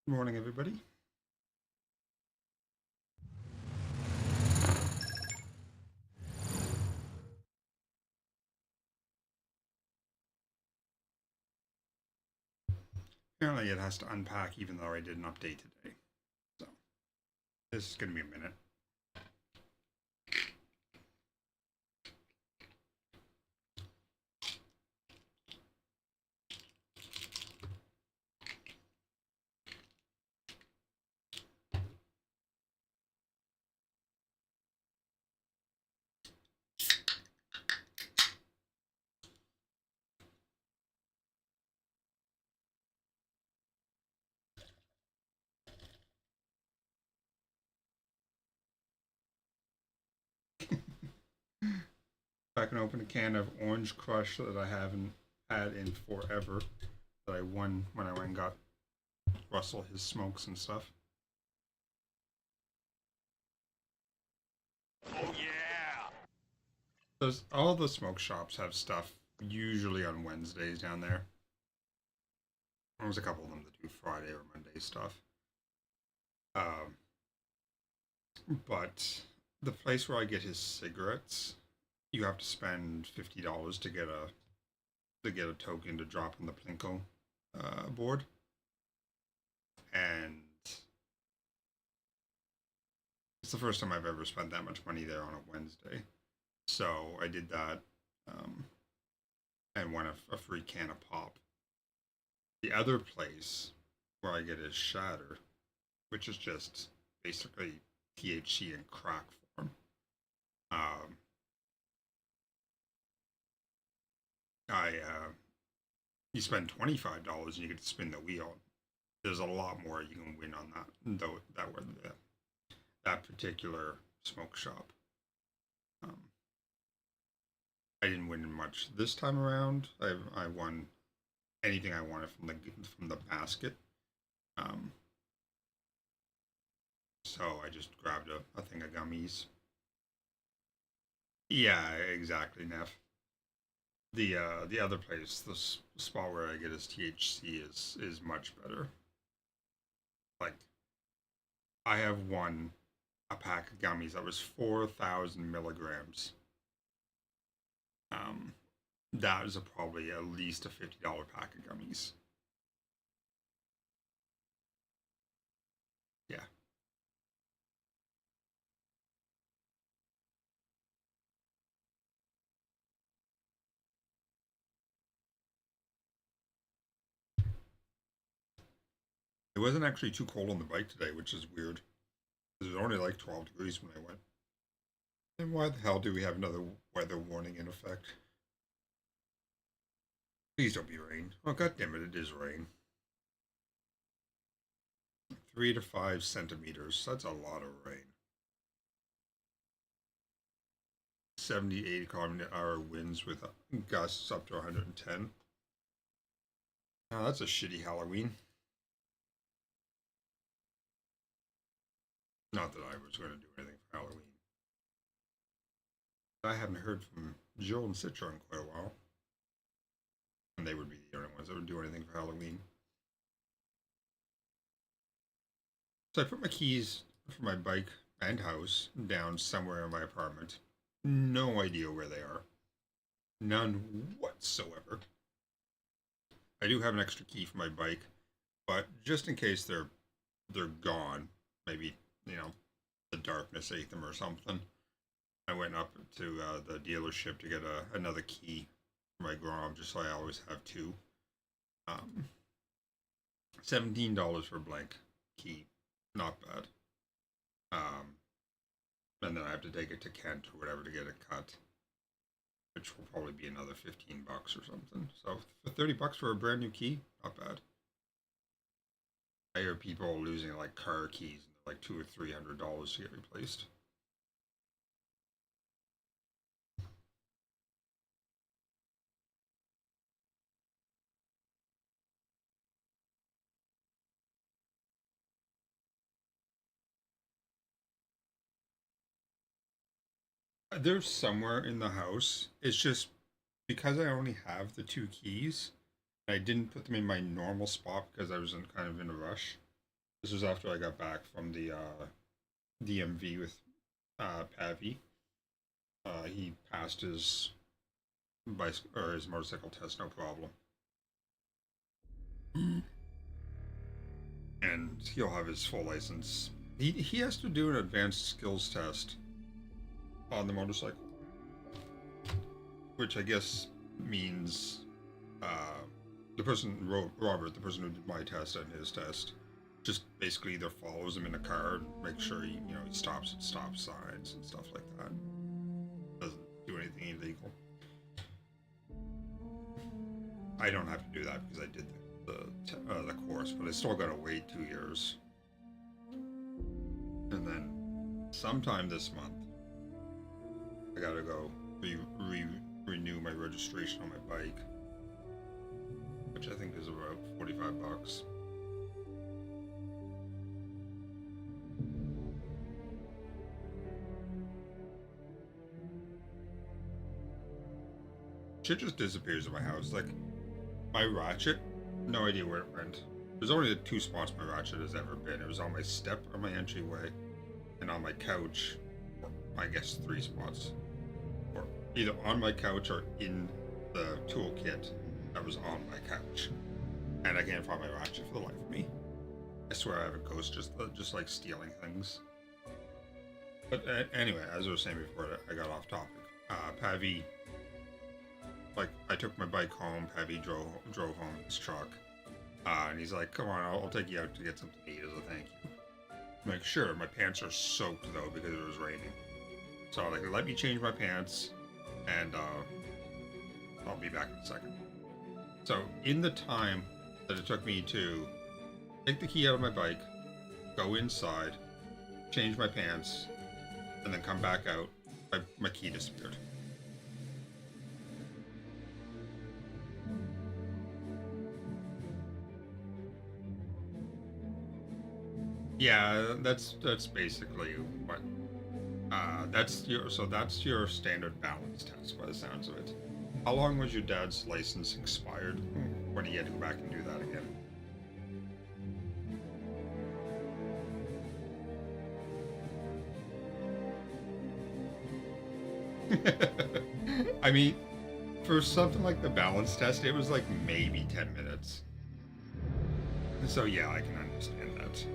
Good morning, everybody. Apparently, it has to unpack even though I did an update today. So, this is going to be a minute. I can open a can of Orange Crush that I haven't had in forever that I won when I went and got Russell his smokes and stuff. Oh yeah! All the smoke shops have stuff usually on Wednesdays down there. There's a couple of them that do Friday or Monday stuff. Um, but the place where I get his cigarettes, you have to spend $50 to get a token to drop in the Plinko board, and it's the first time I've ever spent that much money there on a Wednesday. So I did that, um, and won a free can of pop. The other place where I get is Shatter, which is just basically THC in crack form. Um, I You spend $25 and you get to spin the wheel. There's a lot more you can win on that. Though that particular smoke shop. Um, I didn't win much this time around. I won anything I wanted from the basket. Um, so I just grabbed a thing of gummies. Yeah, exactly, Neff. The other place, the spot where I get his THC is much better. Like I have won a pack of gummies that was 4,000 milligrams. Um, that is probably at least a $50 pack of gummies. Yeah. It wasn't actually too cold on the bike today, which is weird. It was only like 12 degrees when I went. And why the hell do we have another weather warning in effect? Please don't be rain. Oh, god damn it, it is rain. 3 to 5 centimeters. That's a lot of rain. 78 km/h winds with gusts up to 110. Oh, that's a shitty Halloween. Not that I was going to do anything for Halloween. I haven't heard from Joel and Citra in quite a while. And they would be the only ones that would do anything for Halloween. So I put my keys for my bike and house down somewhere in my apartment. No idea where they are. None whatsoever. I do have an extra key for my bike, but just in case they're gone, maybe, you know, the darkness ate them or something. I went up to the dealership to get another key for my garage, just so I always have two. Um, $17 for a blank key, not bad. Um, and then I have to take it to Kent or whatever to get it cut, which will probably be another $15 or something. So for $30 for a brand new key, not bad. I hear people losing like car keys and they're like $200 or $300 to get replaced. They're somewhere in the house. It's just because I only have the two keys. I didn't put them in my normal spot because I was kind of in a rush. This was after I got back from the DMV with Pavi. He passed his bicycle or his motorcycle test, no problem. And he'll have his full license. He has to do an advanced skills test on the motorcycle, which I guess means the person Robert, the person who did my test and his test, just basically either follows him in a car and makes sure he he stops at stop signs and stuff like that. Doesn't do anything illegal. I don't have to do that because I did the course, but I still gotta wait 2 years. And then sometime this month, I gotta go renew my registration on my bike, which I think is about $45. Shit just disappears in my house. Like, my ratchet, no idea where it went. There's only the 2 spots my ratchet has ever been. It was on my step on my entryway, and on my couch, or I guess 3 spots. Or either on my couch or in the toolkit that was on my couch. And I can't find my ratchet for the life of me. I swear I have a ghost just like stealing things. But anyway, as I was saying before, I got off topic. Pavi, like, I took my bike home. Pavi drove home in his truck, and he's like, "Come on, I'll take you out to get something to eat as a thank you." I'm like, "Sure." My pants are soaked though because it was raining, so like, let me change my pants, and I'll be back in a second. So in the time that it took me to take the key out of my bike, go inside, change my pants, and then come back out, my key disappeared. Yeah, that's basically what. That's your standard balance test by the sounds of it. How long was your dad's license expired? When he had to go back and do that again? I mean, for something like the balance test, it was like maybe 10 minutes. So yeah, I can understand that.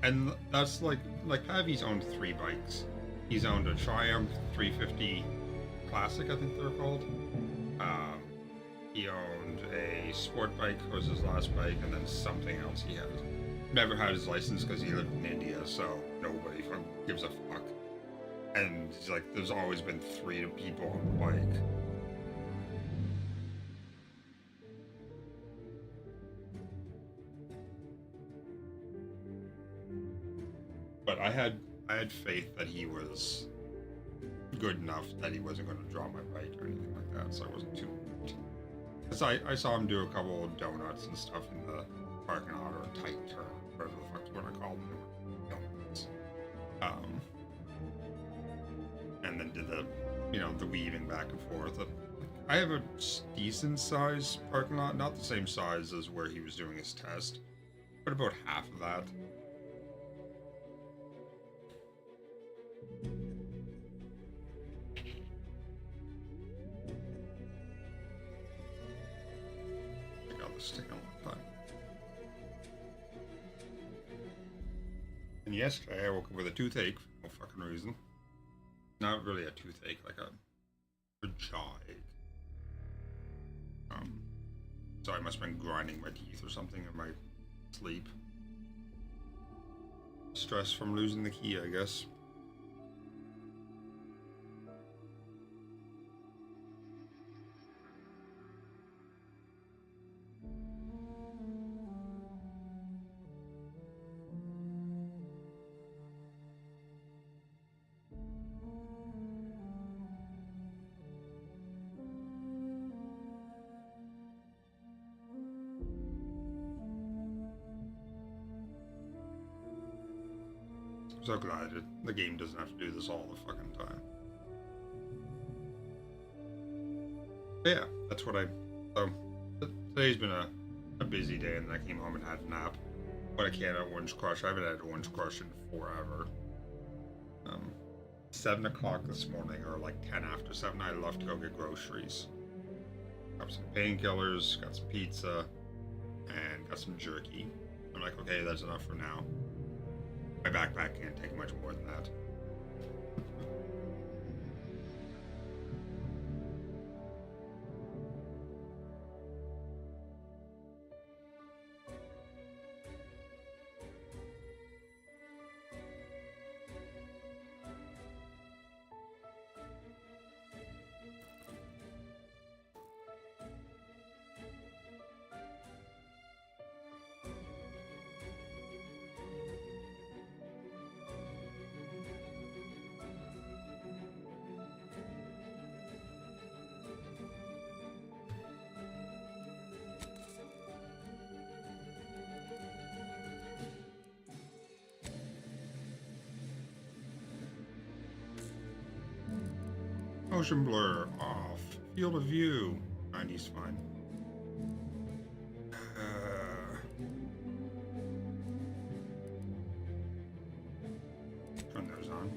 And that's like Pavi's owned 3 bikes. He's owned a Triumph 350 Classic, I think they're called. Um, he owned a sport bike, was his last bike, and then something else he had. Never had his license because he lived in India, so nobody gives a fuck. And he's like, there's always been 3 people on the bike. But I had faith that he was good enough that he wasn't going to draw my bike or anything like that, so I wasn't too worried. Because I saw him do a couple of donuts and stuff in the parking lot, or a tight turn, whatever the fuck you want to call them. Donuts. And then did the weaving back and forth. I have a decent size parking lot, not the same size as where he was doing his test, but about half of that. Taking a long time. And yesterday I woke up with a toothache for no fucking reason. Not really a toothache, like a jaw ache. So I must have been grinding my teeth or something in my sleep. Stress from losing the key, I guess. I'm so glad the game doesn't have to do this all the fucking time. But yeah, that's what so today's been a busy day, and then I came home and had a nap. but I can't at Orange Crush. I haven't had Orange Crush in forever. 7 o'clock this morning, or like 10 after 7, I left to go get groceries. Got some painkillers, got some pizza, and got some jerky. I'm like, okay, that's enough for now. My backpack can't take much more than that. Motion blur off. Field of view. 90's fine. Turn those on.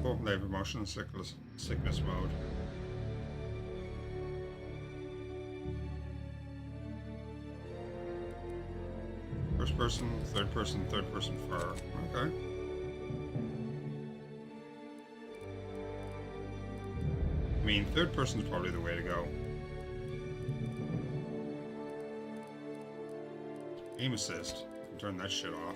Cool. They have motion sickness mode. First person, third person far. Okay. I mean, third person's probably the way to go. Aim assist. Turn that shit off.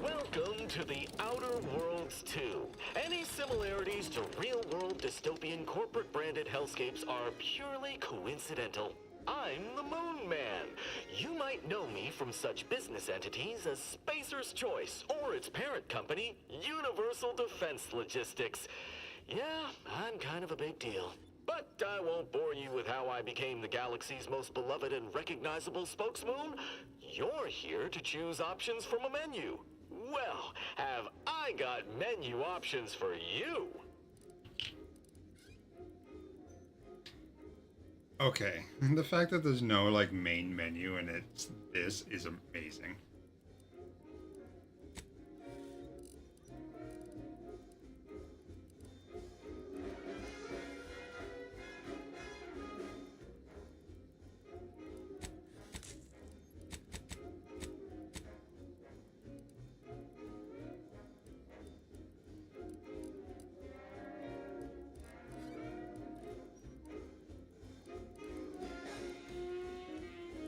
Welcome to the Outer Worlds 2. Any similarities to real-world dystopian corporate-branded hellscapes are purely coincidental. I'm the Moon Man. You might know me from such business entities as Spacer's Choice or its parent company, Universal Defense Logistics. Yeah, I'm kind of a big deal. But I won't bore you with how I became the galaxy's most beloved and recognizable spokesmoon. You're here to choose options from a menu. Well, have I got menu options for you? Okay, the fact that there's no like main menu and it's this is amazing.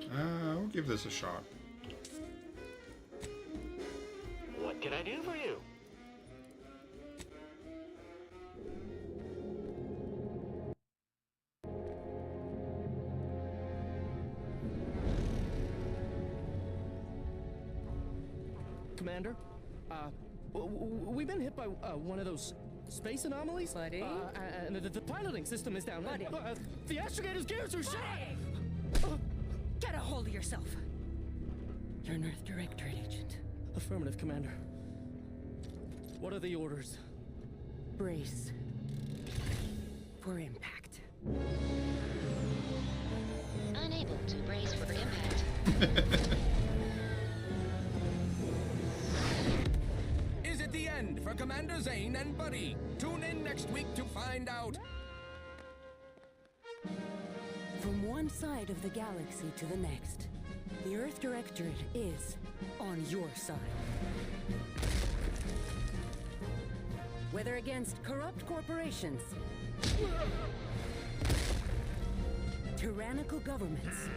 We'll give this a shot. What can I do for you? Commander, we've been hit by one of those space anomalies. Buddy? And the piloting system is down. Buddy. The astrogator's gears are shot! Get a hold of yourself. You're an Earth Directorate agent. Affirmative, Commander. What are the orders? Brace for impact. Unable to brace for impact. Is it the end for Commander Zane and Buddy? Tune in next week to find out. From one side of the galaxy to the next, the Earth Directorate is on your side. Whether against corrupt corporations, tyrannical governments,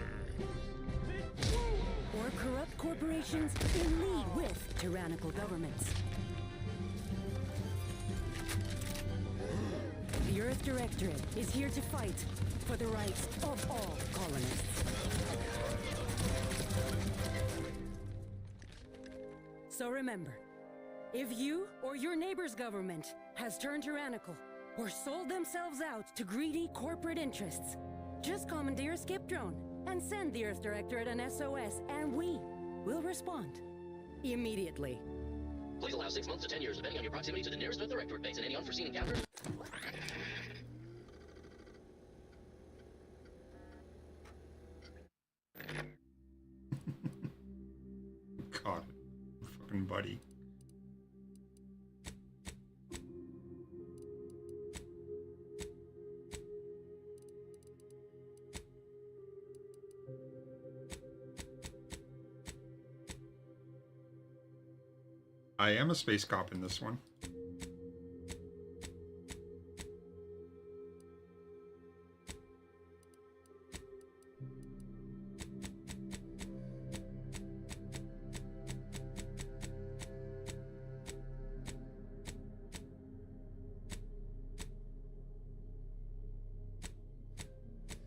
or corrupt corporations in league with tyrannical governments, the Earth Earth Directorate is here to fight for the rights of all colonists. So remember, if you or your neighbor's government has turned tyrannical or sold themselves out to greedy corporate interests, just commandeer a skip drone and send the Earth Directorate an SOS, and we will respond immediately. Please allow 6 months to 10 years, depending on your proximity to the nearest Earth Directorate base and any unforeseen encounters. God, fucking buddy. I am a space cop in this one.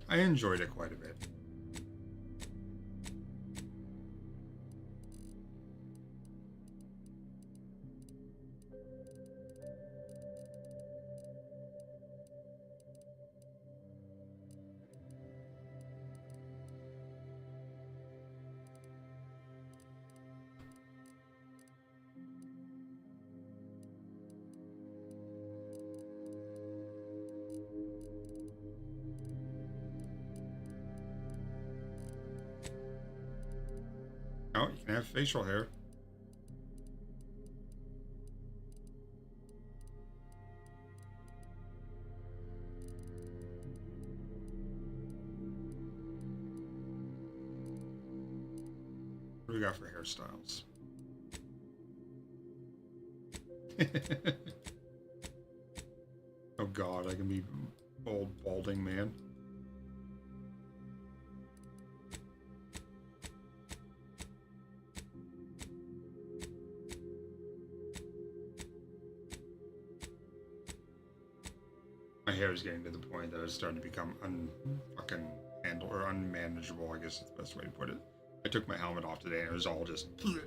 I enjoyed it quite a bit. Oh, you can have facial hair. What do we got for hairstyles? Oh God, I can be old balding man. My hair is getting to the point that it's starting to become unfucking handle or unmanageable, I guess is the best way to put it. I took my helmet off today and it was all just it'd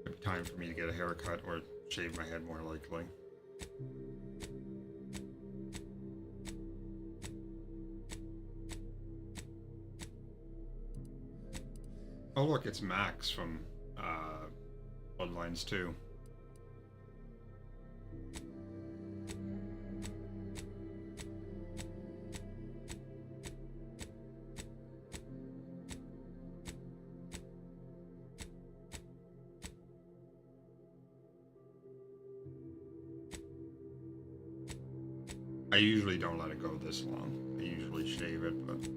be time for me to get a haircut or shave my head more likely. Oh look, it's Max from Bloodlines 2. I usually don't let it go this long. I usually shave it, but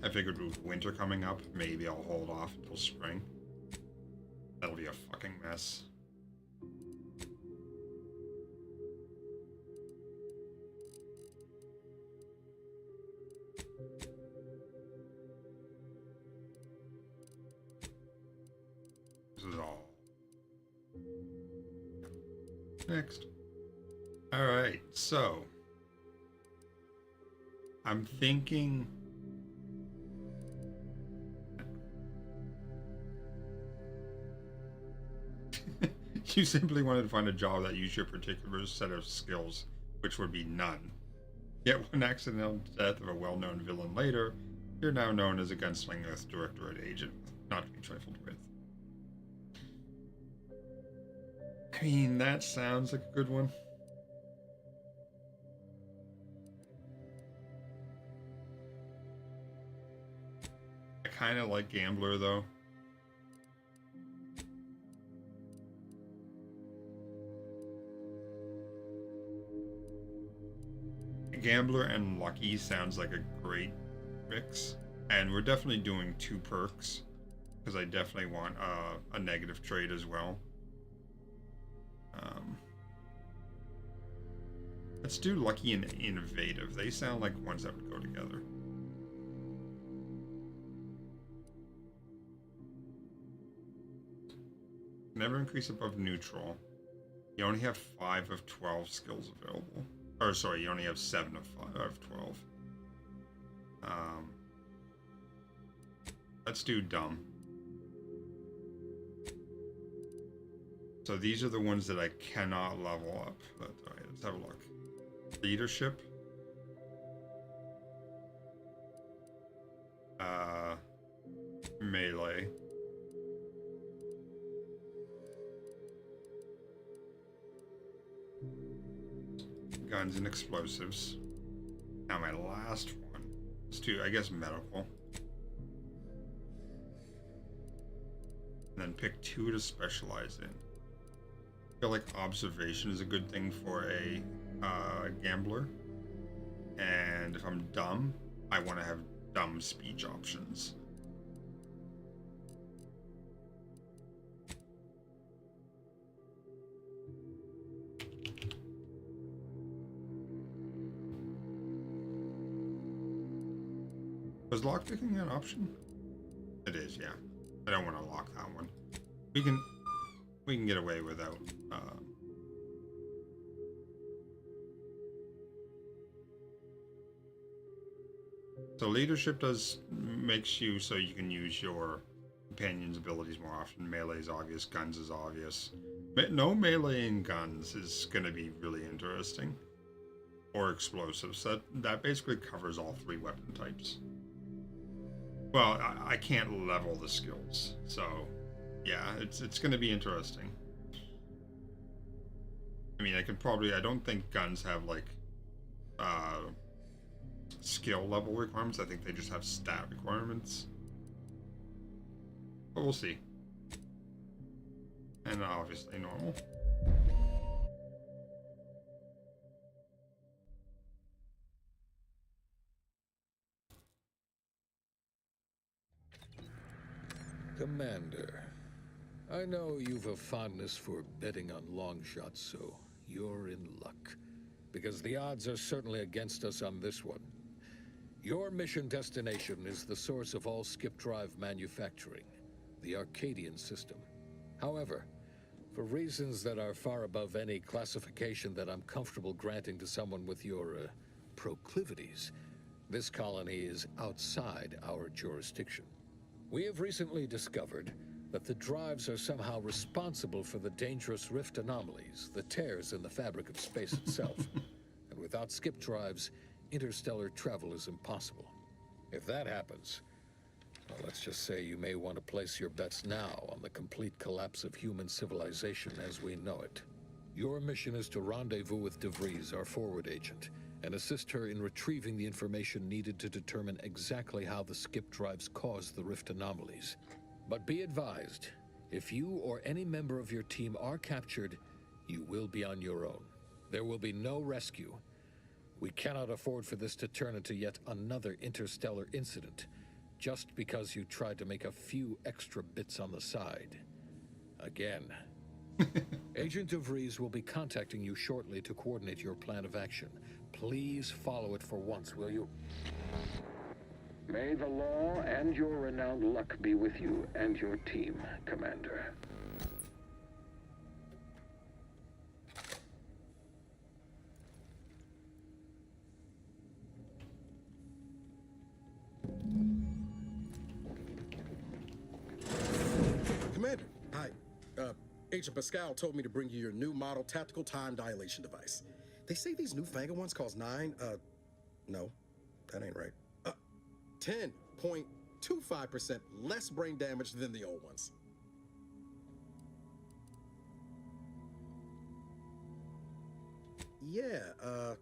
I figured with winter coming up, maybe I'll hold off until spring. That'll be a fucking mess. This is all. Next. Alright, so I'm thinking you simply wanted to find a job that used your particular set of skills, which would be none. Yet one accidental death of a well-known villain later, you're now known as a gunslinger Earth Directorate agent, not to be trifled with. I mean, that sounds like a good one. I kind of like Gambler, though. Gambler and Lucky sounds like a great mix. And we're definitely doing 2 perks, because I definitely want a negative trait as well. Let's do Lucky and Innovative. They sound like ones that would go together. Never increase above neutral. You only have 5 of 12 skills available. Or sorry, you only have 7 of 12. Let's do dumb. So these are the ones that I cannot level up. But, all right, let's have a look. Leadership. Melee. Guns and explosives. Now my last one. Let's do, I guess, medical. And then pick 2 to specialize in. I feel like observation is a good thing for a gambler. And if I'm dumb, I want to have dumb speech options. Was lockpicking an option? It is, yeah. I don't want to lock that one. We can get away without. So leadership makes you so you can use your companion's abilities more often. Melee is obvious. Guns is obvious. No melee in guns is going to be really interesting. Or explosives. That basically covers all 3 weapon types. Well, I can't level the skills, so yeah, it's going to be interesting. I mean, I don't think guns have like skill level requirements. I think they just have stat requirements. But we'll see. And obviously normal. Commander, I know you've a fondness for betting on long shots, so you're in luck. Because the odds are certainly against us on this one. Your mission destination is the source of all skip drive manufacturing, the Arcadian system. However, for reasons that are far above any classification that I'm comfortable granting to someone with your proclivities, this colony is outside our jurisdiction. We have recently discovered that the drives are somehow responsible for the dangerous rift anomalies, the tears in the fabric of space itself. And without skip drives, interstellar travel is impossible. If that happens, well, let's just say you may want to place your bets now on the complete collapse of human civilization as we know it. Your mission is to rendezvous with DeVries, our forward agent, and assist her in retrieving the information needed to determine exactly how the skip drives cause the rift anomalies. But be advised, if you or any member of your team are captured, you will be on your own. There will be no rescue. We cannot afford for this to turn into yet another interstellar incident, just because you tried to make a few extra bits on the side. Again. Agent DeVries will be contacting you shortly to coordinate your plan of action. Please follow it for once, will you? May the law and your renowned luck be with you and your team, Commander. Commander, hi. Agent Pascal told me to bring you your new model tactical time dilation device. They say these newfangled ones cause no, that ain't right. 10.25% less brain damage than the old ones. Yeah,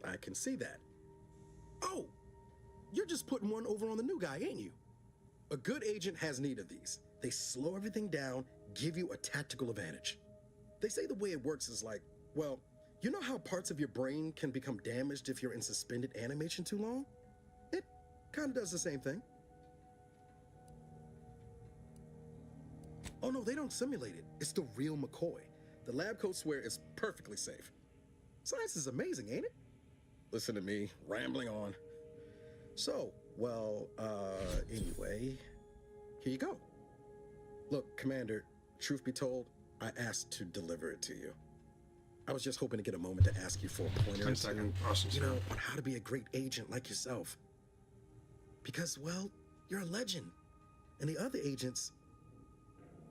I can see that. Oh, you're just putting one over on the new guy, ain't you? A good agent has need of these. They slow everything down, give you a tactical advantage. They say the way it works is like, well, you know how parts of your brain can become damaged if you're in suspended animation too long? It kind of does the same thing. Oh no, they don't simulate it. It's the real McCoy. The lab coats swear it's perfectly safe. Science is amazing, ain't it? Listen to me, rambling on. So, well, anyway, here you go. Look, Commander, truth be told, I asked to deliver it to you. I was just hoping to get a moment to ask you for a pointer 10 second process. you know, on how to be a great agent like yourself. Because, well, you're a legend. And the other agents,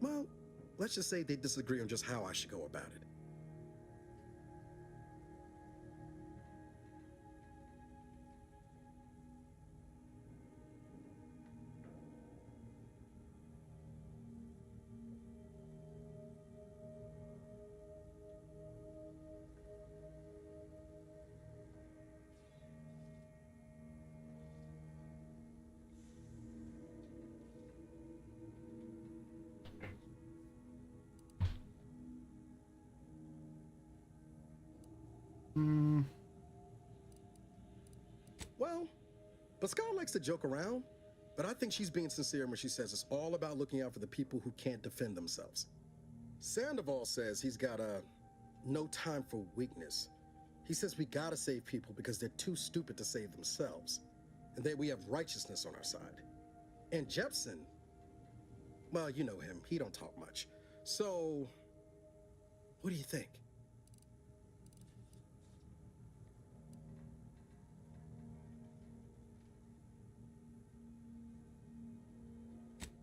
well, let's just say they disagree on just how I should go about it. Well, Pascal likes to joke around, but I think she's being sincere when she says it's all about looking out for the people who can't defend themselves. Sandoval says he's got no time for weakness. He says we gotta save people because they're too stupid to save themselves, and that we have righteousness on our side. And Jepson, well, you know him, he don't talk much. So, what do you think?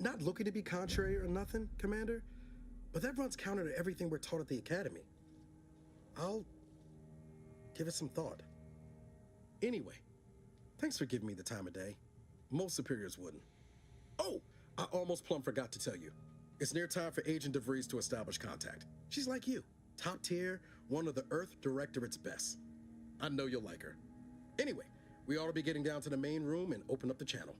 Not looking to be contrary or nothing, Commander, but that runs counter to everything we're taught at the Academy. I'll give it some thought. Anyway, thanks for giving me the time of day. Most superiors wouldn't. Oh, I almost plumb forgot to tell you. It's near time for Agent DeVries to establish contact. She's like you, top tier, one of the Earth Directorate's best. I know you'll like her. Anyway, we ought to be getting down to the main room and open up the channel.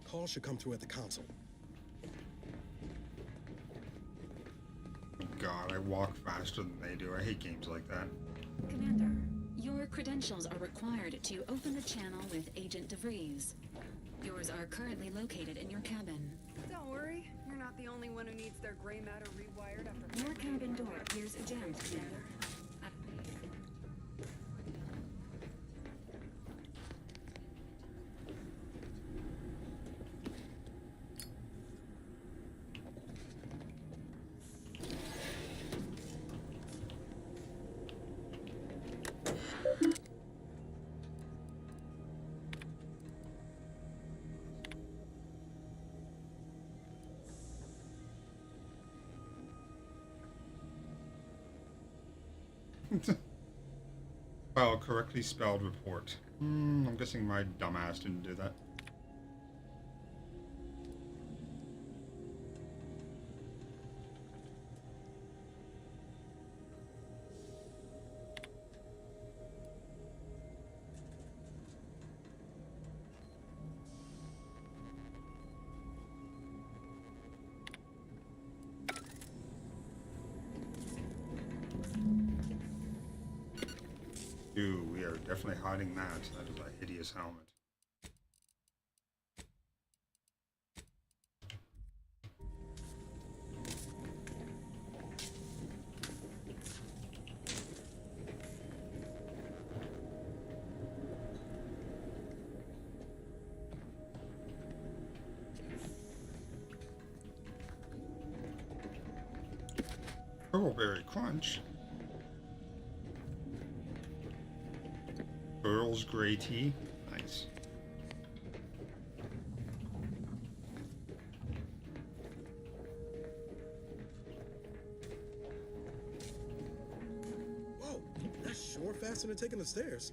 Call should come through at the console. God, I walk faster than they do. I hate games like that. Commander, your credentials are required to open the channel with Agent DeVries. Yours are currently located in your cabin. Don't worry, you're not the only one who needs their gray matter rewired after... Your cabin door appears jammed, Commander. File correctly spelled report. I'm guessing my dumbass didn't do that. Ooh, we are definitely hiding that. That is a hideous helmet. Purpleberry Crunch. Earl's Grey Tea. Nice. Whoa, that's sure faster than taking the stairs.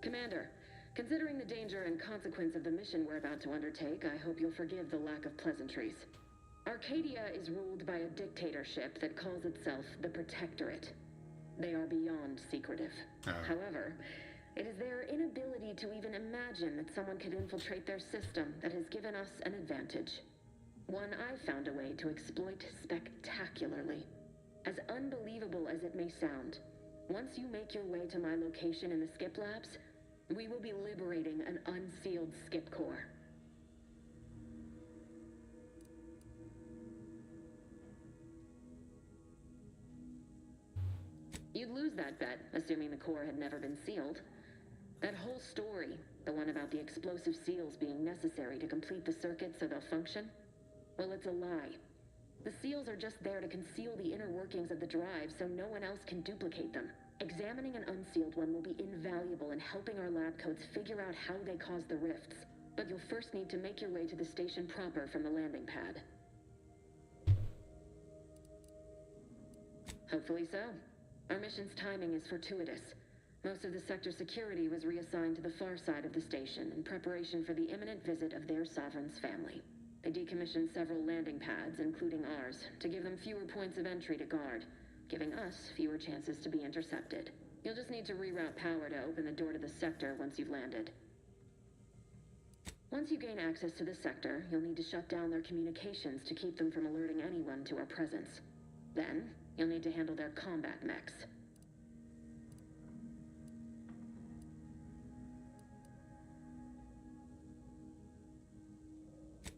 Commander, considering the danger and consequence of the mission we're about to undertake, I hope you'll forgive the lack of pleasantries. Arcadia is ruled by a dictatorship that calls itself the Protectorate. They are beyond secretive. However, it is their inability to even imagine that someone could infiltrate their system that has given us an advantage. One I've found a way to exploit spectacularly. As unbelievable as it may sound, once you make your way to my location in the Skip Labs, we will be liberating an unsealed Skip core. You'd lose that bet, assuming the core had never been sealed. That whole whole story, the one about the explosive seals being necessary to complete the circuit so they'll function, well, it's a lie. The seals are just there to conceal the inner workings of the drive so no one else can duplicate them. Examining an unsealed one will be invaluable in helping our lab coats figure out how they cause the rifts. But you'll first need to make your way to the station proper from the landing pad. Hopefully so. Our mission's timing is fortuitous. Most of the sector security was reassigned to the far side of the station in preparation for the imminent visit of their sovereign's family. They decommissioned several landing pads, including ours, to give them fewer points of entry to guard, giving us fewer chances to be intercepted. You'll just need to reroute power to open the door to the sector once you've landed. Once you gain access to the sector, you'll need to shut down their communications to keep them from alerting anyone to our presence. Then, you'll need to handle their combat mechs.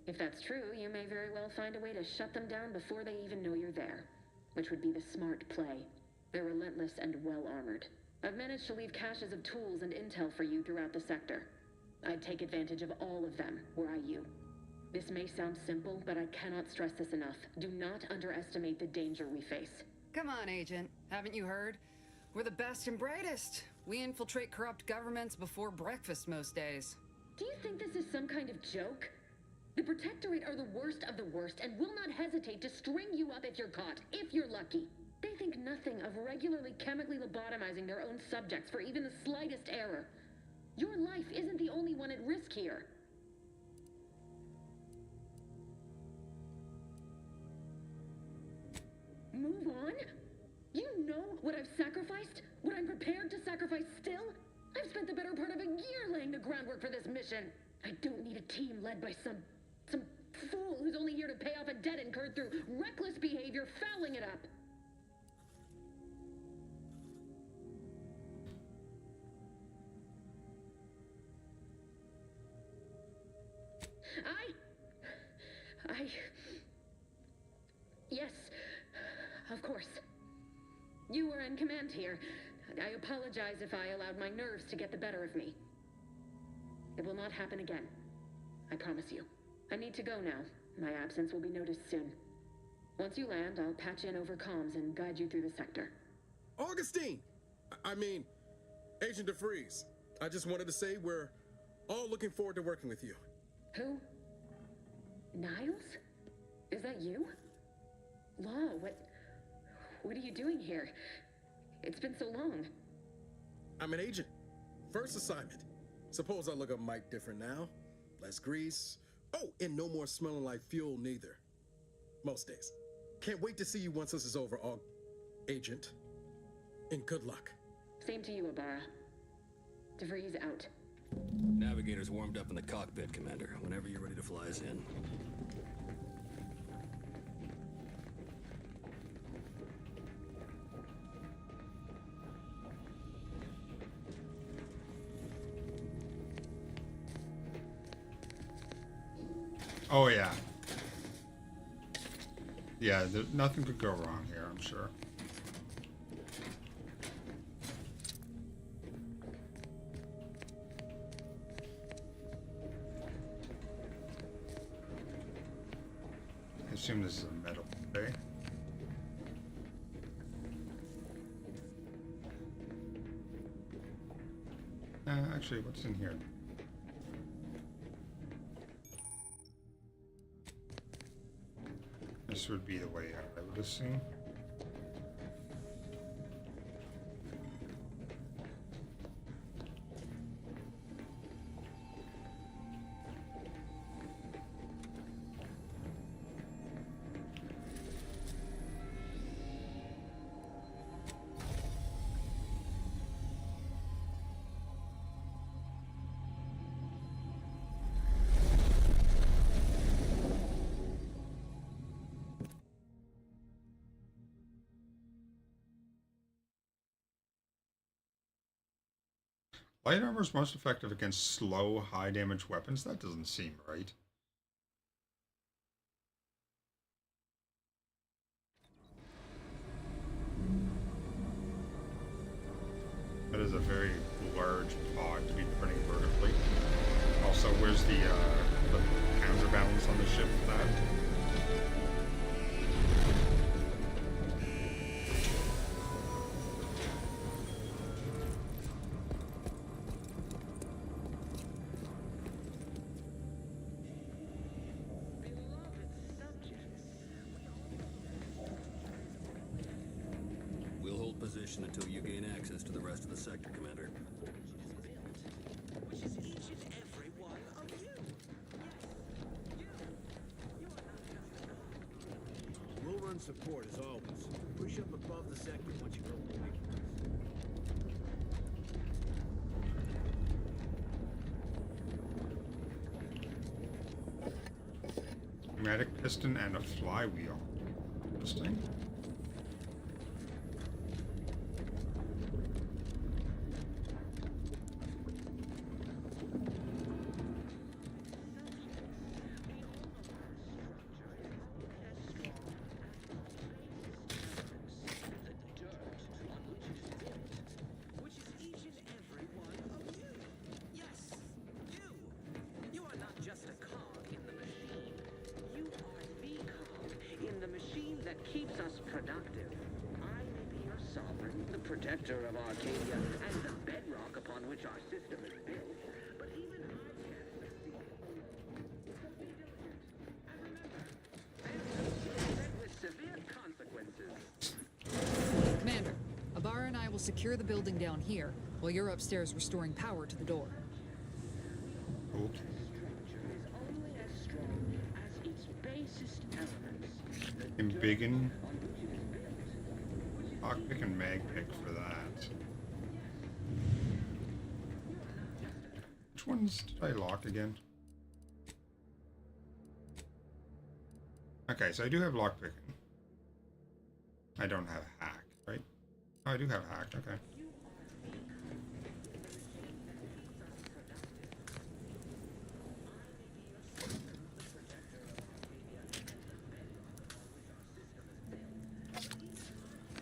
If that's true, you may very well find a way to shut them down before they even know you're there, which would be the smart play. They're relentless and well-armored. I've managed to leave caches of tools and intel for you throughout the sector. I'd take advantage of all of them, were I you. This may sound simple, but I cannot stress this enough. Do not underestimate the danger we face. Come on, Agent. Haven't you heard? We're the best and brightest. We infiltrate corrupt governments before breakfast most days. Do you think this is some kind of joke? The Protectorate are the worst of the worst and will not hesitate to string you up if you're caught, if you're lucky. They think nothing of regularly chemically lobotomizing their own subjects for even the slightest error. Your life isn't the only one at risk here. Move on? You know what I've sacrificed? What I'm prepared to sacrifice still? I've spent the better part of a year laying the groundwork for this mission. I don't need a team led by some fool who's only here to pay off a debt incurred through reckless behavior, fouling it up. Yes, of course. You were in command here. I apologize if I allowed my nerves to get the better of me. It will not happen again. I promise you. I need to go now. My absence will be noticed soon. Once you land, I'll patch in over comms and guide you through the sector. Augustine! I mean, Agent DeFreeze. I just wanted to say we're all looking forward to working with you. Who? Niles? Is that you? Law, what are you doing here? It's been so long. I'm an agent. First assignment. Suppose I look a mite different now. Less grease. Oh, and no more smelling like fuel neither. Most days. Can't wait to see you once this is over, Agent. And good luck. Same to you, Ibarra. DeVries out. Navigator's warmed up in the cockpit, Commander. Whenever you're ready to fly us in. Oh, yeah. Yeah, nothing could go wrong here, I'm sure. I assume this is a metal bay. Actually, what's in here? This would be the way out, I would assume. Light armor is most effective against slow, high-damage weapons? That doesn't seem right. That is a very large pod to be putting So where's the counterbalance on the ship for that? We'll hold position until you gain access to the rest of the sector, Commander. Which is each and every one of you. We'll run support as always. Push up above the sector once you go ubiquitous. Pneumatic piston and a flywheel. Interesting. Which is each and every one of you. Yes, you. You are not just a cog in the machine. You are the cog in the machine that keeps us productive. I may be your sovereign, the protector of Arcadia, and the bedrock upon which our system is built. But even I can't succeed. So be diligent. And remember, failure is met with severe consequences. Commander, Abara and I will secure the building down here, while you're upstairs restoring power to the door. Okay. Structure is only as strong as its basest elements. Embiggen. On which it is built. Lockpick and magpick for that. Which ones did I lock again? Okay, so I do have lockpicking. I don't have hack, right? Oh, I do have hack, okay.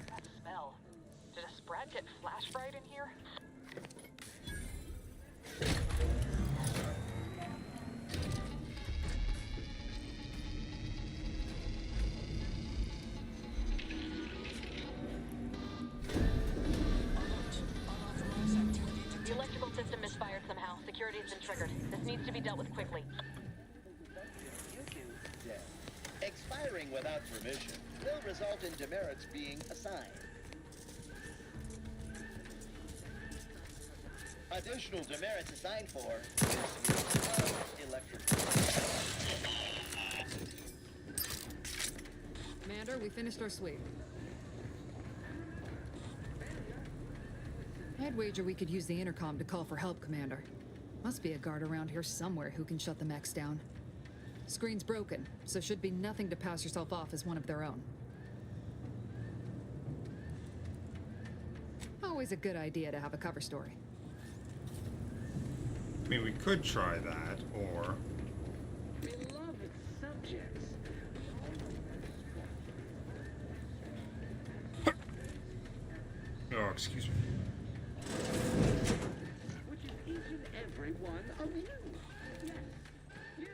That smell. Did a Sprat get flash fried in here? The electrical system misfired somehow. Security has been triggered. This needs to be dealt with quickly. Expiring without permission will result in demerits being assigned. Additional demerits assigned for misuse of electrical. Commander, we finished our sweep. I'd wager we could use the intercom to call for help, Commander. Must be a guard around here somewhere who can shut the mechs down. Screen's broken, so should be nothing to pass yourself off as one of their own. Always a good idea to have a cover story. I mean, we could try that, or... Beloved subjects. Oh, excuse me. Which is each and every one of you. Yes, you.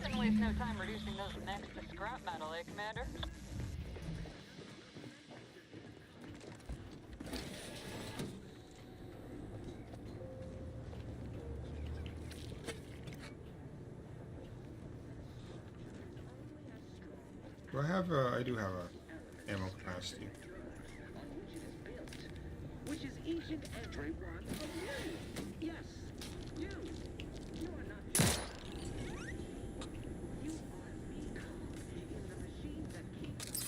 Didn't waste no time reducing those mechs to scrap metal, eh, Commander? Do I have I do have a ammo capacity. On which it is built. Which is each and every one of you. Yes, you. You are not just... You are the cog in the machine that keeps us...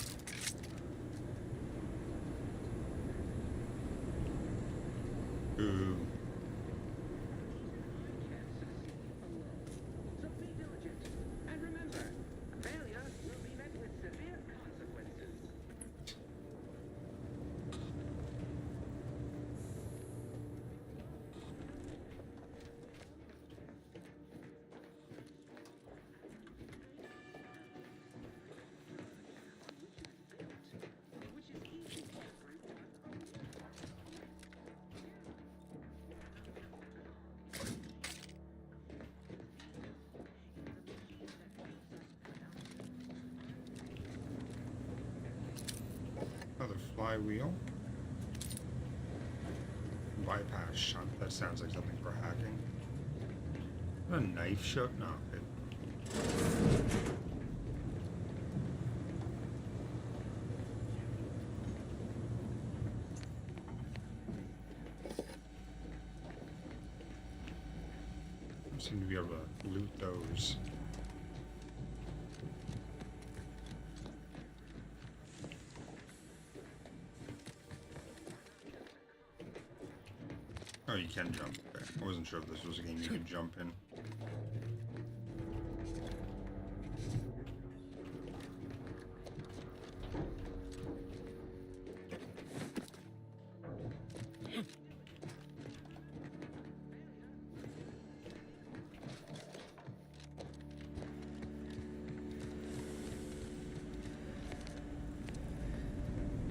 Ooh. So be diligent. And remember, failure will be met with severe consequences. Another flywheel. Bypass shunt. That sounds like something for hacking. A knife shot? No. Seem to be able to loot those. Oh, you can jump. Okay. I wasn't sure if this was a game you could jump in.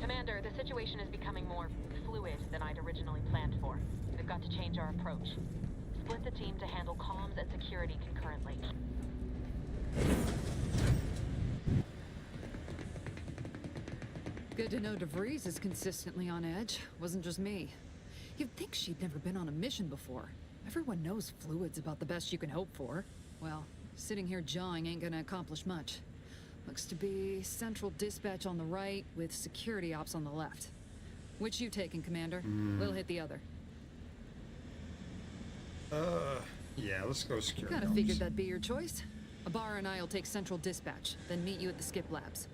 Commander, the situation is becoming more fluid than I'd originally planned for. We've got to change our approach. Split the team to handle comms and security concurrently. Good to know DeVries is consistently on edge. Wasn't just me. You'd think she'd never been on a mission before. Everyone knows fluid's about the best you can hope for. Well, sitting here jawing ain't gonna accomplish much. Looks to be central dispatch on the right with security ops on the left. Which you taking, Commander? We'll hit the other. Yeah, let's go security. Kinda figured that'd be your choice. Ibarra and I'll take central dispatch, then meet you at the skip labs.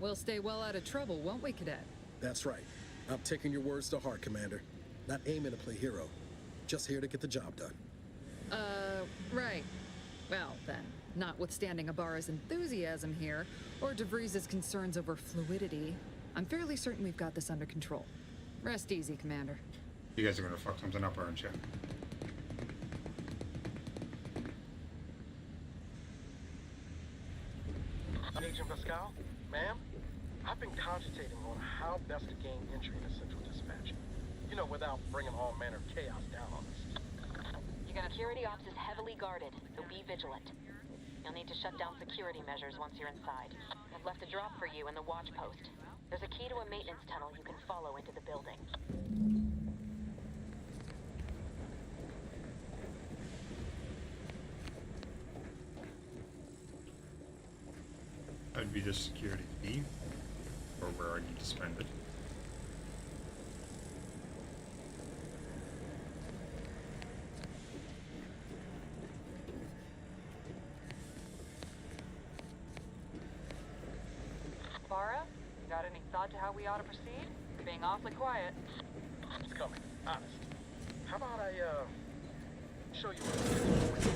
We'll stay well out of trouble, won't we, Cadet? That's right. I'm taking your words to heart, Commander. Not aiming to play hero. Just here to get the job done. Right. Well, then, notwithstanding Ibarra's enthusiasm here, or DeVries' concerns over fluidity, I'm fairly certain we've got this under control. Rest easy, Commander. You guys are gonna fuck something up, aren't you? Agent Pascal, ma'am, I've been cogitating on how best to gain entry into Central Dispatch. You know, without bringing all manner of chaos down on us. Security ops is heavily guarded, so be vigilant. You'll need to shut down security measures once you're inside. I've left a drop for you in the watch post. There's a key to a maintenance tunnel you can follow into the building. That'd be the security fee, or where I need to spend it. Bara, got any thought to how we ought to proceed? You're being awfully quiet. It's coming, honest. How about I, show you what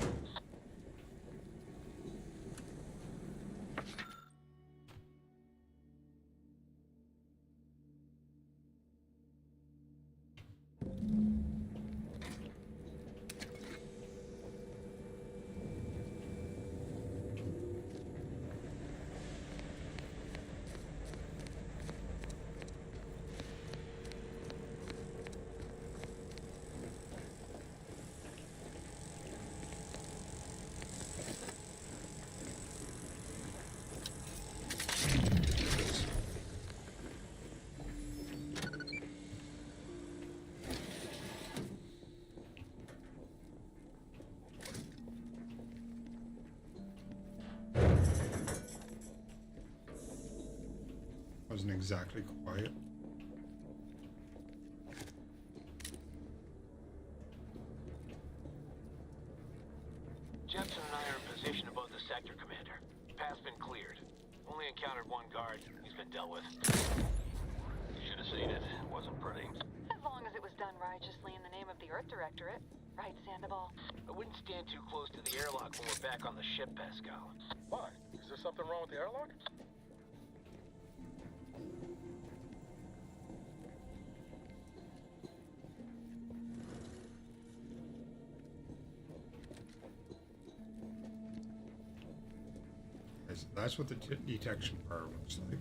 Wasn't exactly quiet. Jensen and I are in position above the sector, Commander. Path's been cleared. Only encountered one guard. He's been dealt with. You should have seen it. It wasn't pretty. As long as it was done righteously in the name of the Earth Directorate. Right, Sandoval? I wouldn't stand too close to the airlock when we're back on the ship, Pascal. Why? Is there something wrong with the airlock? That's what the detection bar looks like.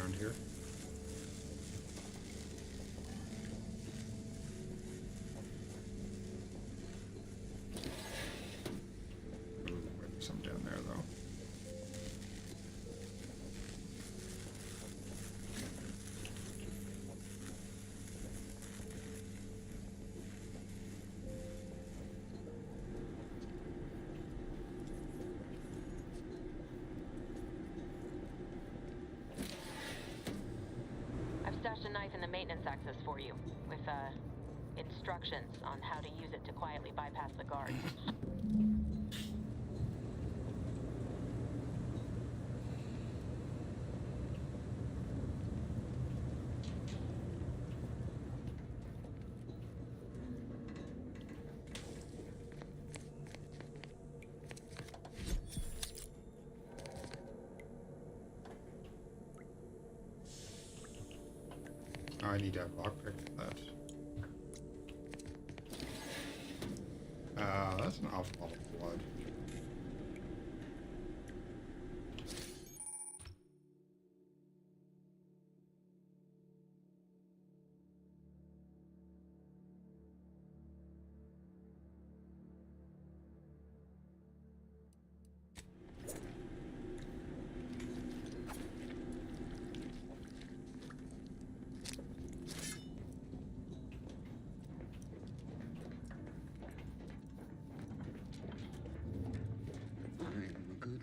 around here. Ooh, there's some down there though. I've stashed a knife in the maintenance access for you, with, instructions on how to use it to quietly bypass the guards. I need to have lockpick for that. That's an awful lot of blood.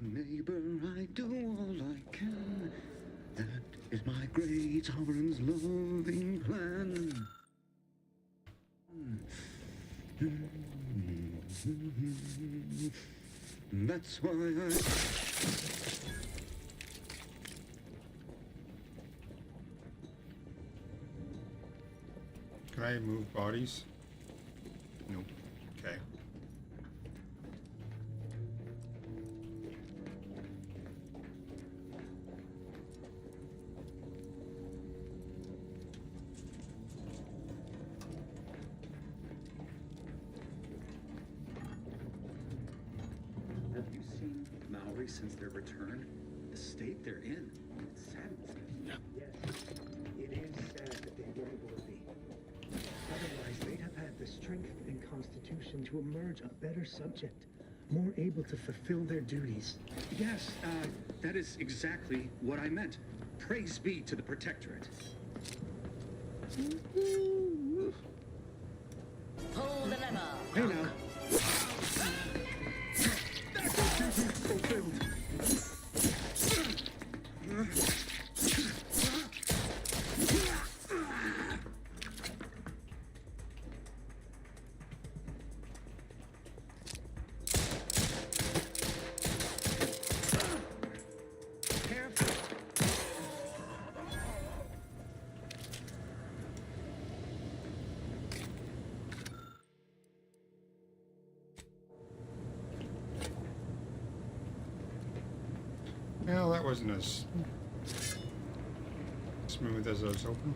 Neighbor, I do all I can. That is my great sovereign's loving plan. That's why I... Can I move bodies? Nope. Okay. Have you seen Maori since their return? The state they're in. It saddens me. Yes, it is sad that they weren't worthy. Otherwise, they'd have had the strength and constitution to emerge a better subject, more able to fulfill their duties. Yes, that is exactly what I meant. Praise be to the Protectorate. Pull the lever. Hey now. Fulfilled. Well, that wasn't as smooth as I was hoping.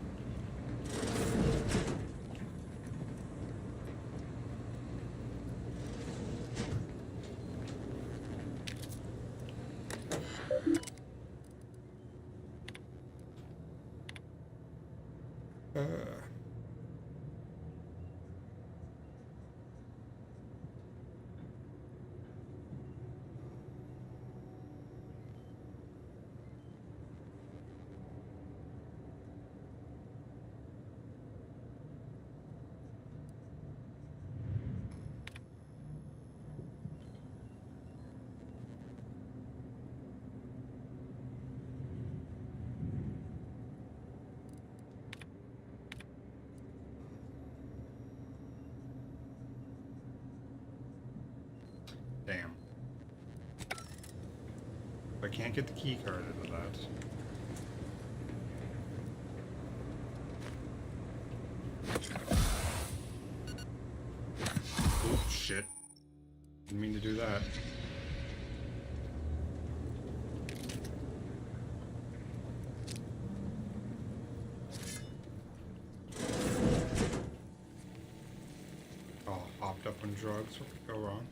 Damn. I can't get the key card out of that. Oh shit. Didn't mean to do that. Oh, hopped up on drugs. What could go wrong?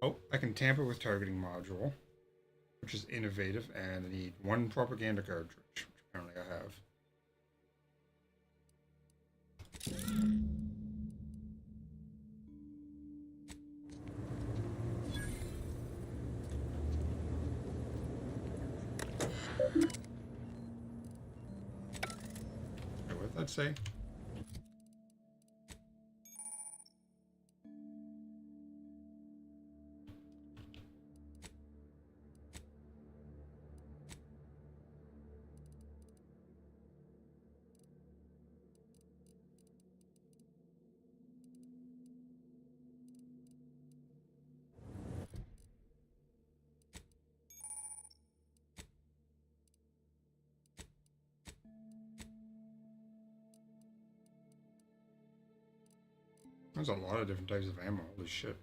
Oh, I can tamper with targeting module, which is innovative, and I need 1 propaganda cartridge, which apparently I have. Okay, what did that say? There's a lot of different types of ammo. Holy shit.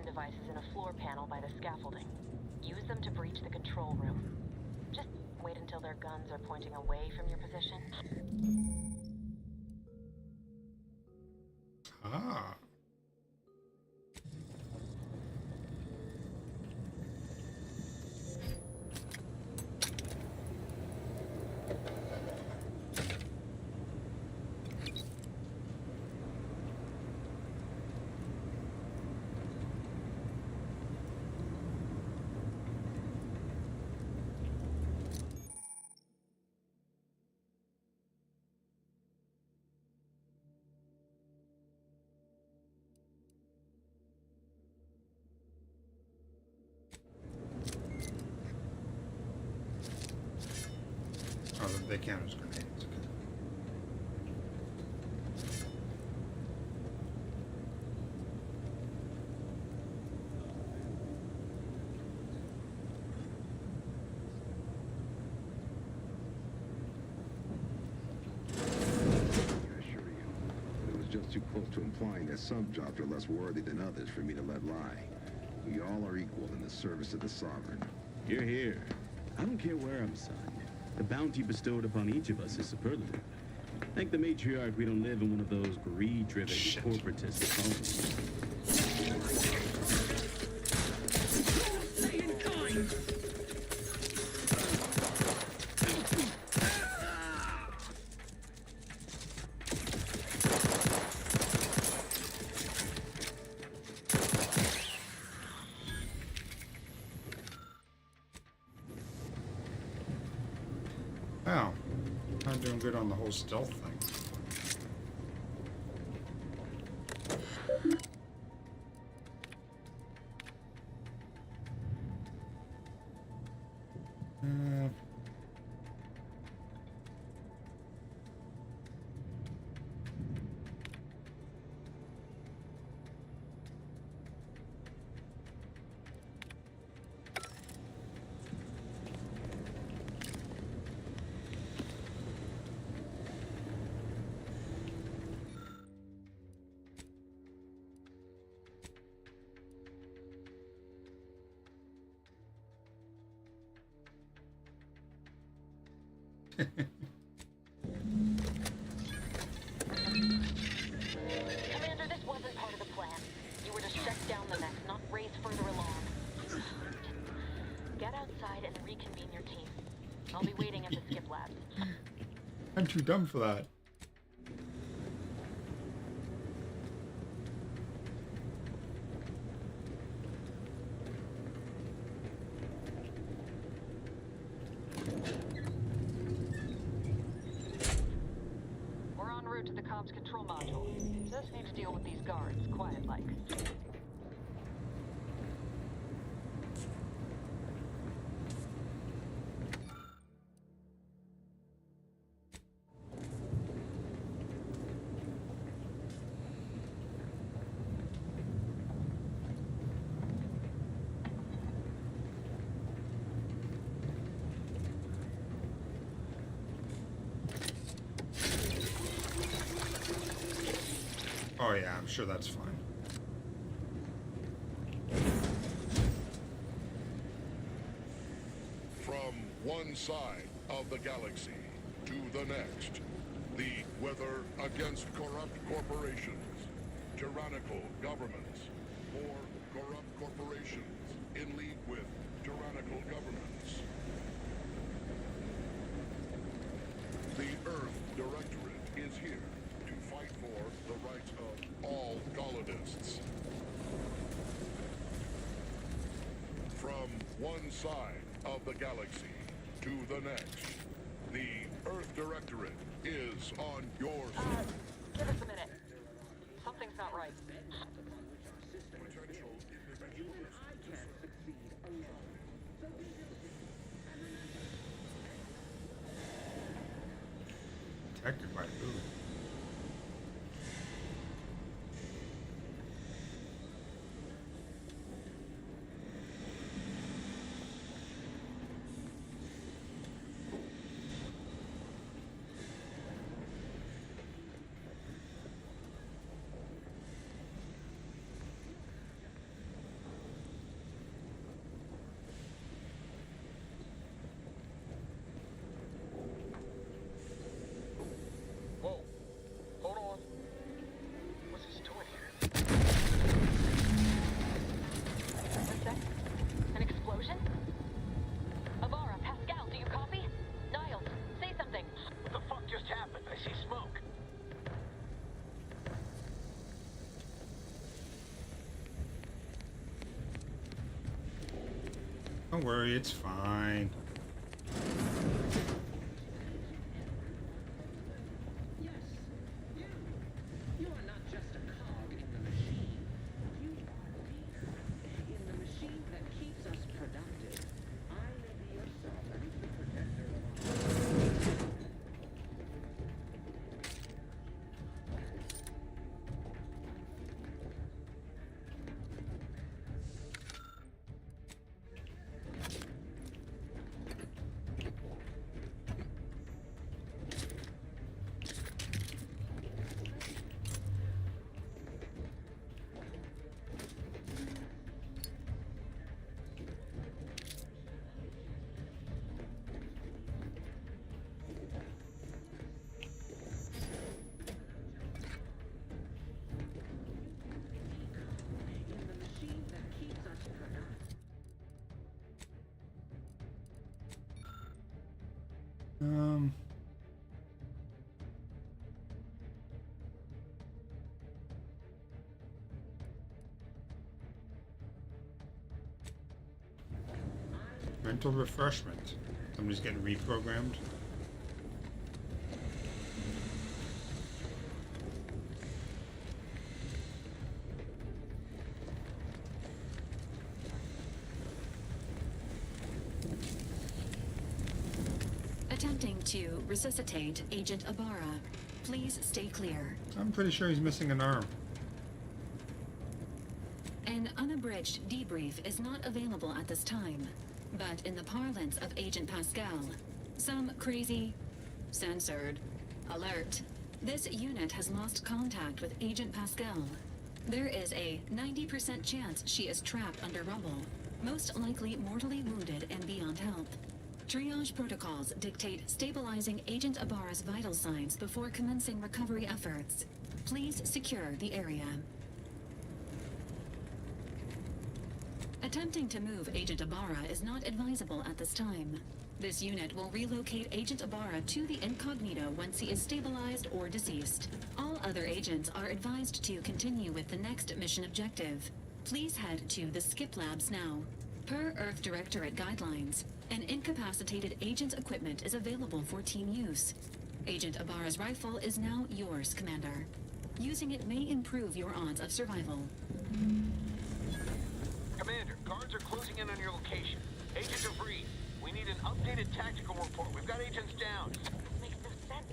Devices in a floor panel by the scaffolding. Use them to breach the control room. Just wait until their guns are pointing away from your position. Ah. Oh, they count as grenades. Okay. It was just too close to implying that some jobs are less worthy than others for me to let lie. We all are equal in the service of the Sovereign. You're here. I don't care where I'm assigned. The bounty bestowed upon each of us is superlative. Thank the matriarch we don't live in one of those greed-driven corporatist colonies. Wow, I'm doing good on the whole stealth thing. Commander, this wasn't part of the plan. You were to shut down the mess, not raise further alarm. Just get outside and reconvene your team. I'll be waiting at the skip labs. I'm too dumb for that. We're en route to the comms control module. Just need to deal with these guards, quiet-like. Oh yeah, I'm sure that's fine. From one side of the galaxy to the next, the weather against corrupt corporations, tyrannical governments, or corrupt corporations in league with tyrannical governments. The Earth Directorate is here to fight for the rights of all colonists. From one side of the galaxy to the next, the Earth Directorate is on your side. Give us a minute. Something's not right. Protected by who? Whoa. Hold on. What's this doing here? What's that? An explosion? Avara, Pascal, do you copy? Niles, say something. What the fuck just happened? I see smoke. Don't worry, it's fine. Yes, you. You are not just a cog in the machine. You are me. In the machine that keeps us productive. I may be your servant, the protector of our... In the machine that keeps us productive. Mental refreshment. Somebody's getting reprogrammed. Attempting to resuscitate Agent Ibarra. Please stay clear. I'm pretty sure he's missing an arm. An unabridged debrief is not available at this time, but in the parlance of Agent Pascal, some crazy, censored, alert. This unit has lost contact with Agent Pascal. There is a 90% chance she is trapped under rubble, most likely mortally wounded and beyond help. Triage protocols dictate stabilizing Agent Ibarra's vital signs before commencing recovery efforts. Please secure the area. Attempting to move Agent Ibarra is not advisable at this time. This unit will relocate Agent Ibarra to the Incognito once he is stabilized or deceased. All other agents are advised to continue with the next mission objective. Please head to the Skip Labs now. Per Earth Directorate guidelines, an incapacitated agent's equipment is available for team use. Agent Ibarra's rifle is now yours, Commander. Using it may improve your odds of survival. Commander, guards are closing in on your location. Agent DeVries, we need an updated tactical report. We've got agents down. Makes no sense.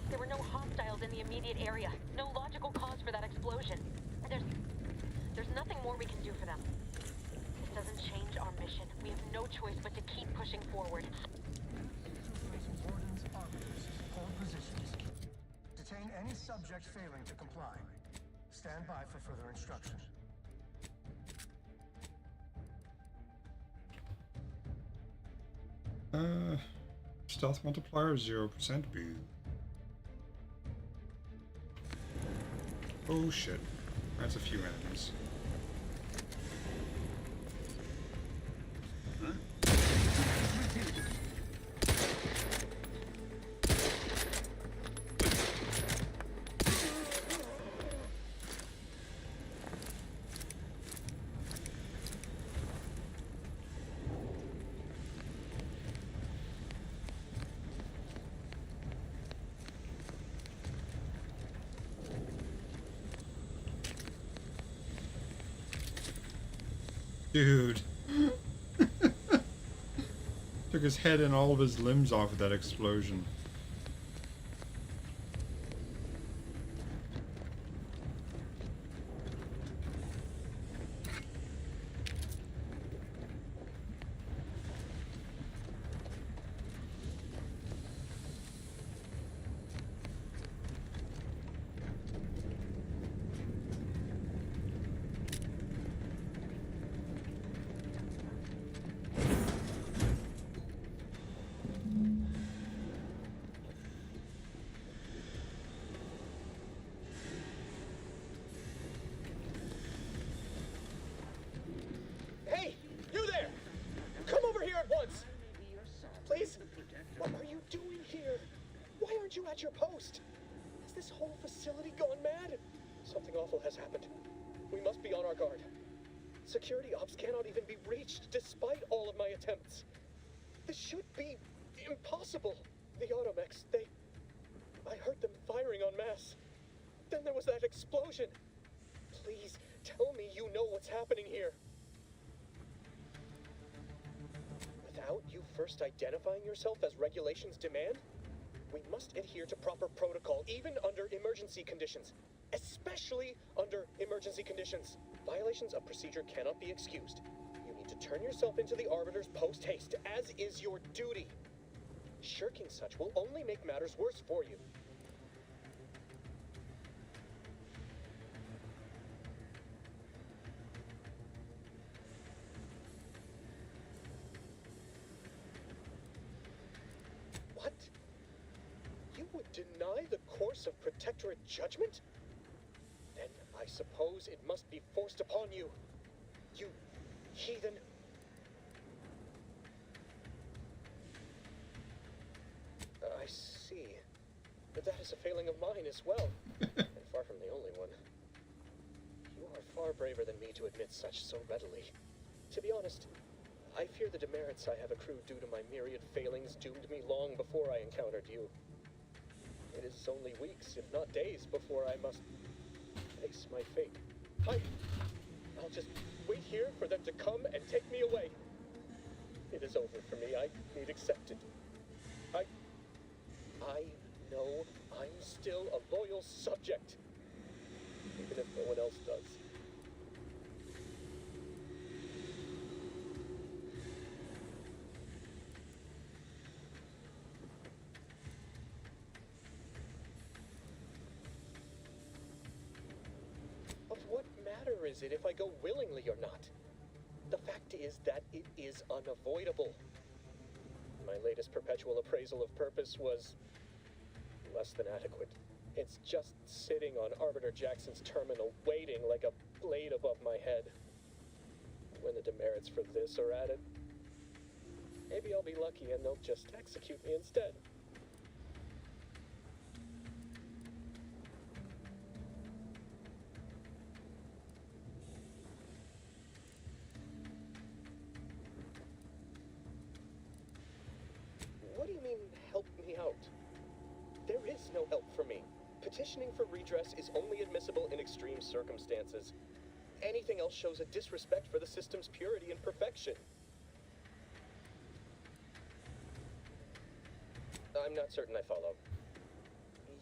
There were no hostiles in the immediate area. No logical cause for that explosion. There's nothing more we can do for them. This doesn't change our mission. We have no choice but to keep pushing forward. Infiltrating Warden's arbiters. Hold positions. Detain any subject failing to comply. Stand by for further instruction. Stealth multiplier 0% boo. Oh shit. That's a few enemies. Dude. Took his head and all of his limbs off with that explosion. Hey, you there! Come over here at once! Please? What are you doing here? Why aren't you at your post? Has this whole facility gone mad? Something awful has happened. We must be on our guard. Security ops cannot even be reached despite all of my attempts. This should be impossible. The automechs, I heard them firing en masse. Then there was that explosion. Please, tell me you know what's happening here. Without you first identifying yourself as regulations demand, we must adhere to proper protocol, even under emergency conditions. Especially under emergency conditions. Violations of procedure cannot be excused. You need to turn yourself into the Arbiter's post-haste, as is your duty. Shirking such will only make matters worse for you. What? You would deny the course of Protectorate judgment? Then I suppose it must be forced upon you. You heathen. I see. But that is a failing of mine as well. And far from the only one. You are far braver than me to admit such so readily. To be honest, I fear the demerits I have accrued due to my myriad failings doomed me long before I encountered you. It is only weeks, if not days, before I must face my fate. I'll just wait here for them to come and take me away. It is over for me. I need accepted. I know I'm still a loyal subject, even if no one else does. Of what matter is it if I go willingly or not? The fact is that it is unavoidable. My latest perpetual appraisal of purpose was less than adequate. It's just sitting on Arbiter Jackson's terminal, waiting like a blade above my head. When the demerits for this are added, Maybe I'll be lucky and they'll just execute me instead. What do you mean, help me out? There is no help for me. Petitioning for redress is only admissible in extreme circumstances. Anything else shows a disrespect for the system's purity and perfection. I'm not certain I follow.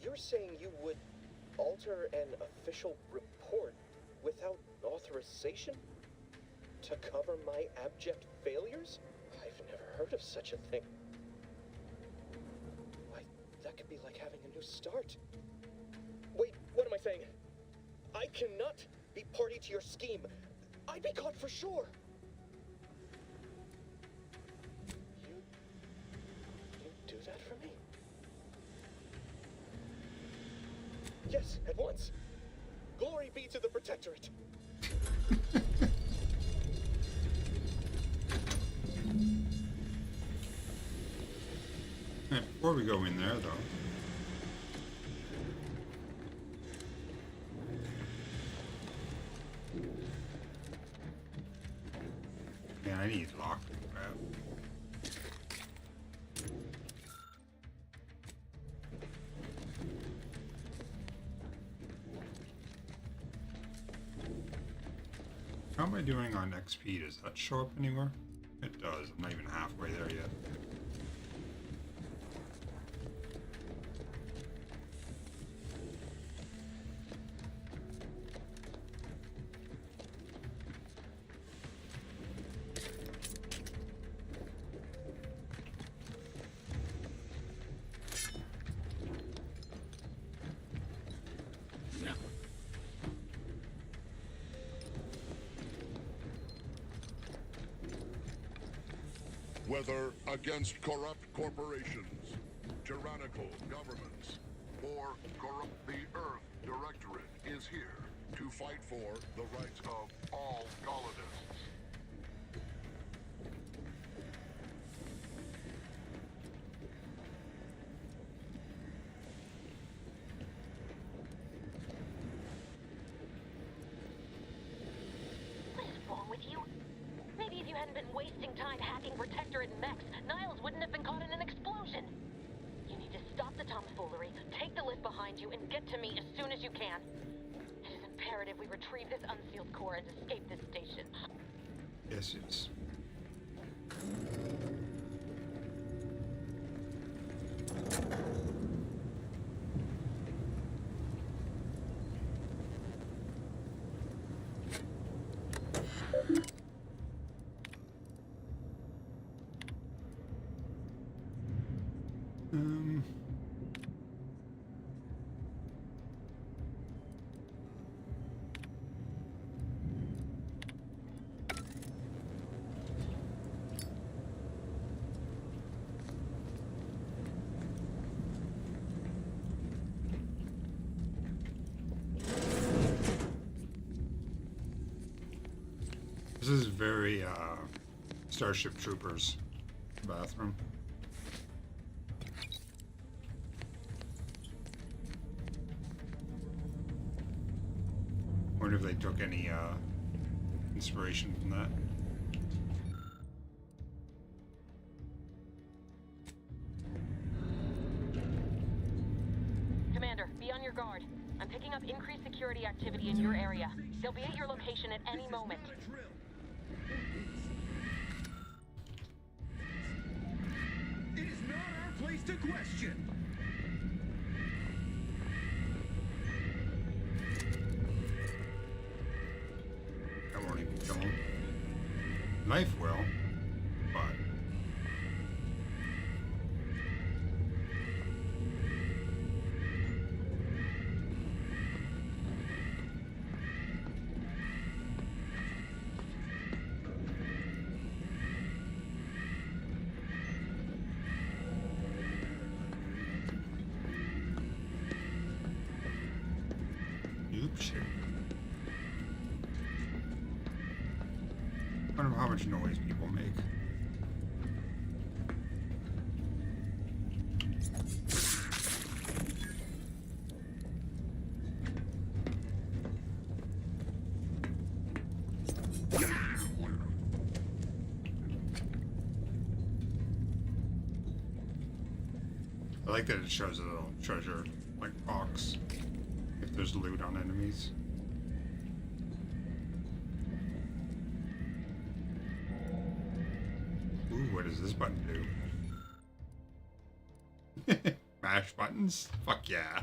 You're saying you would alter an official report without authorization? To cover my abject failures? I've never heard of such a thing. Why, that could be like having a new start. Wait, what am I saying? I cannot be party to your scheme. I'd be caught for sure. You do that for me? Yes, at once. Glory be to the Protectorate. Before we go in there, though, man, I need lock crap. How am I doing on XP? Does that show up anywhere? It does. I'm not even halfway there yet. Whether against corrupt corporations, tyrannical governments, or corrupt, the Earth Directorate is here to fight for the rights of all colonists. What is wrong with you? Maybe if you hadn't been wasting time hacking Protectorate and mechs, Niles wouldn't have been caught in an explosion. You need to stop the tomfoolery, take the lift behind you, and get to me as soon as you can. It is imperative we retrieve this unsealed core and escape this station. Yes, yes. This is very Starship Troopers bathroom. Wonder if they took any inspiration from that. Commander, be on your guard. I'm picking up increased security activity in your area. They'll be at your location at any moment. It is not our place to question. That won't even kill him. Knife will, but oops. I wonder how much noise people make. I like that it shows a little treasure, like box, if there's loot on enemies. Ooh, what does this button do? Mash buttons? Fuck yeah.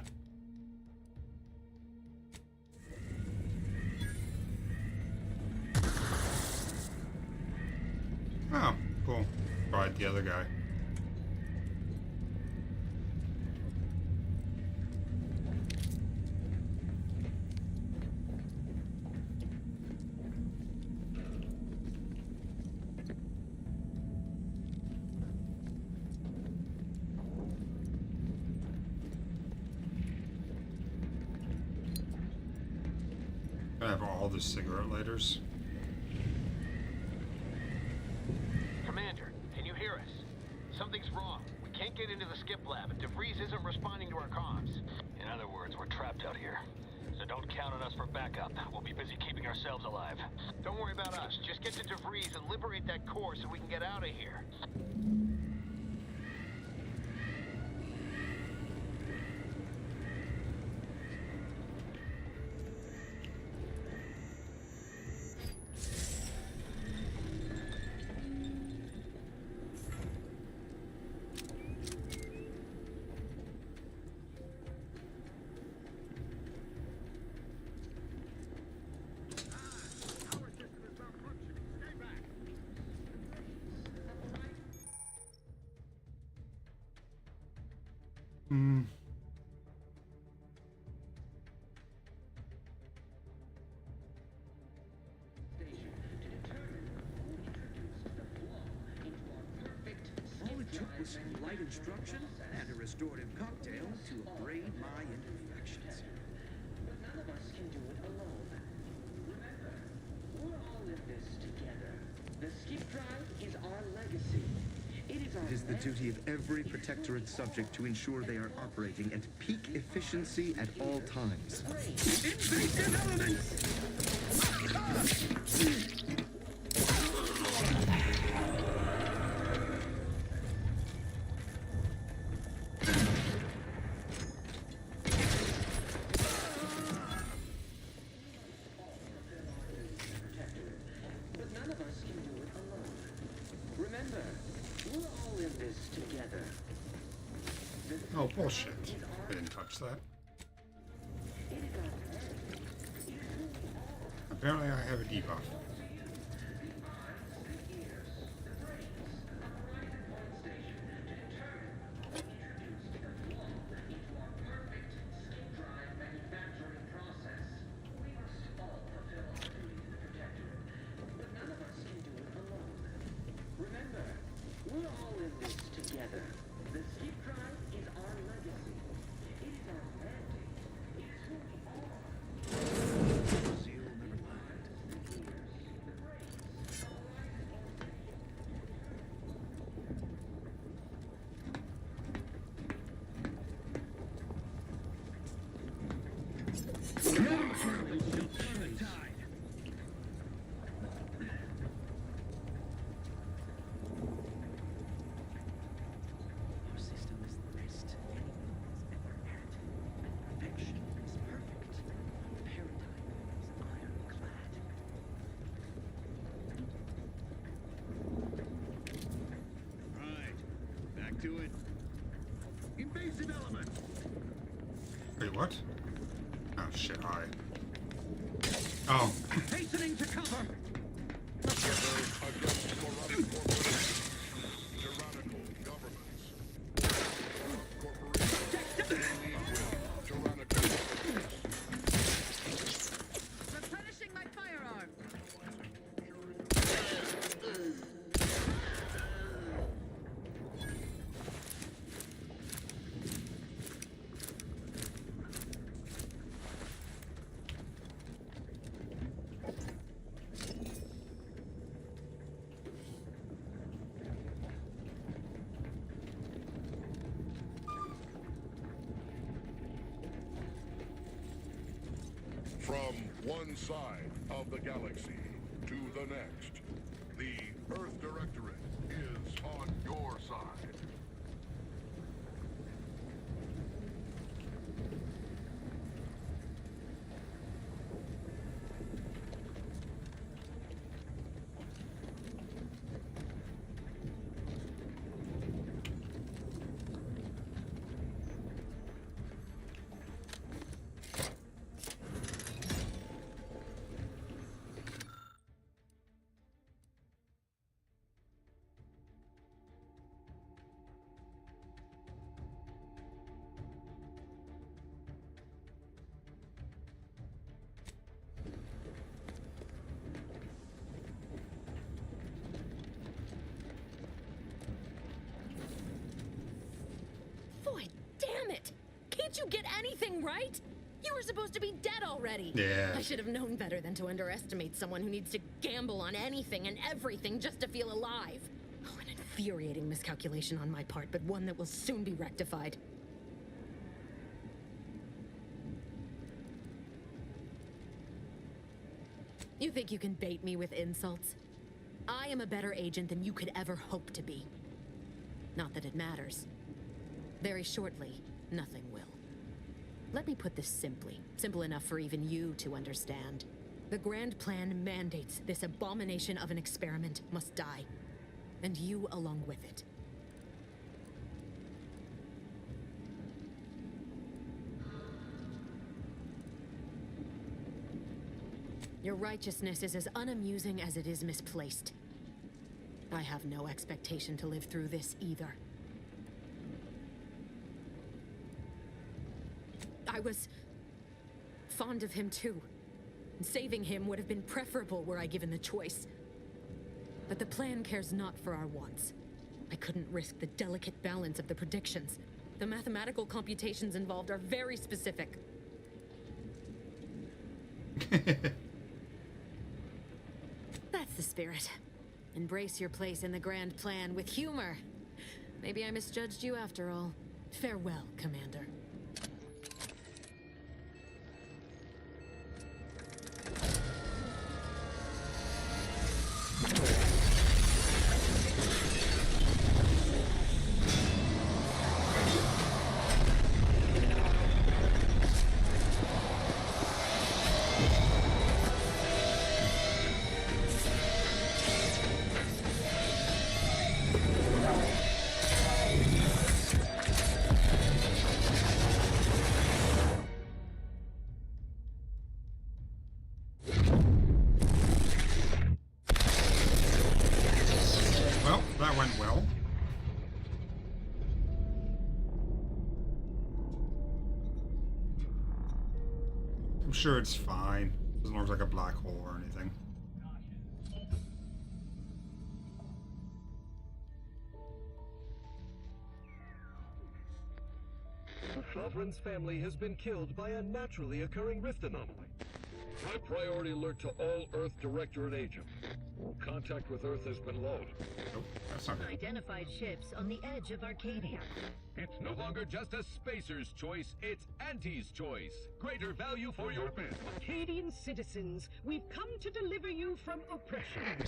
Oh, cool. Tried the other guy. I have all the cigarette lighters. Commander, can you hear us? Something's wrong. We can't get into the skip lab, and DeVries isn't responding to our comms. In other words, we're trapped out here. So don't count on us for backup. We'll be busy keeping ourselves alive. Don't worry about us. Just get to DeVries and liberate that core so we can get out of here. All it took was some light instruction and a restorative cocktail to abrade my imperfections. But none of us can do it alone. Remember, we're all in this together. The skip drive is our legacy. It is the duty of every Protectorate subject to ensure they are operating at peak efficiency at all times. Invasive elements! But none of us can do it alone. Remember, we're all in this together. Oh, bullshit. I didn't touch that. Apparently I have a debuff. Remember, we're all in this together. The skip drive is our legacy. It is our mandate. It is who we are. Seal never lied. Our system is the best anyone has ever had. Perfection is perfect. Paradigm is ironclad. Right. Back to it. Invasive element! Wait, what? Oh shit, I. Oh. Hastening to cover! Against corrupt corporations, tyrannical governments, corporations, tyrannical governments. Replenishing my firearm. From one side of the galaxy to the next, the Earth Directorate is on your side. were supposed to be dead already. Yeah. I should have known better than to underestimate someone who needs to gamble on anything and everything just to feel alive. Oh, an infuriating miscalculation on my part, but one that will soon be rectified. You think you can bait me with insults? I am a better agent than you could ever hope to be. Not that it matters. Very shortly, nothing will. Let me put this simply, simple enough for even you to understand. The Grand Plan mandates this abomination of an experiment must die, and you along with it. Your righteousness is as unamusing as it is misplaced. I have no expectation to live through this either. I was fond of him too. And saving him would have been preferable were I given the choice. But the plan cares not for our wants. I couldn't risk the delicate balance of the predictions. The mathematical computations involved are very specific. That's the spirit. Embrace your place in the Grand Plan with humor. Maybe I misjudged you after all. Farewell, Commander. Sure, it's fine. Doesn't look like a black hole or anything. The Sovereign's family has been killed by a naturally occurring rift anomaly. High priority alert to all Earth Directorate agents. Contact with Earth has been low. Nope, that's not good. Identified ships on the edge of Arcadia. It's no longer just a spacer's choice, it's Auntie's choice. Greater value for your bid. Arcadian citizens, we've come to deliver you from oppression.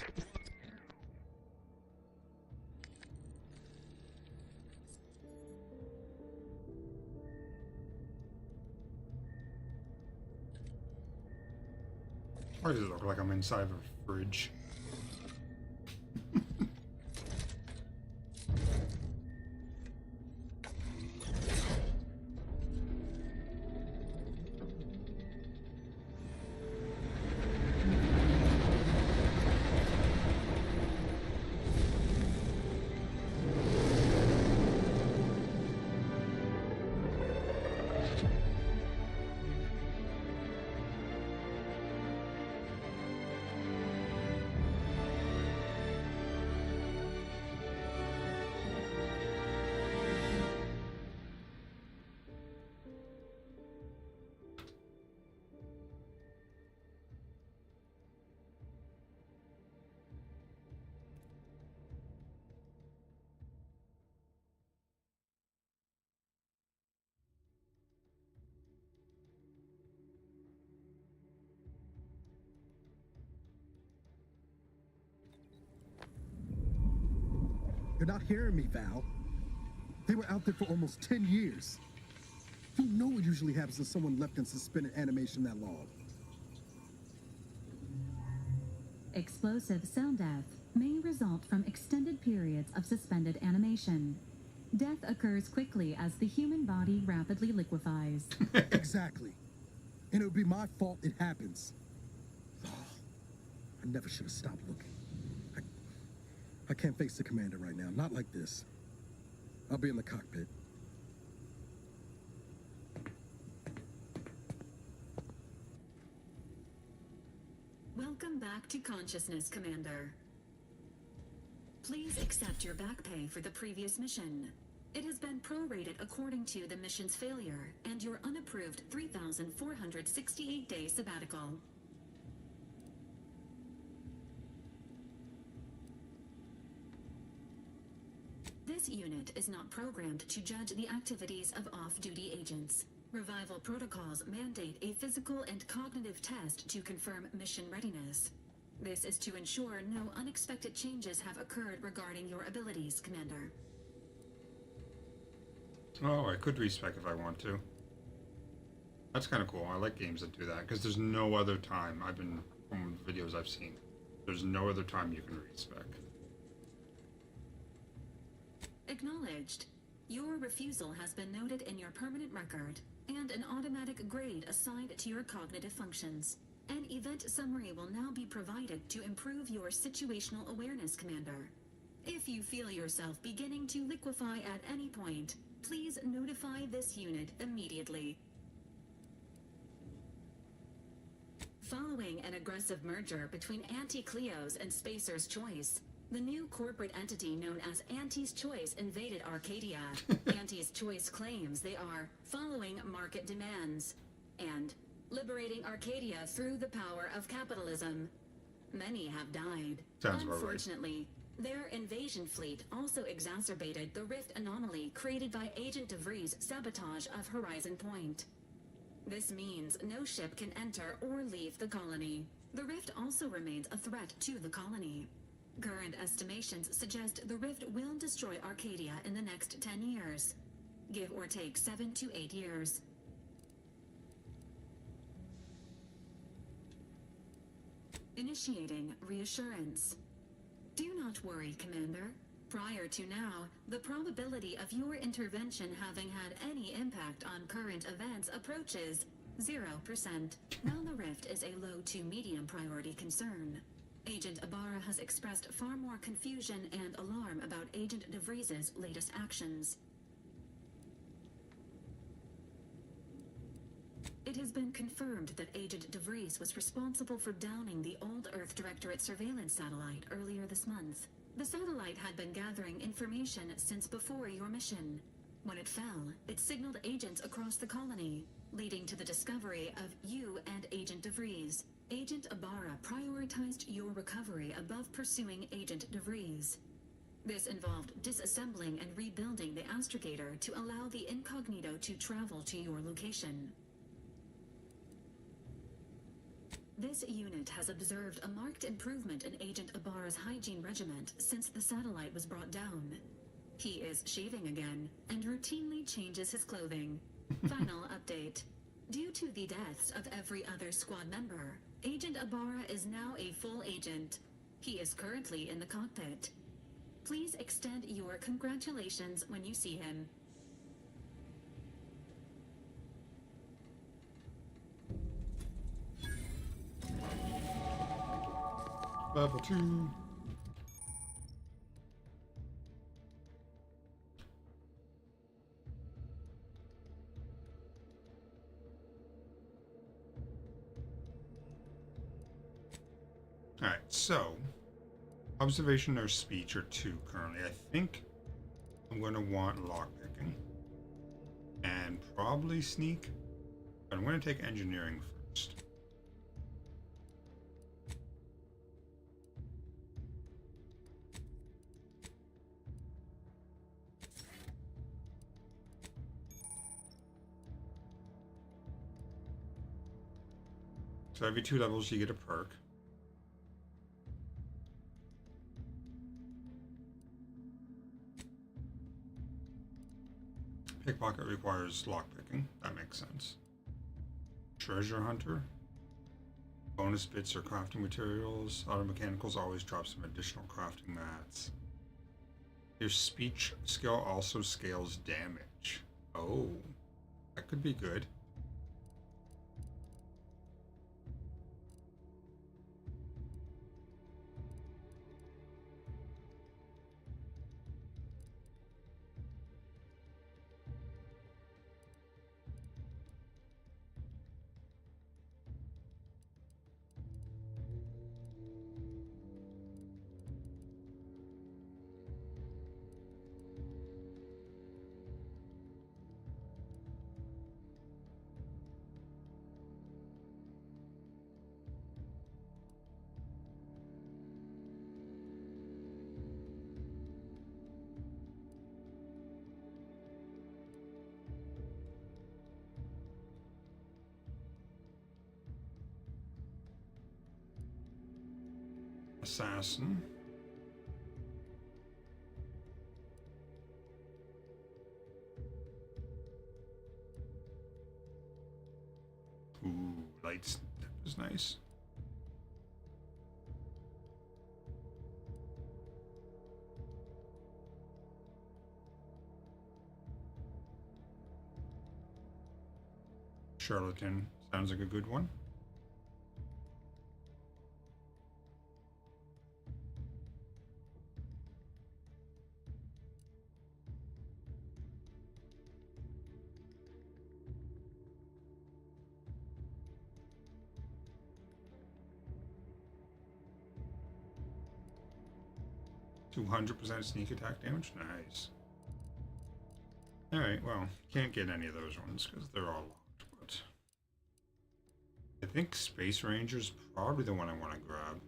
Why does it look like I'm inside of a fridge? You're not hearing me, Val. They were out there for almost 10 years. You know what usually happens when someone left in suspended animation that long. Explosive cell death may result from extended periods of suspended animation. Death occurs quickly as the human body rapidly liquefies. Exactly. And it would be my fault it happens. Oh, I never should have stopped looking. I can't face the commander right now, not like this. I'll be in the cockpit. Welcome back to consciousness, Commander. Please accept your back pay for the previous mission. It has been prorated according to the mission's failure and your unapproved 3,468-day sabbatical. This unit is not programmed to judge the activities of off-duty agents. Revival protocols mandate a physical and cognitive test to confirm mission readiness. This is to ensure no unexpected changes have occurred regarding your abilities, Commander. Oh, I could respec if I want to. That's kind of cool. I like games that do that, because there's no other time, from videos I've seen, there's no other time you can respec. Acknowledged. Your refusal has been noted in your permanent record, and an automatic grade assigned to your cognitive functions. An event summary will now be provided to improve your situational awareness, Commander. If you feel yourself beginning to liquefy at any point, please notify this unit immediately. Following an aggressive merger between Anti-Cleo's and Spacer's Choice, the new corporate entity known as Anti's Choice invaded Arcadia. Anti's Choice claims they are following market demands and liberating Arcadia through the power of capitalism. Many have died. Sounds about right. Unfortunately, their invasion fleet also exacerbated the rift anomaly created by Agent DeVries' sabotage of Horizon Point. This means no ship can enter or leave the colony. The rift also remains a threat to the colony. Current estimations suggest the rift will destroy Arcadia in the next 10 years. Give or take 7 to 8 years. Initiating reassurance. Do not worry, Commander. Prior to now, the probability of your intervention having had any impact on current events approaches 0%. While the rift is a low to medium priority concern, Agent Ibarra has expressed far more confusion and alarm about Agent DeVries' latest actions. It has been confirmed that Agent DeVries was responsible for downing the Old Earth Directorate surveillance satellite earlier this month. The satellite had been gathering information since before your mission. When it fell, it signaled agents across the colony, leading to the discovery of you and Agent DeVries. Agent Ibarra prioritized your recovery above pursuing Agent DeVries. This involved disassembling and rebuilding the astrogator to allow the incognito to travel to your location. This unit has observed a marked improvement in Agent Ibarra's hygiene regiment since the satellite was brought down. He is shaving again and routinely changes his clothing. Final update. Due to the deaths of every other squad member, Agent Ibarra is now a full agent. He is currently in the cockpit. Please extend your congratulations when you see him. Level 2. Alright, so observation or speech are 2 currently. I think I'm going to want lockpicking and probably sneak, but I'm going to take engineering first. So every 2 levels you get a perk. Pickpocket requires lockpicking. That makes sense. Treasure Hunter. Bonus bits or crafting materials. Auto mechanicals always drop some additional crafting mats. Your speech skill also scales damage. Oh, that could be good. Assassin. Ooh, lights. That was nice. Charlatan sounds like a good one. %200 sneak attack damage? Nice. Alright, well, can't get any of those ones because they're all locked, but I think Space Ranger's probably the one I want to grab.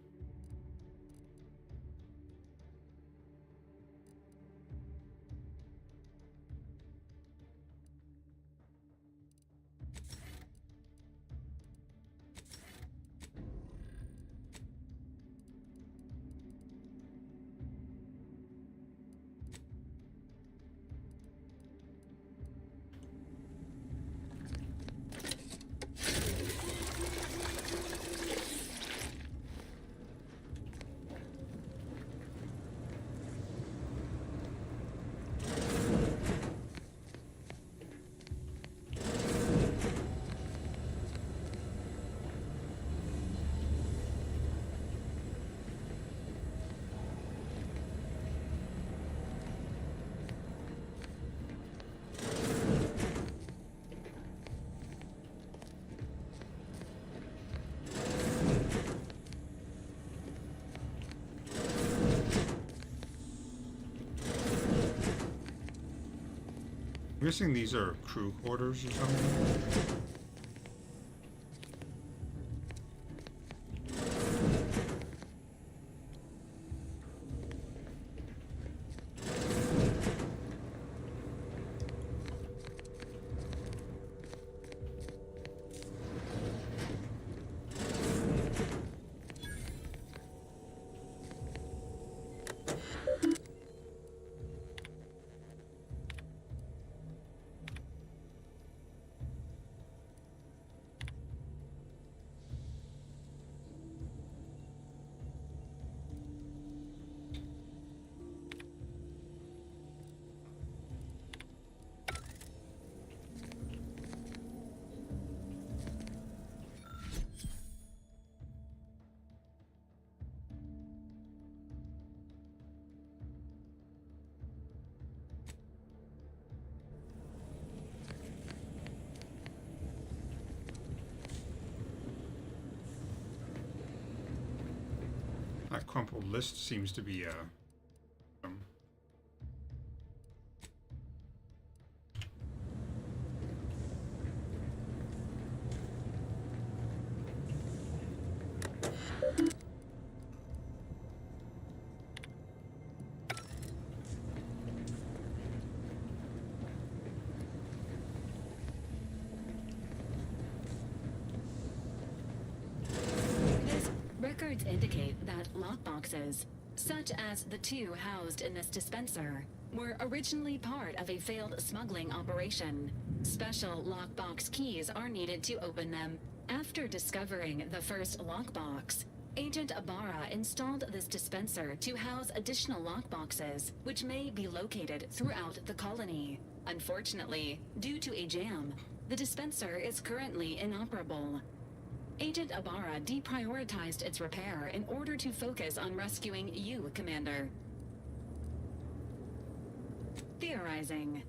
I'm guessing these are crew quarters or something. That crumpled list seems to be Records indicate that lockboxes, such as the two housed in this dispenser, were originally part of a failed smuggling operation. Special lockbox keys are needed to open them. After discovering the first lockbox, Agent Ibarra installed this dispenser to house additional lockboxes, which may be located throughout the colony. Unfortunately, due to a jam, the dispenser is currently inoperable. Agent Ibarra deprioritized its repair in order to focus on rescuing you, Commander. Theorizing.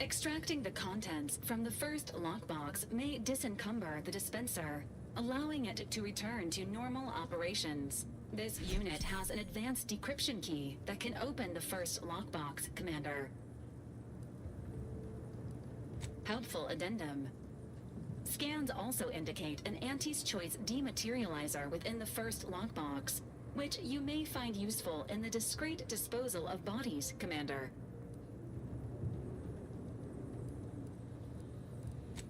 Extracting the contents from the first lockbox may disencumber the dispenser, allowing it to return to normal operations. This unit has an advanced decryption key that can open the first lockbox, Commander. Helpful addendum. Scans also indicate an Anti's Choice dematerializer within the first lockbox, which you may find useful in the discreet disposal of bodies, Commander.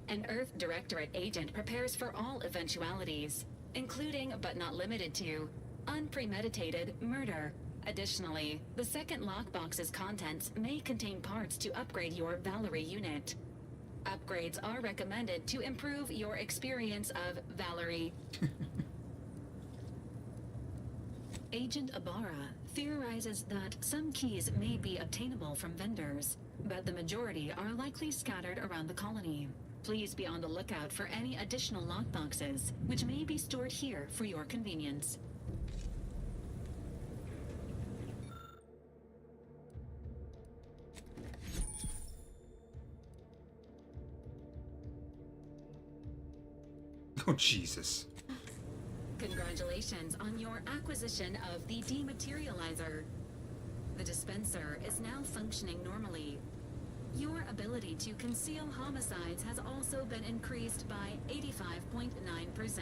An Earth Directorate agent prepares for all eventualities, including but not limited to unpremeditated murder. Additionally, the second lockbox's contents may contain parts to upgrade your Valerie unit. Upgrades are recommended to improve your experience of Valerie. Agent Ibarra theorizes that some keys may be obtainable from vendors, but the majority are likely scattered around the colony. Please be on the lookout for any additional lockboxes, which may be stored here for your convenience. Oh, Jesus. Congratulations on your acquisition of the dematerializer. The dispenser is now functioning normally. Your ability to conceal homicides has also been increased by 85.9%.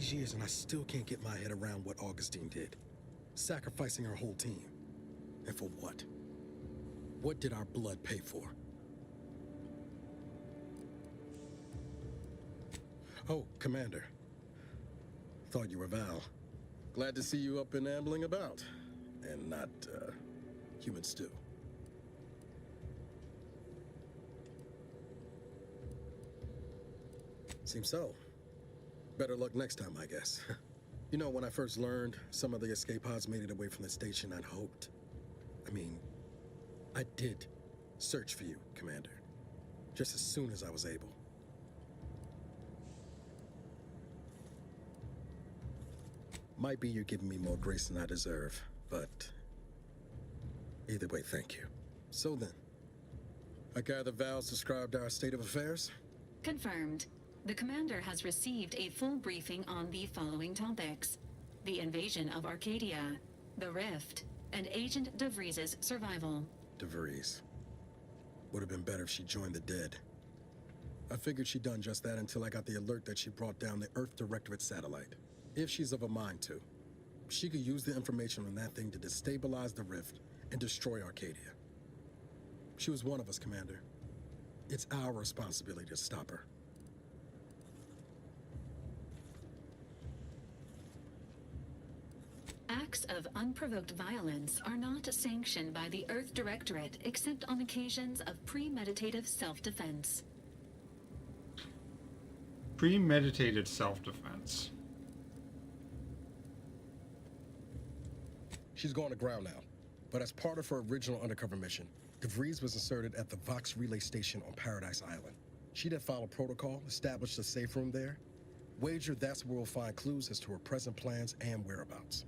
Years and I still can't get my head around what Augustine did. Sacrificing our whole team. And for what? What did our blood pay for? Oh, Commander. Thought you were Val. Glad to see you up and ambling about. And not, human stew. Seems so. Better luck next time, I guess. You know, when I first learned some of the escape pods made it away from the station, I'd hoped. I did search for you, Commander. Just as soon as I was able. Might be you're giving me more grace than I deserve, but either way, thank you. So then, I gather Val's described our state of affairs? Confirmed. The commander has received a full briefing on the following topics: the invasion of Arcadia, the Rift, and Agent DeVries's survival. DeVries. Would have been better if she joined the dead. I figured she'd done just that until I got the alert that she brought down the Earth Directorate satellite. If she's of a mind to, she could use the information on that thing to destabilize the Rift and destroy Arcadia. She was one of us, Commander. It's our responsibility to stop her. Acts of unprovoked violence are not sanctioned by the Earth Directorate except on occasions of premeditative self-defense. Premeditated self-defense. She's going to ground now, but as part of her original undercover mission, DeVries was inserted at the Vox Relay Station on Paradise Island. She'd have followed protocol, established a safe room there. Wager that's where we'll find clues as to her present plans and whereabouts.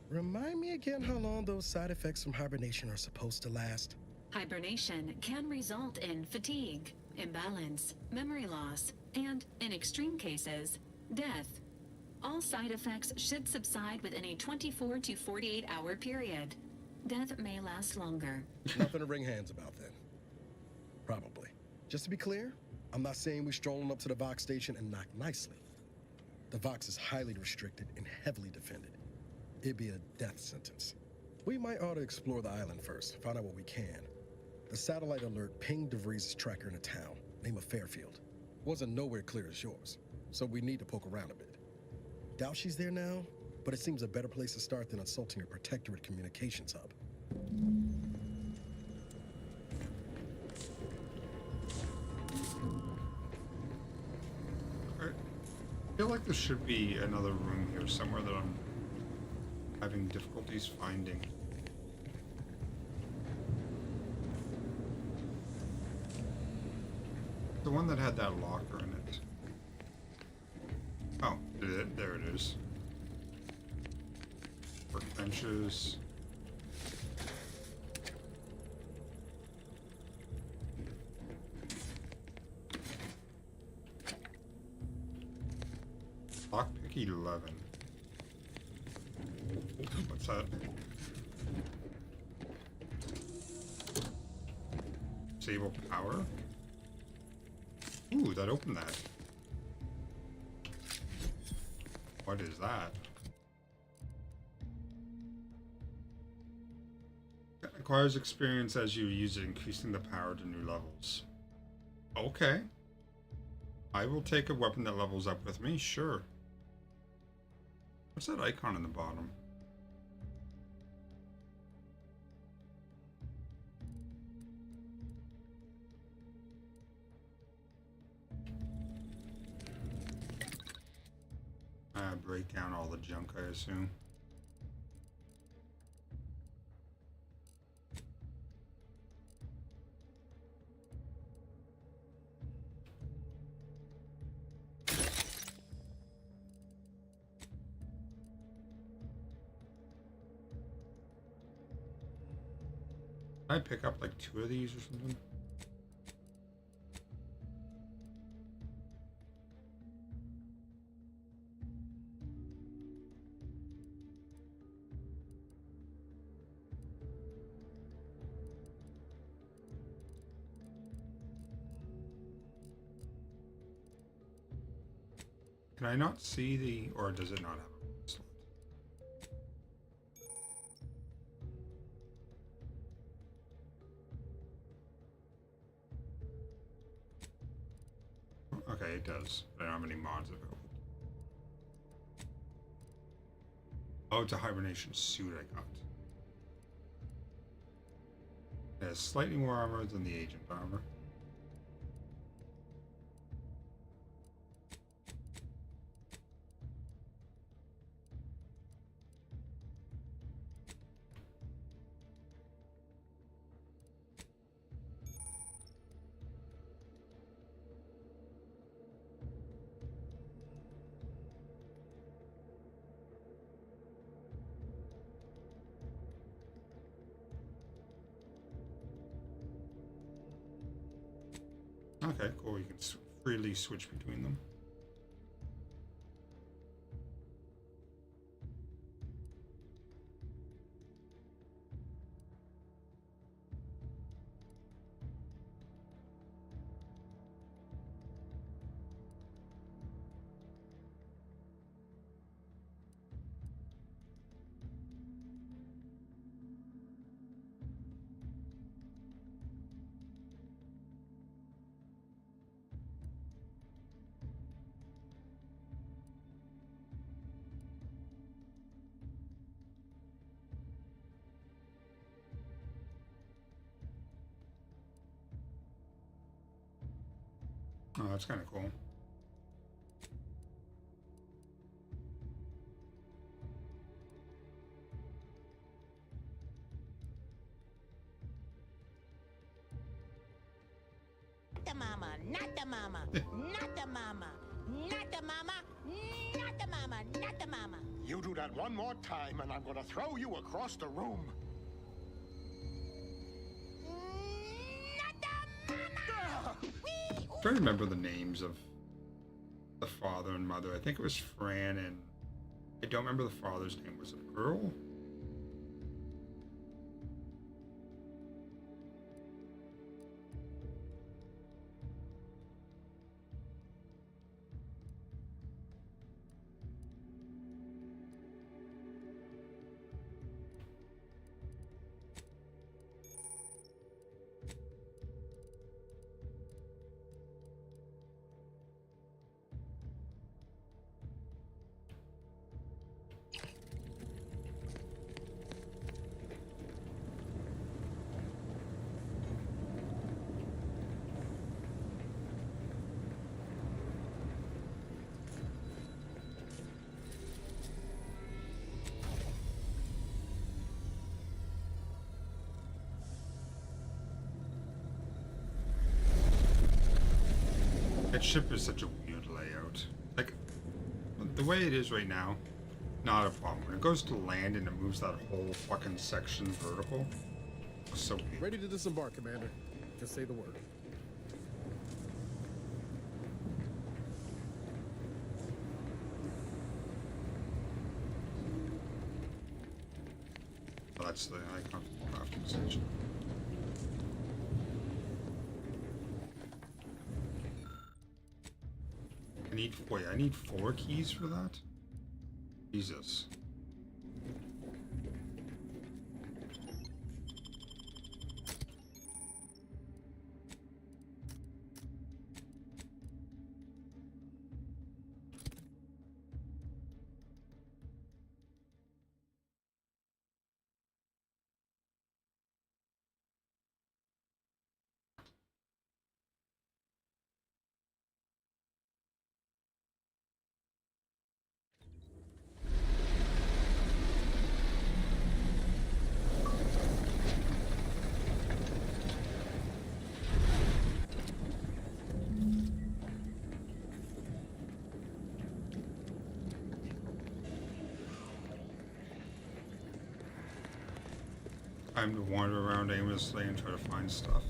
Remind me again how long those side effects from hibernation are supposed to last? Hibernation can result in fatigue, imbalance, memory loss, and, in extreme cases, death. All side effects should subside within a 24 to 48 hour period. Death may last longer. Nothing to wring hands about then. Probably. Just to be clear, I'm not saying we strolling up to the Vox station and knock nicely. The Vox is highly restricted and heavily defended. It'd be a death sentence. We might ought to explore the island first, find out what we can. The satellite alert pinged DeVries' tracker in a town, name of Fairfield. Wasn't nowhere clear as yours, so we need to poke around a bit. Doubt she's there now, but it seems a better place to start than assaulting her Protectorate communications hub. feel like there should be another room here somewhere that I'm having difficulties finding. The one that had that locker in it. Oh, there it is. Workbenches. Lockpick 11. What's that? Disable power? Ooh, that opened that. What is that? Acquires experience as you use it, increasing the power to new levels. Okay. I will take a weapon that levels up with me, sure. What's that icon in the bottom? Break down all the junk, I assume. Did I pick up like 2 of these or something? Can I not see the, or does it not have a slot? Okay, it does. I don't have any mods available. Oh, it's a hibernation suit I got. It has slightly more armor than the agent armor. Okay, cool. You can freely switch between them. Oh, that's kind of cool. The mama, not the mama, not the mama, not the mama, not the mama, not the mama. You do that one more time and I'm gonna throw you across the room. I'm trying to remember the names of the father and mother. I think it was Fran, and I don't remember the father's name. Was it Earl? That ship is such a weird layout. Like, the way it is right now, not a problem. When it goes to land and it moves that whole fucking section vertical, so weird. Ready to disembark, Commander. Just say the word. So that's the icon for the crafting station. I need 4 keys for that? Jesus. Time to wander around aimlessly and try to find stuff.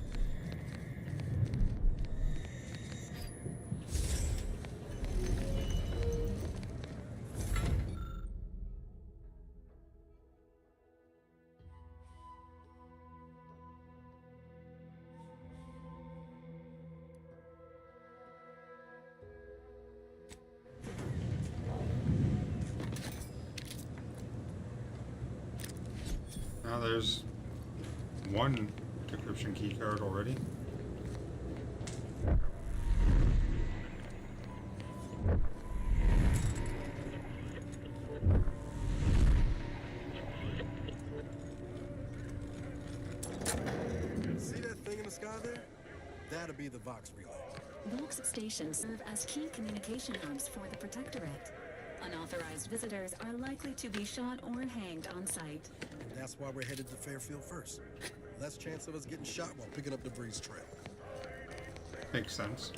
Now there's one decryption key card already. See that thing in the sky there? That'll be the Vox relay. Vox stations serve as key communication hubs for the Protectorate. Unauthorized visitors are likely to be shot or hanged on sight. That's why we're headed to Fairfield first. Less chance of us getting shot while picking up debris trail. Makes sense.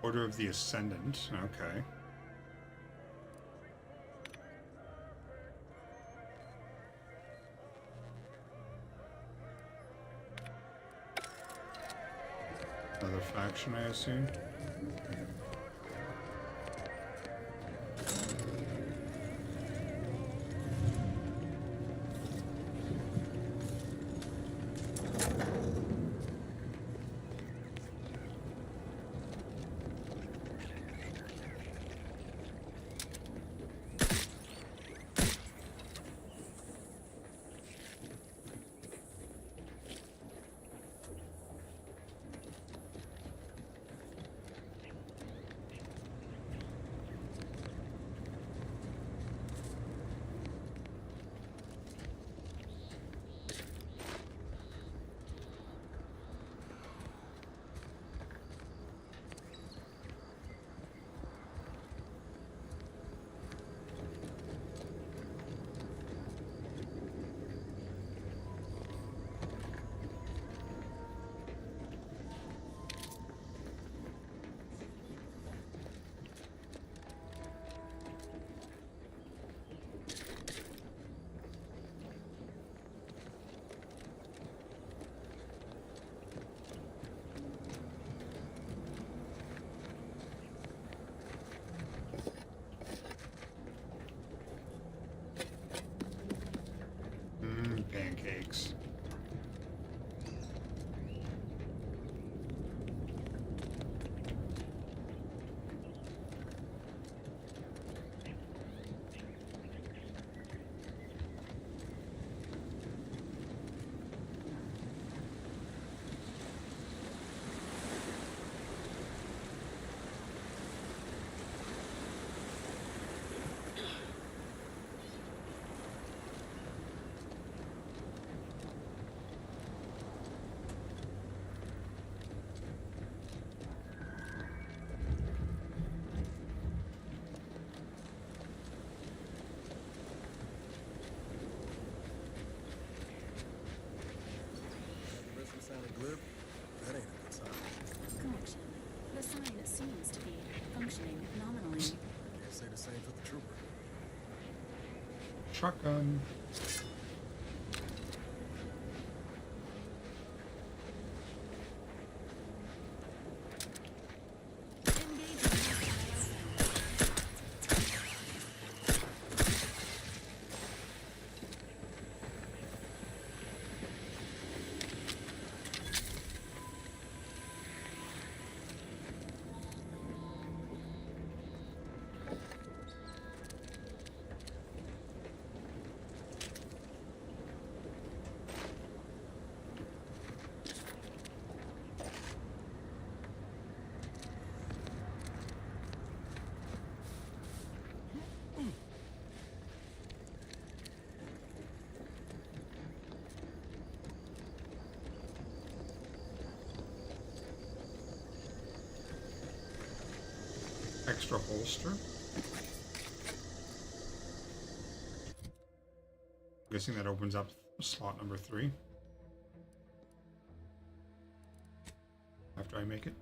Order of the Ascendant, okay. Another faction, I assume. Pancakes. shotgun. Extra holster. Guessing that opens up slot number 3. After I make it.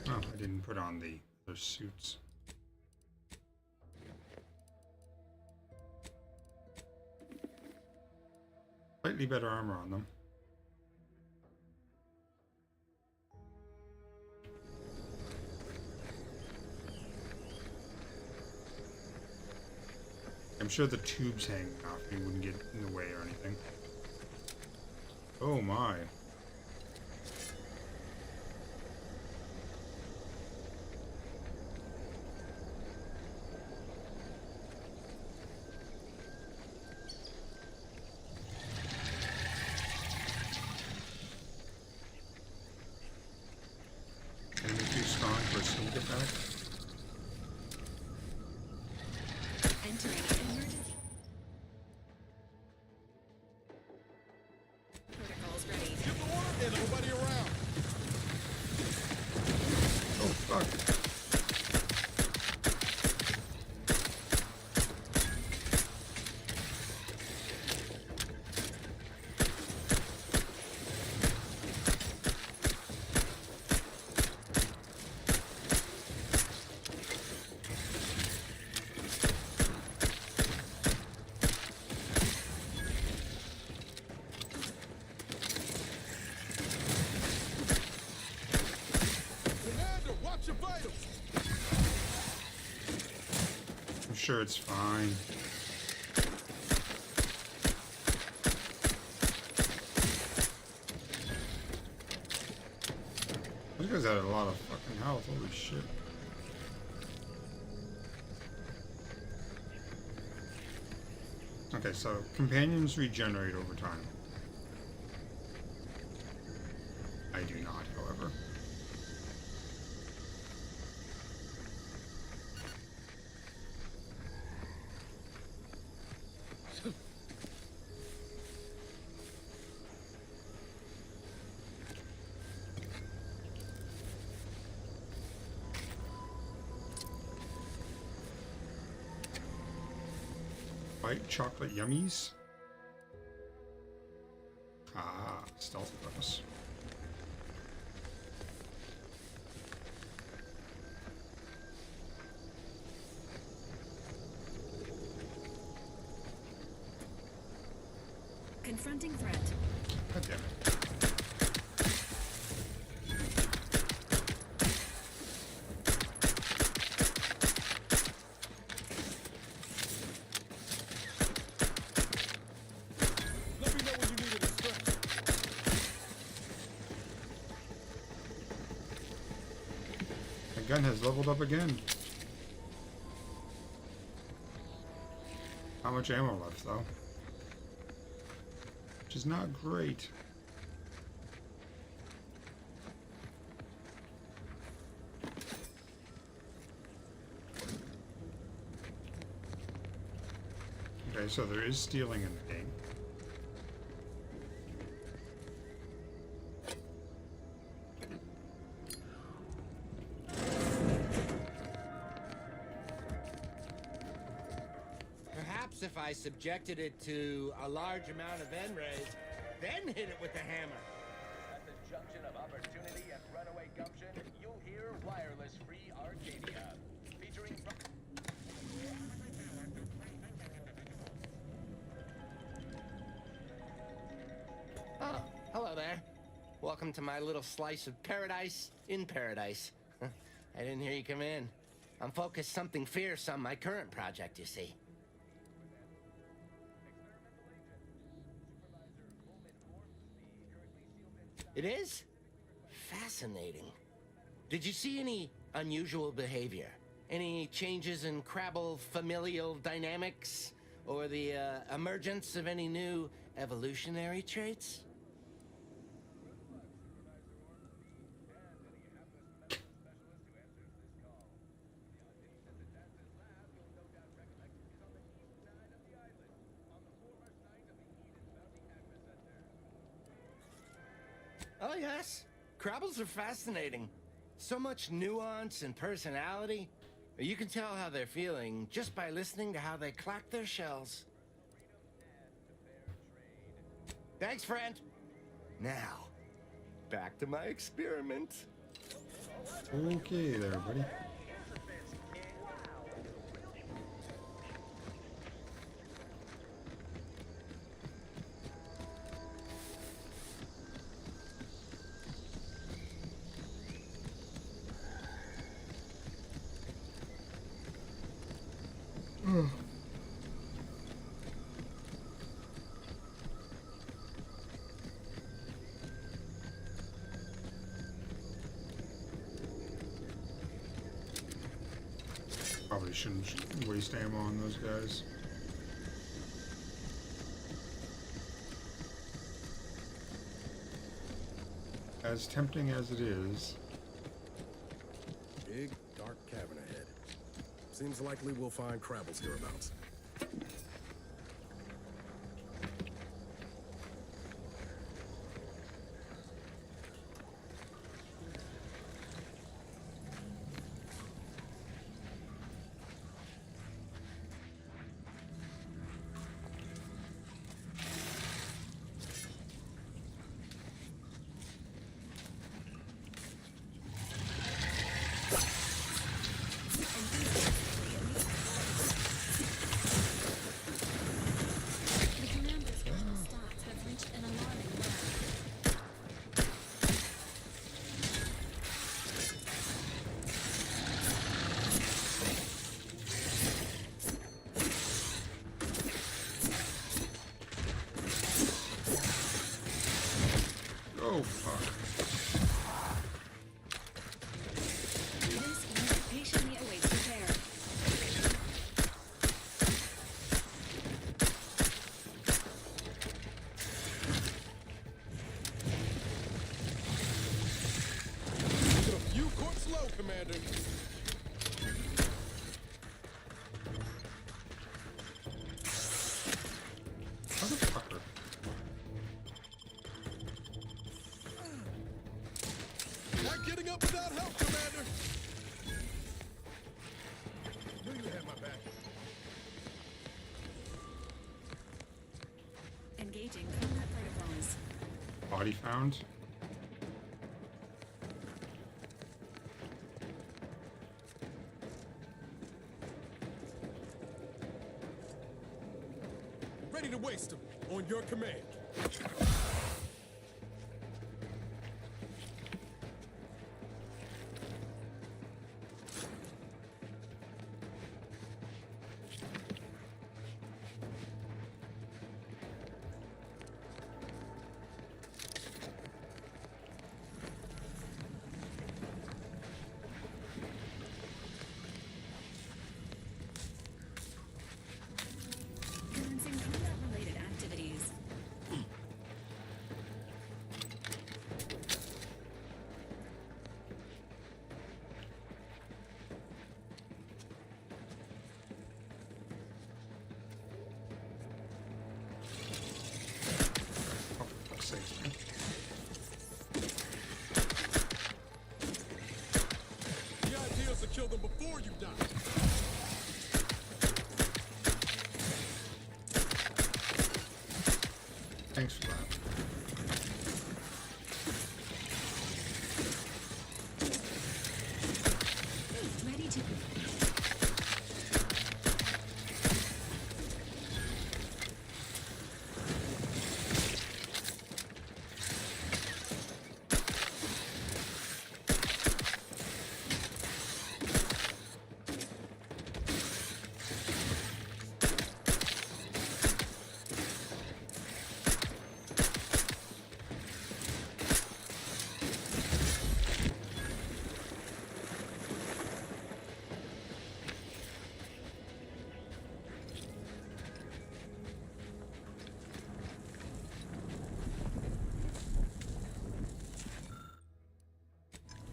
Oh, I didn't put on the other suits. Slightly better armor on them. I'm sure the tubes hanging off me wouldn't get in the way or anything. Oh my. Enemy too strong for a sneak attack. Entering emergency. Protocols ready. Give the order and everybody around. Oh fuck. Commander, watch your vitals. I'm sure it's fine. Those guys had a lot of fucking health, holy shit. Okay, so companions regenerate over time. I do not, however. White chocolate yummies. Ah, stealth bonus. Confronting threat. God damn it. gun has leveled up again. How much ammo left, though? Which is not great. Okay, so there is stealing in the game. Perhaps if I subjected it to a large amount of N-rays, then hit it with the hammer. At the junction of opportunity and runaway gumption, you'll hear Wireless Free Arcadia. Featuring... Oh, hello there. Welcome to my little slice of paradise in paradise. I didn't hear you come in. I'm focused something fierce on my current project, you see. It is? Fascinating. Did you see any unusual behavior? Any changes in Crabble familial dynamics? Or the emergence of any new evolutionary traits? Oh, yes. Crabbles are fascinating. So much nuance and personality. You can tell how they're feeling just by listening to how they clack their shells. Thanks, friend. Now, back to my experiment. Okay there, buddy. Probably shouldn't waste ammo on those guys. As tempting as it is. Big, dark cavern ahead. Seems likely we'll find Crabbles hereabouts. Oh, fuck. This unit patiently awaits repair. Get a few courts low, Commander. Motherfucker. Not getting up without help, Commander. Knew you had my back. Engaging combat protocols. Body found. Ready to waste them on your command. Thanks for that. Ready to...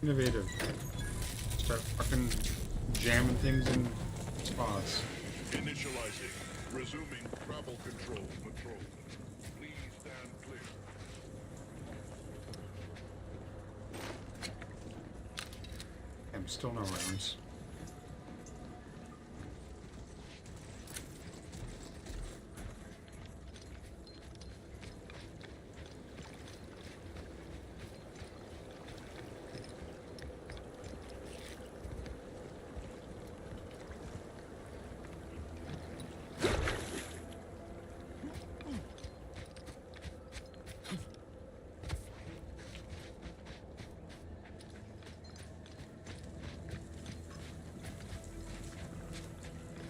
Innovative. Start fucking jamming things in spots. Initializing. Resuming travel control. Please stand clear. I'm still no rounds.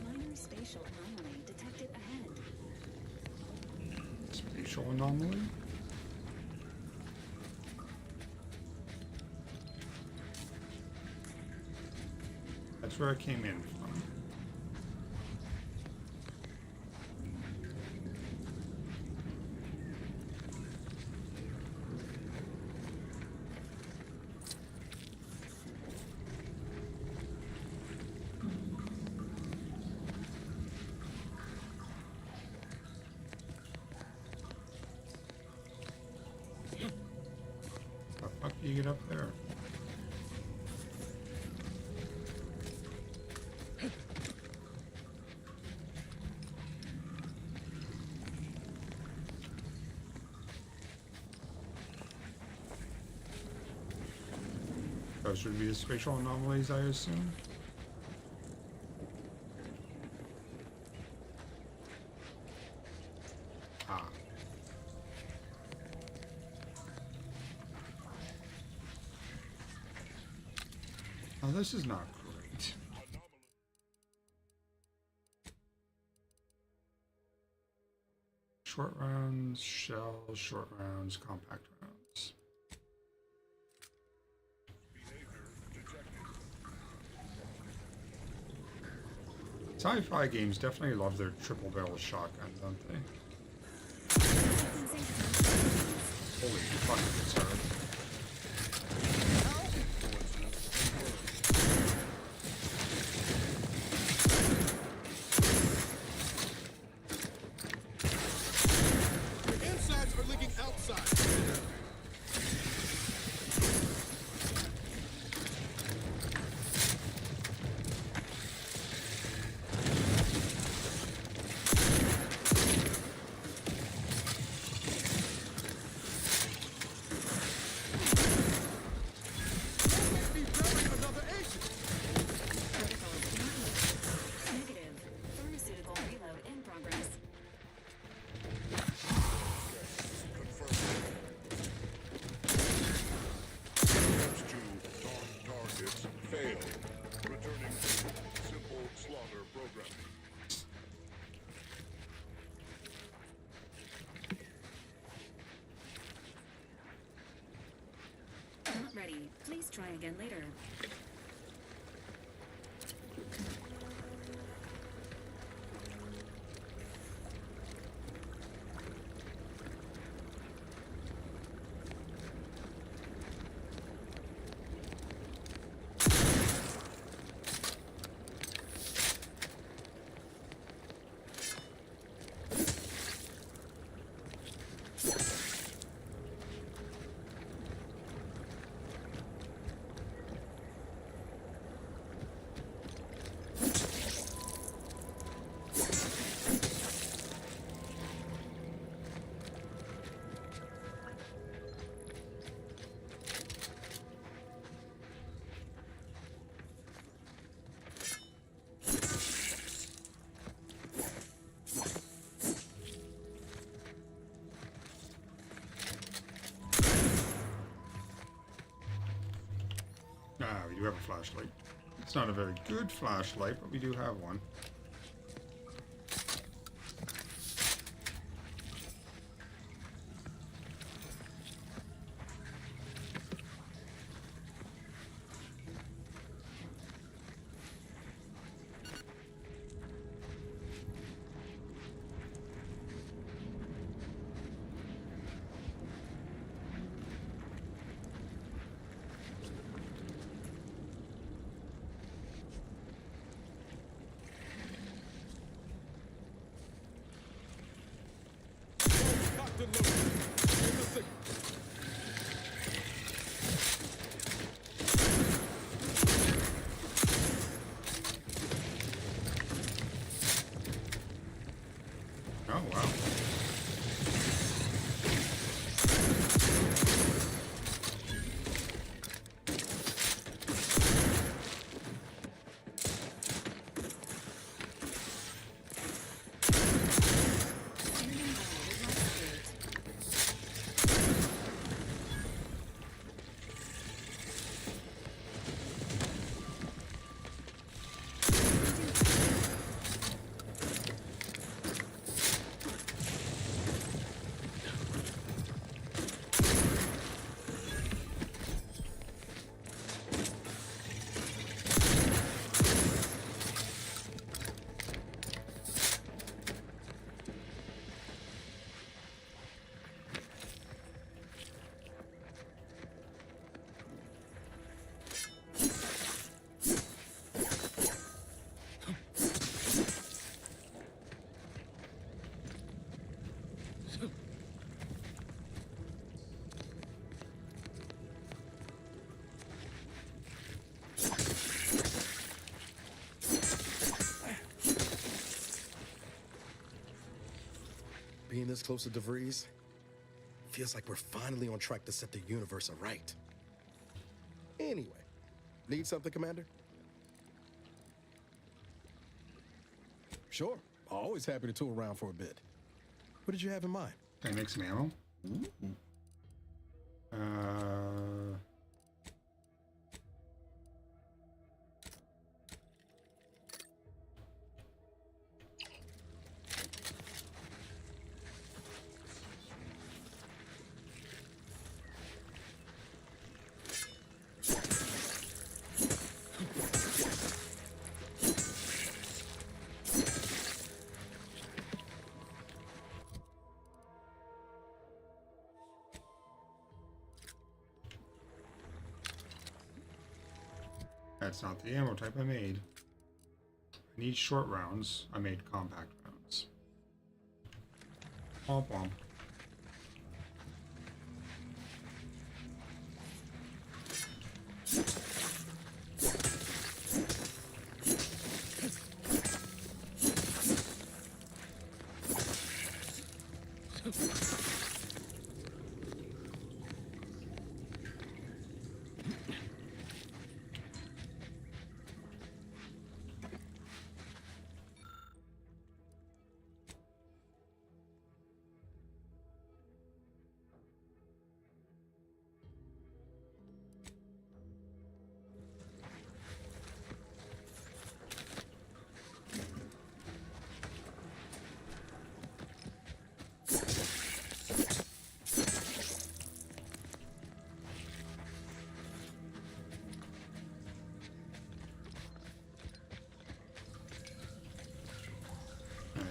Minor spatial anomaly detected ahead. Spatial anomaly? That's where I came in from. How the fuck do you get up there? Those would be the spatial anomalies, I assume. Ah. Oh, this is not great. Short rounds, shells, short rounds, compact rounds. Sci-fi games definitely love their triple barrel shotguns, don't they? Holy fuck, it's hard. The insides are leaking outside. Negative. Pharmaceutical reload in progress. Attempts to taunt targets fail. Returning to simple slaughter programming. Not ready. Please try again later. Ah, we do have a flashlight. It's not a very good flashlight, but we do have one. Oh, wow. Being this close to DeVries feels like we're finally on track to set the universe aright. Anyway, need something, Commander? Sure. Always happy to tool around for a bit. What did you have in mind? Can I make some ammo? That's not the ammo type I made. I need short rounds. I made compact rounds. Womp womp.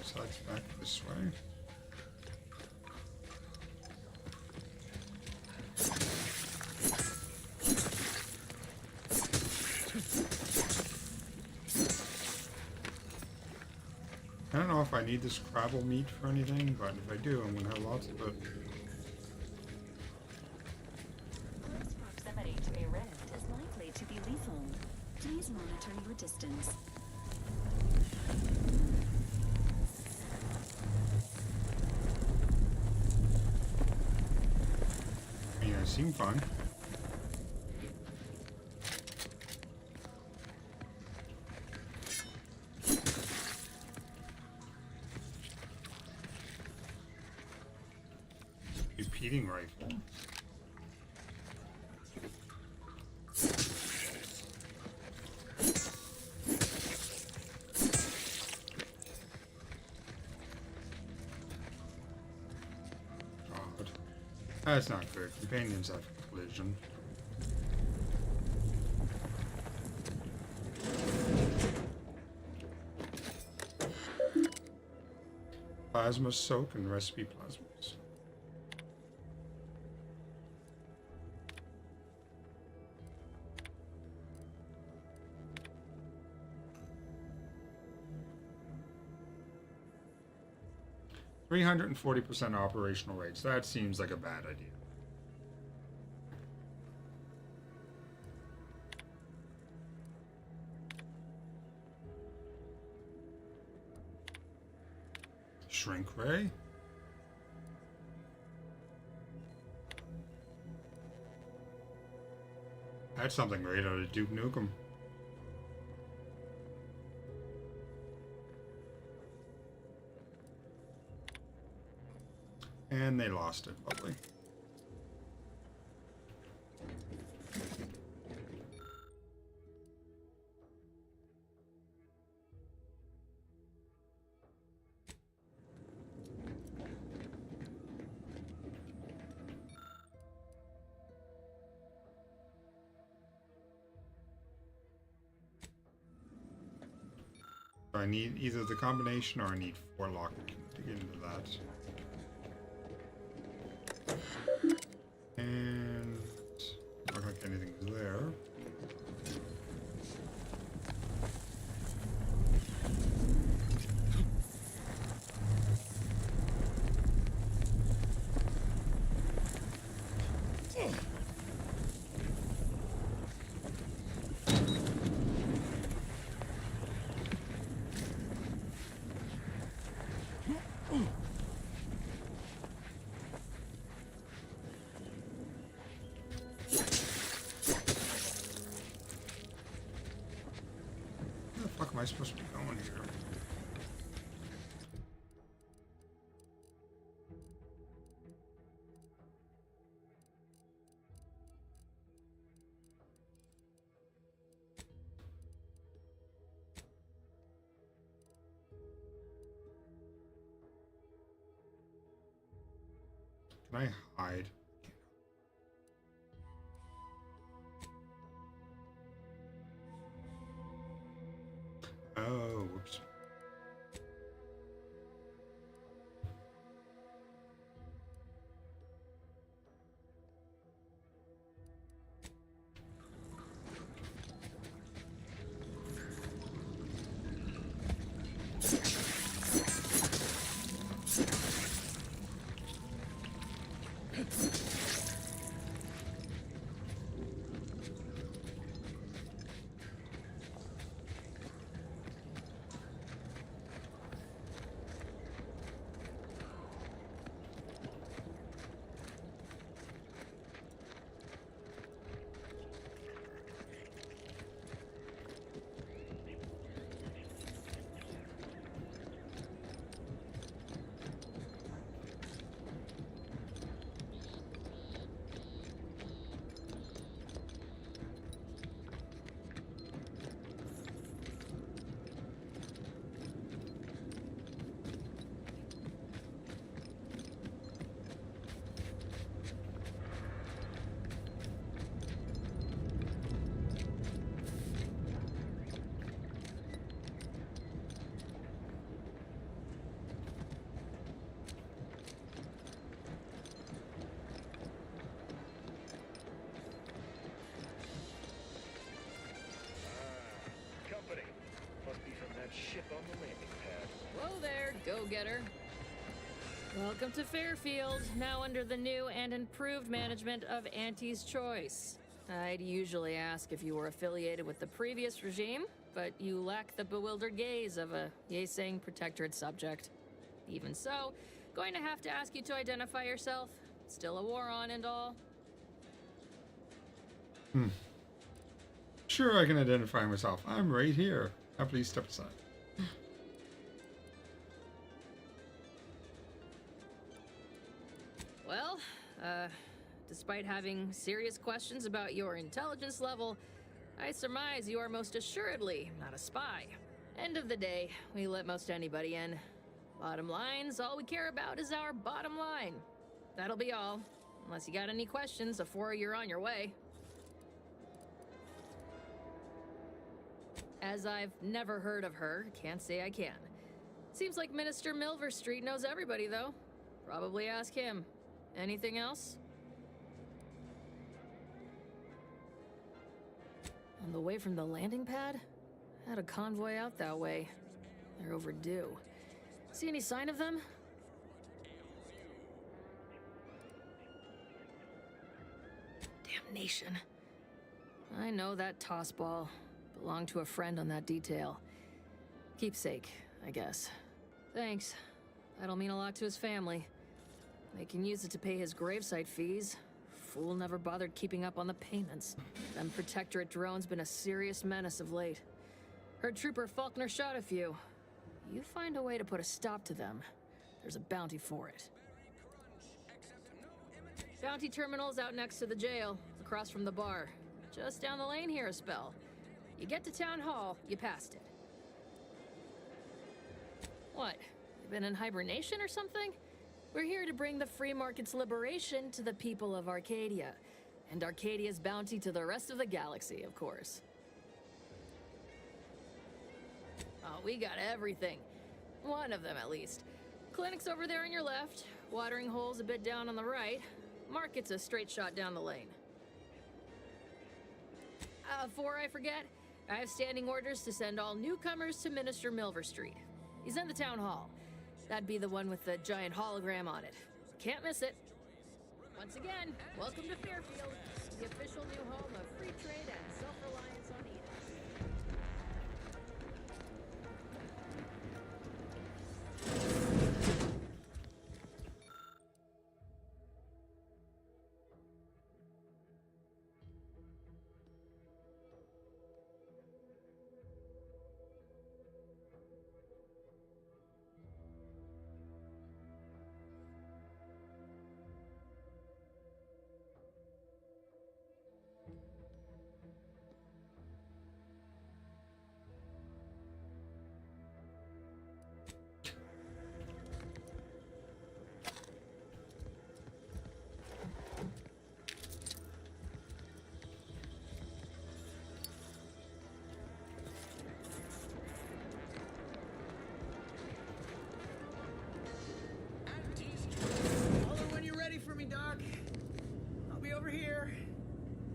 So that's back this way. I don't know if I need this crabble meat for anything, but if I do, I'm going to have lots of it. Close proximity to a rift is likely to be lethal. Please monitor your distance. Yeah, it seemed fun. Repeating rifle. That's not good. Companions have collision. Plasma soak and recipe plasmas. %340 operational rates. That seems like a bad idea. Shrink ray? That's something right out of Duke Nukem. And they lost it. Lovely. I need either the combination or I need 4 lock to get into that. And look like anything's there. Am I supposed to be going here? Can I hide? Oh, whoops. Ship on the landing pad. Whoa there, go-getter. Welcome to Fairfield, now under the new and improved management of Auntie's Choice. I'd usually ask if you were affiliated with the previous regime, but you lack the bewildered gaze of a yay-saying protectorate subject. Even so, going to have to ask you to identify yourself. Still a war on and all. Sure, I can identify myself. I'm right here. Now please step aside. Well, despite having serious questions about your intelligence level, I surmise you are most assuredly not a spy. End of the day, we let most anybody in. Bottom line's all we care about is our bottom line. That'll be all. Unless you got any questions before you're on your way. As I've never heard of her, can't say I can. Seems like Minister Milverstreet knows everybody, though. Probably ask him. Anything else? On the way from the landing pad? Had a convoy out that way. They're overdue. See any sign of them? Damnation. I know that tossball. Belonged to a friend on that detail. Keepsake, I guess. Thanks. That'll mean a lot to his family. They can use it to pay his gravesite fees. Fool never bothered keeping up on the payments. Them Protectorate drones been a serious menace of late. Heard Trooper Faulkner shot a few. You find a way to put a stop to them, there's a bounty for it. Bounty terminal's out next to the jail, across from the bar. Just down the lane here a spell. You get to Town Hall, you passed it. What? You been in hibernation or something? We're here to bring the free market's liberation to the people of Arcadia. And Arcadia's bounty to the rest of the galaxy, of course. Oh, we got everything. One of them, at least. Clinic's over there on your left. Watering hole's a bit down on the right. Market's a straight shot down the lane. Before I forget, I have standing orders to send all newcomers to Minister Milverstreet. He's in the town hall. That'd be the one with the giant hologram on it. Can't miss it. Once again, welcome to Fairfield, the official new home of free trade and self-reliance on Eden.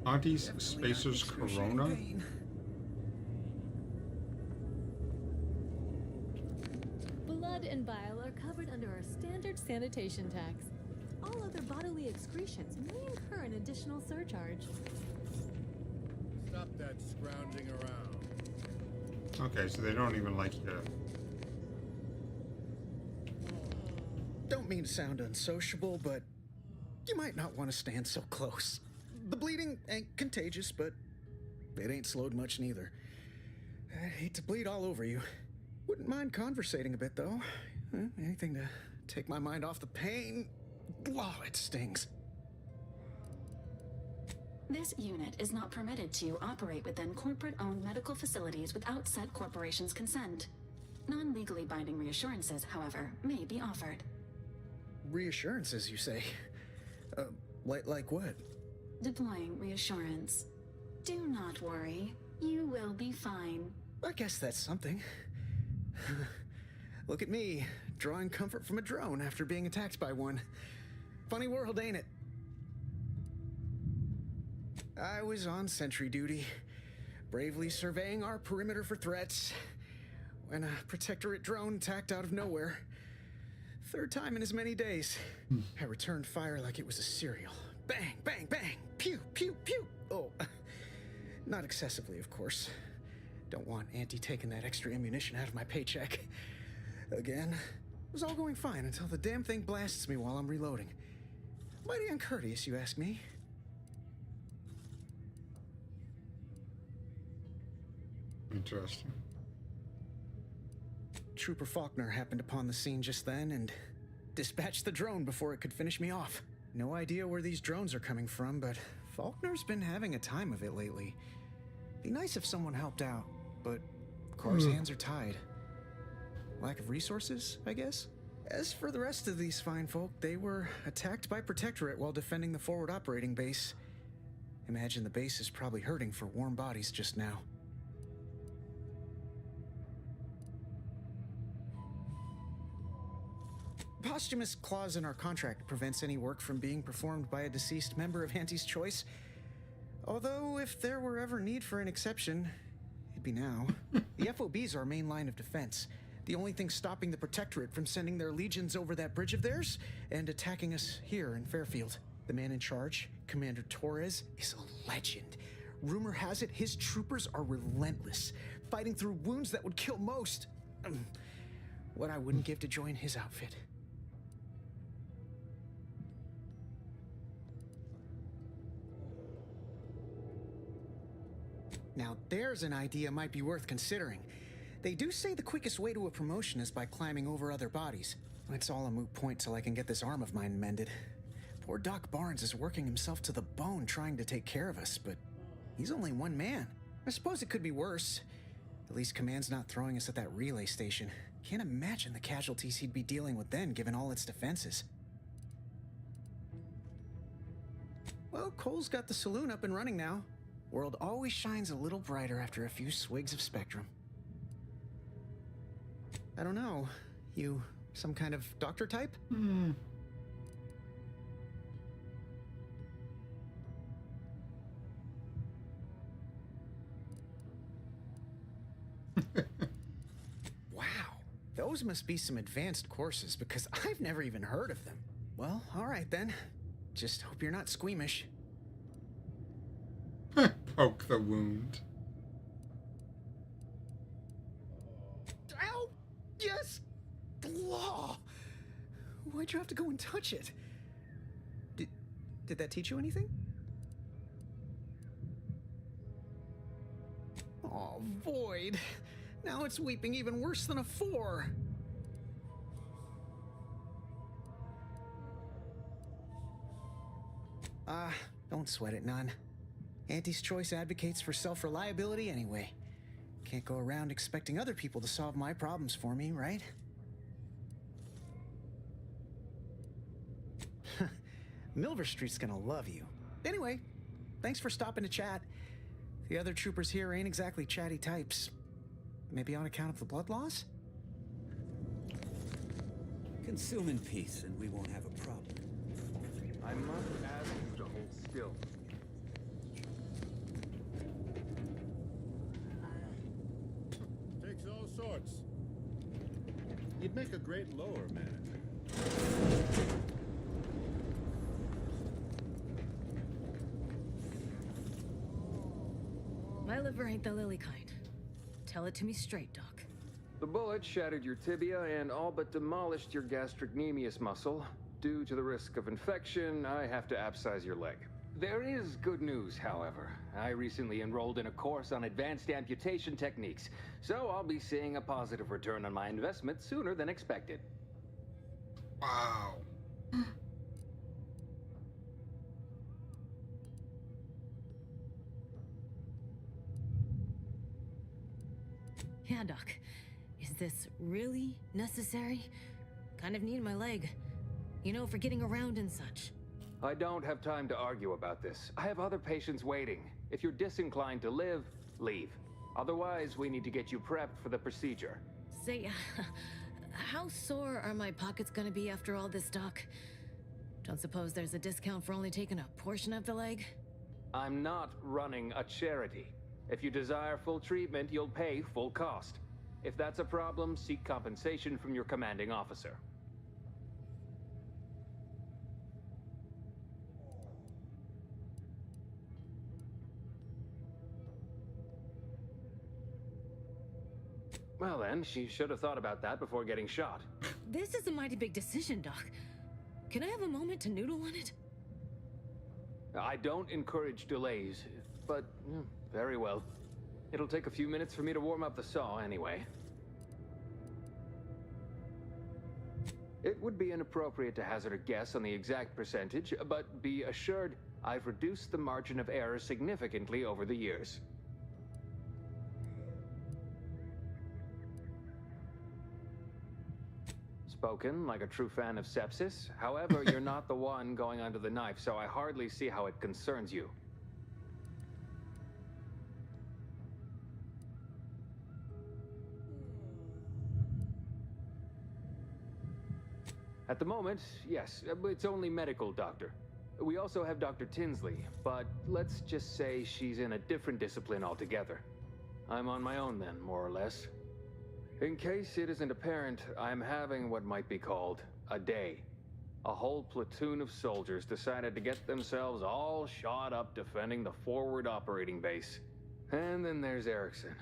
Auntie's Spacer's Corona? Blood and bile are covered under our standard sanitation tax. All other bodily excretions may incur an additional surcharge. Stop that scrounging around. Okay, so they don't even like you to... Don't mean to sound unsociable, but you might not want to stand so close. The bleeding ain't contagious, but it ain't slowed much neither. I'd hate to bleed all over you. Wouldn't mind conversating a bit, though. Anything to take my mind off the pain. Oh, it stings. This unit is not permitted to operate within corporate-owned medical facilities without said corporation's consent. Non-legally binding reassurances, however, may be offered. Reassurances, you say? Like what? Deploying reassurance. Do not worry. You will be fine. I guess that's something. Look at me, drawing comfort from a drone after being attacked by one. Funny world, ain't it? I was on sentry duty, bravely surveying our perimeter for threats, when a Protectorate drone attacked out of nowhere. Third time in as many days. I returned fire like it was a cereal. Bang, bang, bang! Pew, pew, pew! Oh, not excessively, of course. Don't want Auntie taking that extra ammunition out of my paycheck. Again, it was all going fine until the damn thing blasts me while I'm reloading. Mighty uncourteous, you ask me. Interesting. Trooper Faulkner happened upon the scene just then and dispatched the drone before it could finish me off. No idea where these drones are coming from, but Faulkner's been having a time of it lately. Be nice if someone helped out, but Kor's hands are tied. Lack of resources, I guess? As for the rest of these fine folk, they were attacked by Protectorate while defending the forward operating base. Imagine the base is probably hurting for warm bodies just now. Posthumous clause in our contract prevents any work from being performed by a deceased member of Auntie's Choice. Although, if there were ever need for an exception, it'd be now. The FOB's our main line of defense. The only thing stopping the Protectorate from sending their legions over that bridge of theirs and attacking us here in Fairfield. The man in charge, Commander Torres, is a legend. Rumor has it his troopers are relentless, fighting through wounds that would kill most. What I wouldn't give to join his outfit. Now there's an idea might be worth considering. They do say the quickest way to a promotion is by climbing over other bodies. It's all a moot point till I can get this arm of mine mended. Poor Doc Barnes is working himself to the bone trying to take care of us, but he's only one man. I suppose it could be worse. At least Command's not throwing us at that relay station. Can't imagine the casualties he'd be dealing with then, given all its defenses. Well, Cole's got the saloon up and running now. World always shines a little brighter after a few swigs of Spectrum. I don't know. You some kind of doctor type? Wow. Those must be some advanced courses because I've never even heard of them. Well, all right then. Just hope you're not squeamish. Poke the wound. Ow! Yes! Law! Why'd you have to go and touch it? Did that teach you anything? Oh, Void. Now it's weeping even worse than a 4. Don't sweat it none. Auntie's Choice advocates for self-reliability anyway. Can't go around expecting other people to solve my problems for me, right? Milver Street's gonna love you. Anyway, thanks for stopping to chat. The other troopers here ain't exactly chatty types. Maybe on account of the blood loss? Consume in peace and we won't have a problem. I must ask you to hold still. Takes all sorts. You'd make a great lower manager. My liver ain't the lily kind. Tell it to me straight, Doc. The bullet shattered your tibia and all but demolished your gastrocnemius muscle. Due to the risk of infection, I have to abscise your leg. There is good news, however. I recently enrolled in a course on advanced amputation techniques, so I'll be seeing a positive return on my investment sooner than expected. Wow. Yeah, Doc. Is this really necessary? Kind of need my leg. You know, for getting around and such. I don't have time to argue about this. I have other patients waiting. If you're disinclined to live, leave. Otherwise, we need to get you prepped for the procedure. Say, how sore are my pockets gonna be after all this, Doc? Don't suppose there's a discount for only taking a portion of the leg? I'm not running a charity. If you desire full treatment, you'll pay full cost. If that's a problem, seek compensation from your commanding officer. Well then, she should have thought about that before getting shot. This is a mighty big decision, Doc. Can I have a moment to noodle on it? I don't encourage delays, but very well. It'll take a few minutes for me to warm up the saw anyway. It would be inappropriate to hazard a guess on the exact percentage, but be assured I've reduced the margin of error significantly over the years. Spoken like a true fan of sepsis. However, you're not the one going under the knife, so I hardly see how it concerns you. At the moment, yes, it's only medical, Doctor. We also have Dr. Tinsley, but let's just say she's in a different discipline altogether. I'm on my own then, more or less. In case it isn't apparent, I'm having what might be called a day. A whole platoon of soldiers decided to get themselves all shot up defending the forward operating base. And then there's Erickson.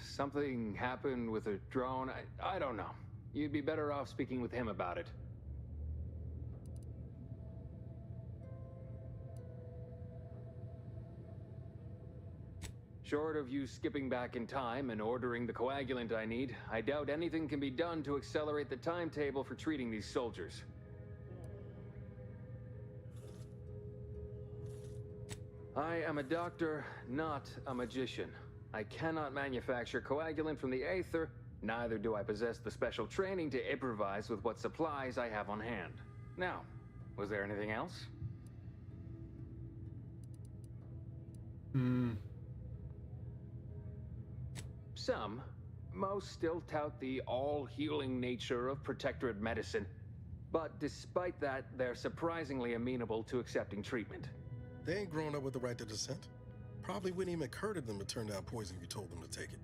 Something happened with a drone. I don't know. You'd be better off speaking with him about it. Short of you skipping back in time and ordering the coagulant I need, I doubt anything can be done to accelerate the timetable for treating these soldiers. I am a doctor, not a magician. I cannot manufacture coagulant from the Aether, neither do I possess the special training to improvise with what supplies I have on hand. Now, was there anything else? Some, most still tout the all-healing nature of Protectorate medicine. But despite that, they're surprisingly amenable to accepting treatment. They ain't grown up with the right to dissent. Probably wouldn't even occur to them to turn down poison if you told them to take it.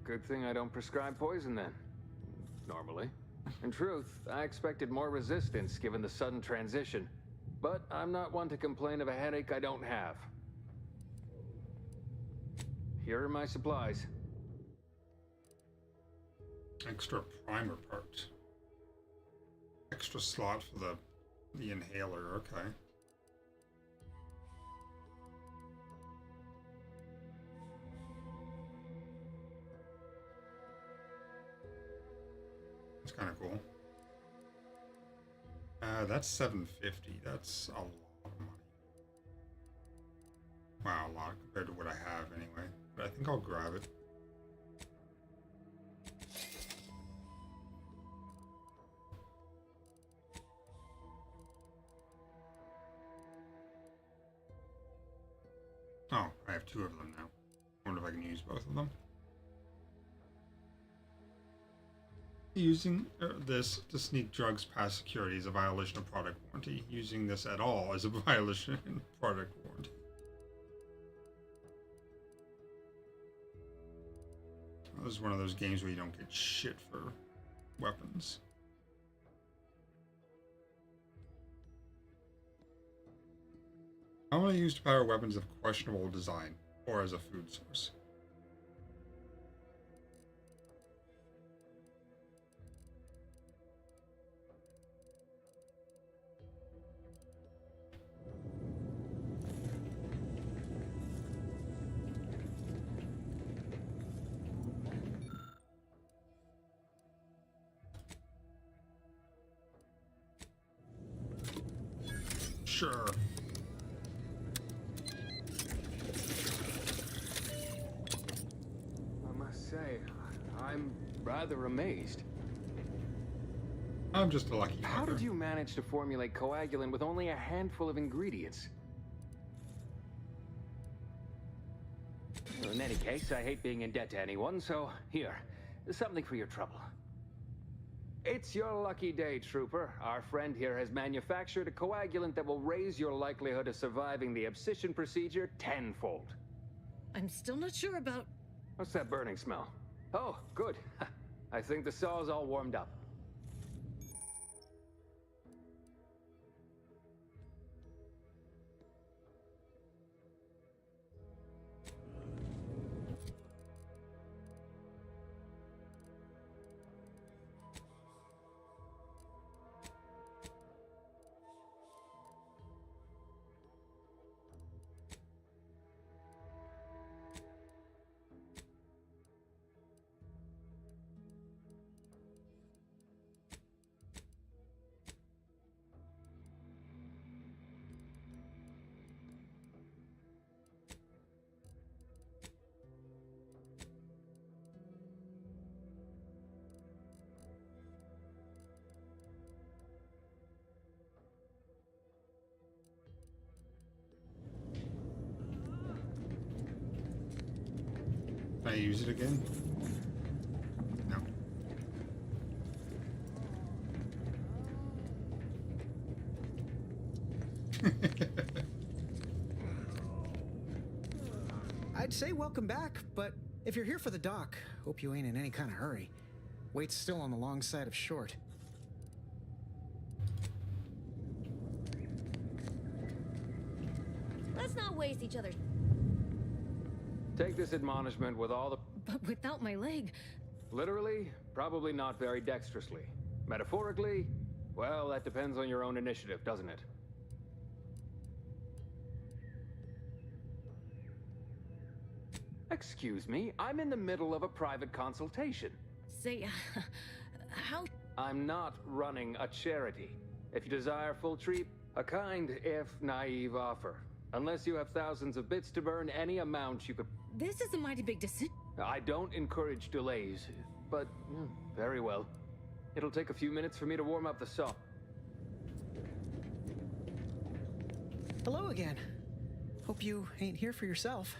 Good thing I don't prescribe poison then. Normally. In truth, I expected more resistance given the sudden transition. But I'm not one to complain of a headache I don't have. Here are my supplies. Extra primer part. Extra slot for the inhaler, okay. That's kind of cool. That's $750. That's a lot of money. Wow, a lot compared to what I have anyway. But I think I'll grab it. Oh, I have 2 of them now. I wonder if I can use both of them. Using this to sneak drugs past security is a violation of product warranty. Using this at all is a violation of product warranty. Well, this is one of those games where you don't get shit for weapons. Commonly used to power weapons of questionable design, or as a food source. Sure. I must say, I'm rather amazed. I'm just a lucky How fucker. did you manage to formulate coagulant with only a handful of ingredients? In any case, I hate being in debt to anyone, so here, something for your trouble. It's your lucky day, Trooper. Our friend here has manufactured a coagulant that will raise your likelihood of surviving the abscission procedure tenfold. I'm still not sure about... What's that burning smell? Oh, good. I think the saw's all warmed up. I use it again? No. I'd say welcome back, but if you're here for the dock, hope you ain't in any kind of hurry. Wait's still on the long side of short. Let's not waste each other's. Take this admonishment with all the... But without my leg. Literally, probably not very dexterously. Metaphorically, well, that depends on your own initiative, doesn't it? Excuse me, I'm in the middle of a private consultation. Say, how? I'm not running a charity. If you desire full treat, a kind, if naive offer. Unless you have thousands of bits to burn, any amount you could... This is a mighty big decision. I don't encourage delays, but very well. It'll take a few minutes for me to warm up the saw. Hello again. Hope you ain't here for yourself.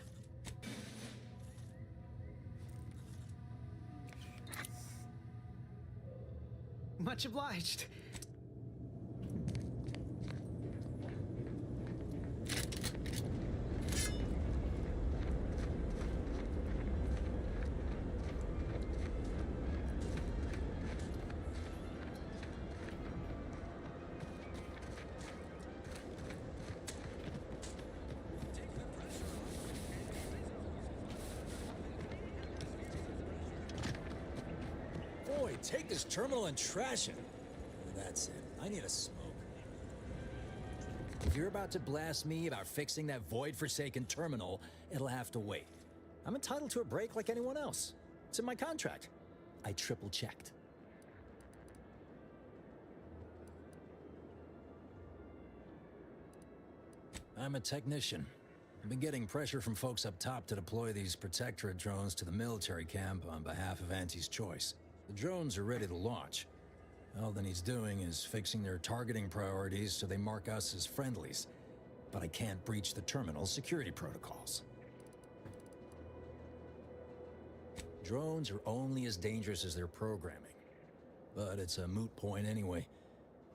Much obliged. Boy, take this terminal and trash it. That's it. I need a smoke. If you're about to blast me about fixing that void-forsaken terminal, it'll have to wait. I'm entitled to a break like anyone else. It's in my contract. I triple-checked. I'm a technician. I've been getting pressure from folks up top to deploy these Protectorate drones to the military camp on behalf of Auntie's Choice. The drones are ready to launch. All that he's doing is fixing their targeting priorities so they mark us as friendlies. But I can't breach the terminal's security protocols. Drones are only as dangerous as their programming. But it's a moot point anyway.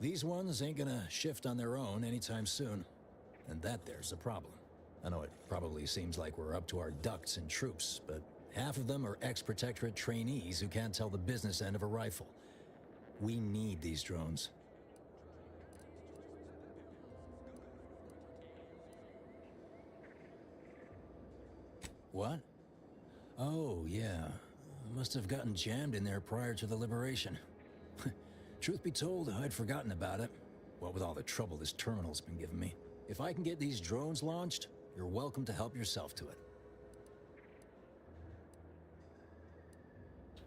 These ones ain't gonna shift on their own anytime soon. And that there's the problem. I know it probably seems like we're up to our ducks and troops, but half of them are ex-Protectorate trainees who can't tell the business end of a rifle. We need these drones. What? Oh, yeah. Must have gotten jammed in there prior to the liberation. Truth be told, I'd forgotten about it. What with all the trouble this terminal's been giving me. If I can get these drones launched, you're welcome to help yourself to it.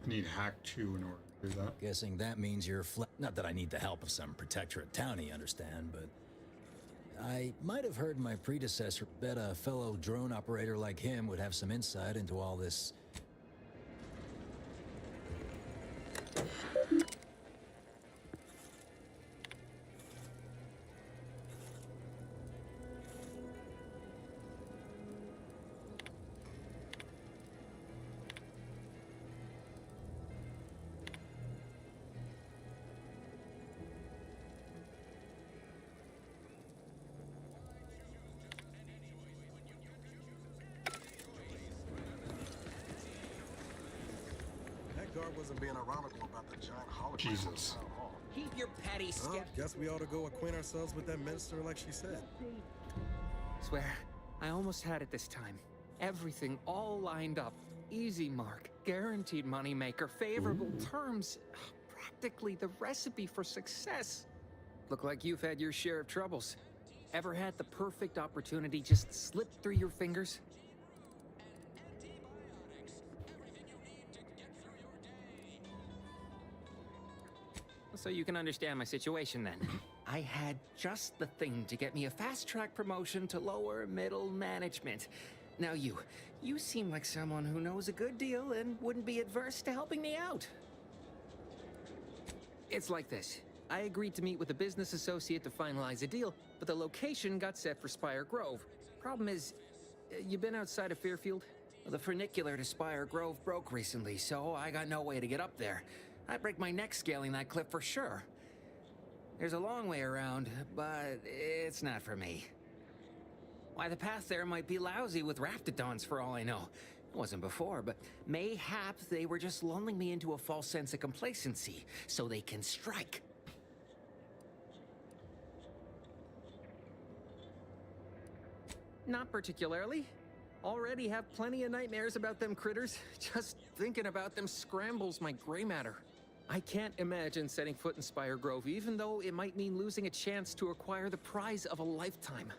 I need Hack 2 in order to do that. Guessing that means you're not that I need the help of some Protectorate townie, understand, but... I might have heard my predecessor bet a fellow drone operator like him would have some insight into all this... Guard wasn't being ironical about the giant hologram. Jesus. Keep your petty Well, guess we ought to go acquaint ourselves with that minister like she said. Swear, I almost had it this time. Everything all lined up. Easy mark, guaranteed moneymaker, favorable terms. Practically the recipe for success. Look like you've had your share of troubles. Ever had the perfect opportunity just slip through your fingers? So you can understand my situation then. I had just the thing to get me a fast-track promotion to lower middle management. Now you seem like someone who knows a good deal and wouldn't be adverse to helping me out. It's like this. I agreed to meet with a business associate to finalize a deal, but the location got set for Spire Grove. Problem is, you been outside of Fairfield? The funicular to Spire Grove broke recently, so I got no way to get up there. I'd break my neck scaling that cliff for sure. There's a long way around, but it's not for me. Why, the path there might be lousy with raptidons for all I know. It wasn't before, but mayhap they were just lulling me into a false sense of complacency so they can strike. Not particularly. Already have plenty of nightmares about them critters. Just thinking about them scrambles my gray matter. I can't imagine setting foot in Spire Grove, even though it might mean losing a chance to acquire the prize of a lifetime.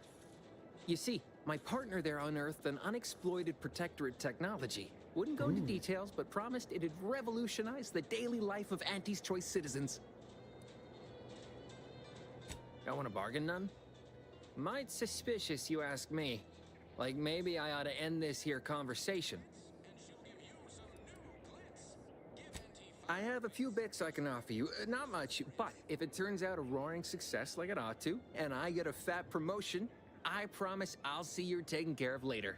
You see, my partner there unearthed an unexploited Protectorate technology. Wouldn't go into details, but promised it'd revolutionize the daily life of Auntie's Choice citizens. Got want a bargain, none? Might suspicious, you ask me. Like maybe I ought to end this here conversation. I have a few bits I can offer you. Not much, but if it turns out a roaring success like it ought to, and I get a fat promotion, I promise I'll see you're taken care of later.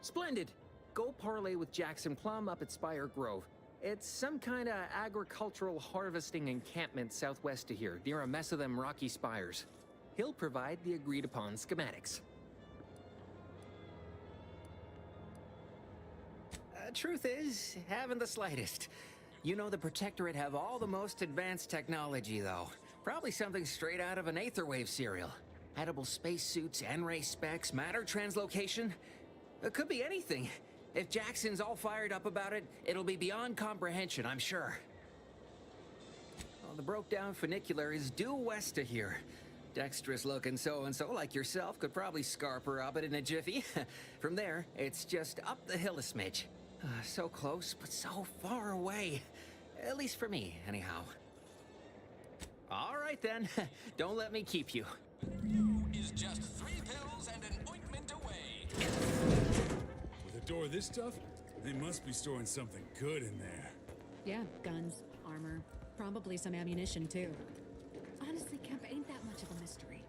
Splendid. Go parlay with Jackson Plum up at Spire Grove. It's some kind of agricultural harvesting encampment southwest of here, near a mess of them rocky spires. He'll provide the agreed-upon schematics. Truth is, haven't the slightest. You know the Protectorate have all the most advanced technology, though. Probably something straight out of an Aetherwave serial. Edible spacesuits, N-ray specs, matter translocation. It could be anything. If Jackson's all fired up about it, it'll be beyond comprehension, I'm sure. Well, the broke-down funicular is due west of here. Dexterous-looking so-and-so like yourself could probably scarp her up it in a jiffy. From there, it's just up the hill a smidge. So close, but so far away. At least for me, anyhow. All right, then. Don't let me keep you. Is just 3 pills and an ointment away. With a door this tough, they must be storing something good in there. Yeah, guns, armor, probably some ammunition too. Honestly, Kemp ain't that much of a mystery.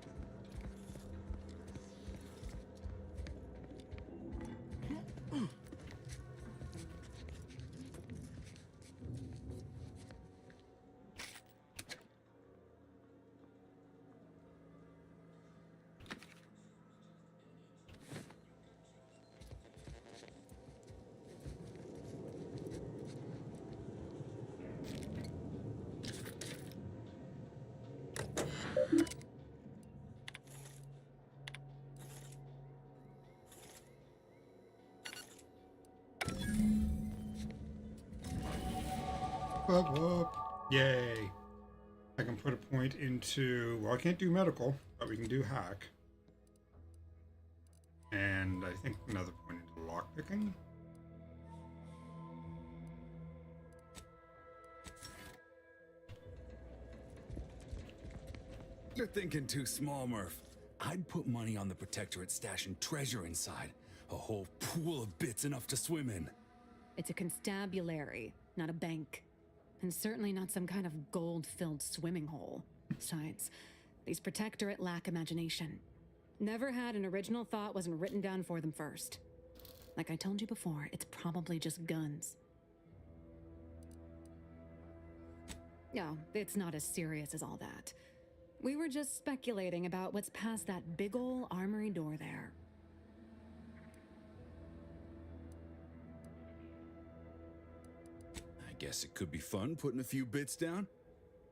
Whoop, whoop. Yay. I can put a point into, well, I can't do medical, but we can do hack. And I think another point into lockpicking. You're thinking too small, Murph. I'd put money on the Protectorate stashing treasure inside. A whole pool of bits enough to swim in. It's a constabulary, not a bank. And certainly not some kind of gold-filled swimming hole. Besides, these Protectorate lack imagination. Never had an original thought wasn't written down for them first. Like I told you before, it's probably just guns. No, it's not as serious as all that. We were just speculating about what's past that big ol' armory door there. I guess it could be fun putting a few bits down.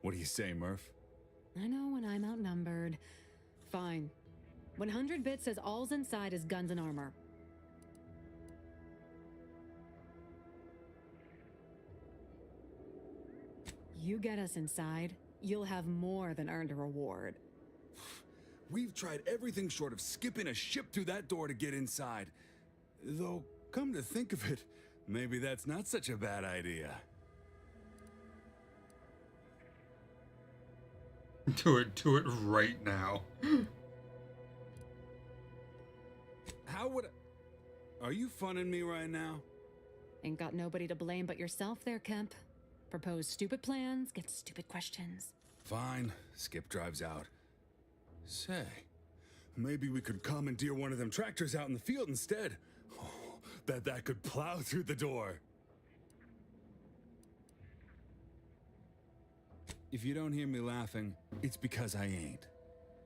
What do you say, Murph? I know when I'm outnumbered. Fine. 100 bits says all's inside is guns and armor. You get us inside, you'll have more than earned a reward. We've tried everything short of skipping a ship through that door to get inside. Though, come to think of it, maybe that's not such a bad idea. Do it right now. How would I... Are you funning me right now? Ain't got nobody to blame but yourself there, Kemp. Propose stupid plans, get stupid questions. Fine. Skip drives out. Say, Maybe we could commandeer one of them tractors out in the field instead. Oh, bet that could plow through the door. If you don't hear me laughing, it's because I ain't.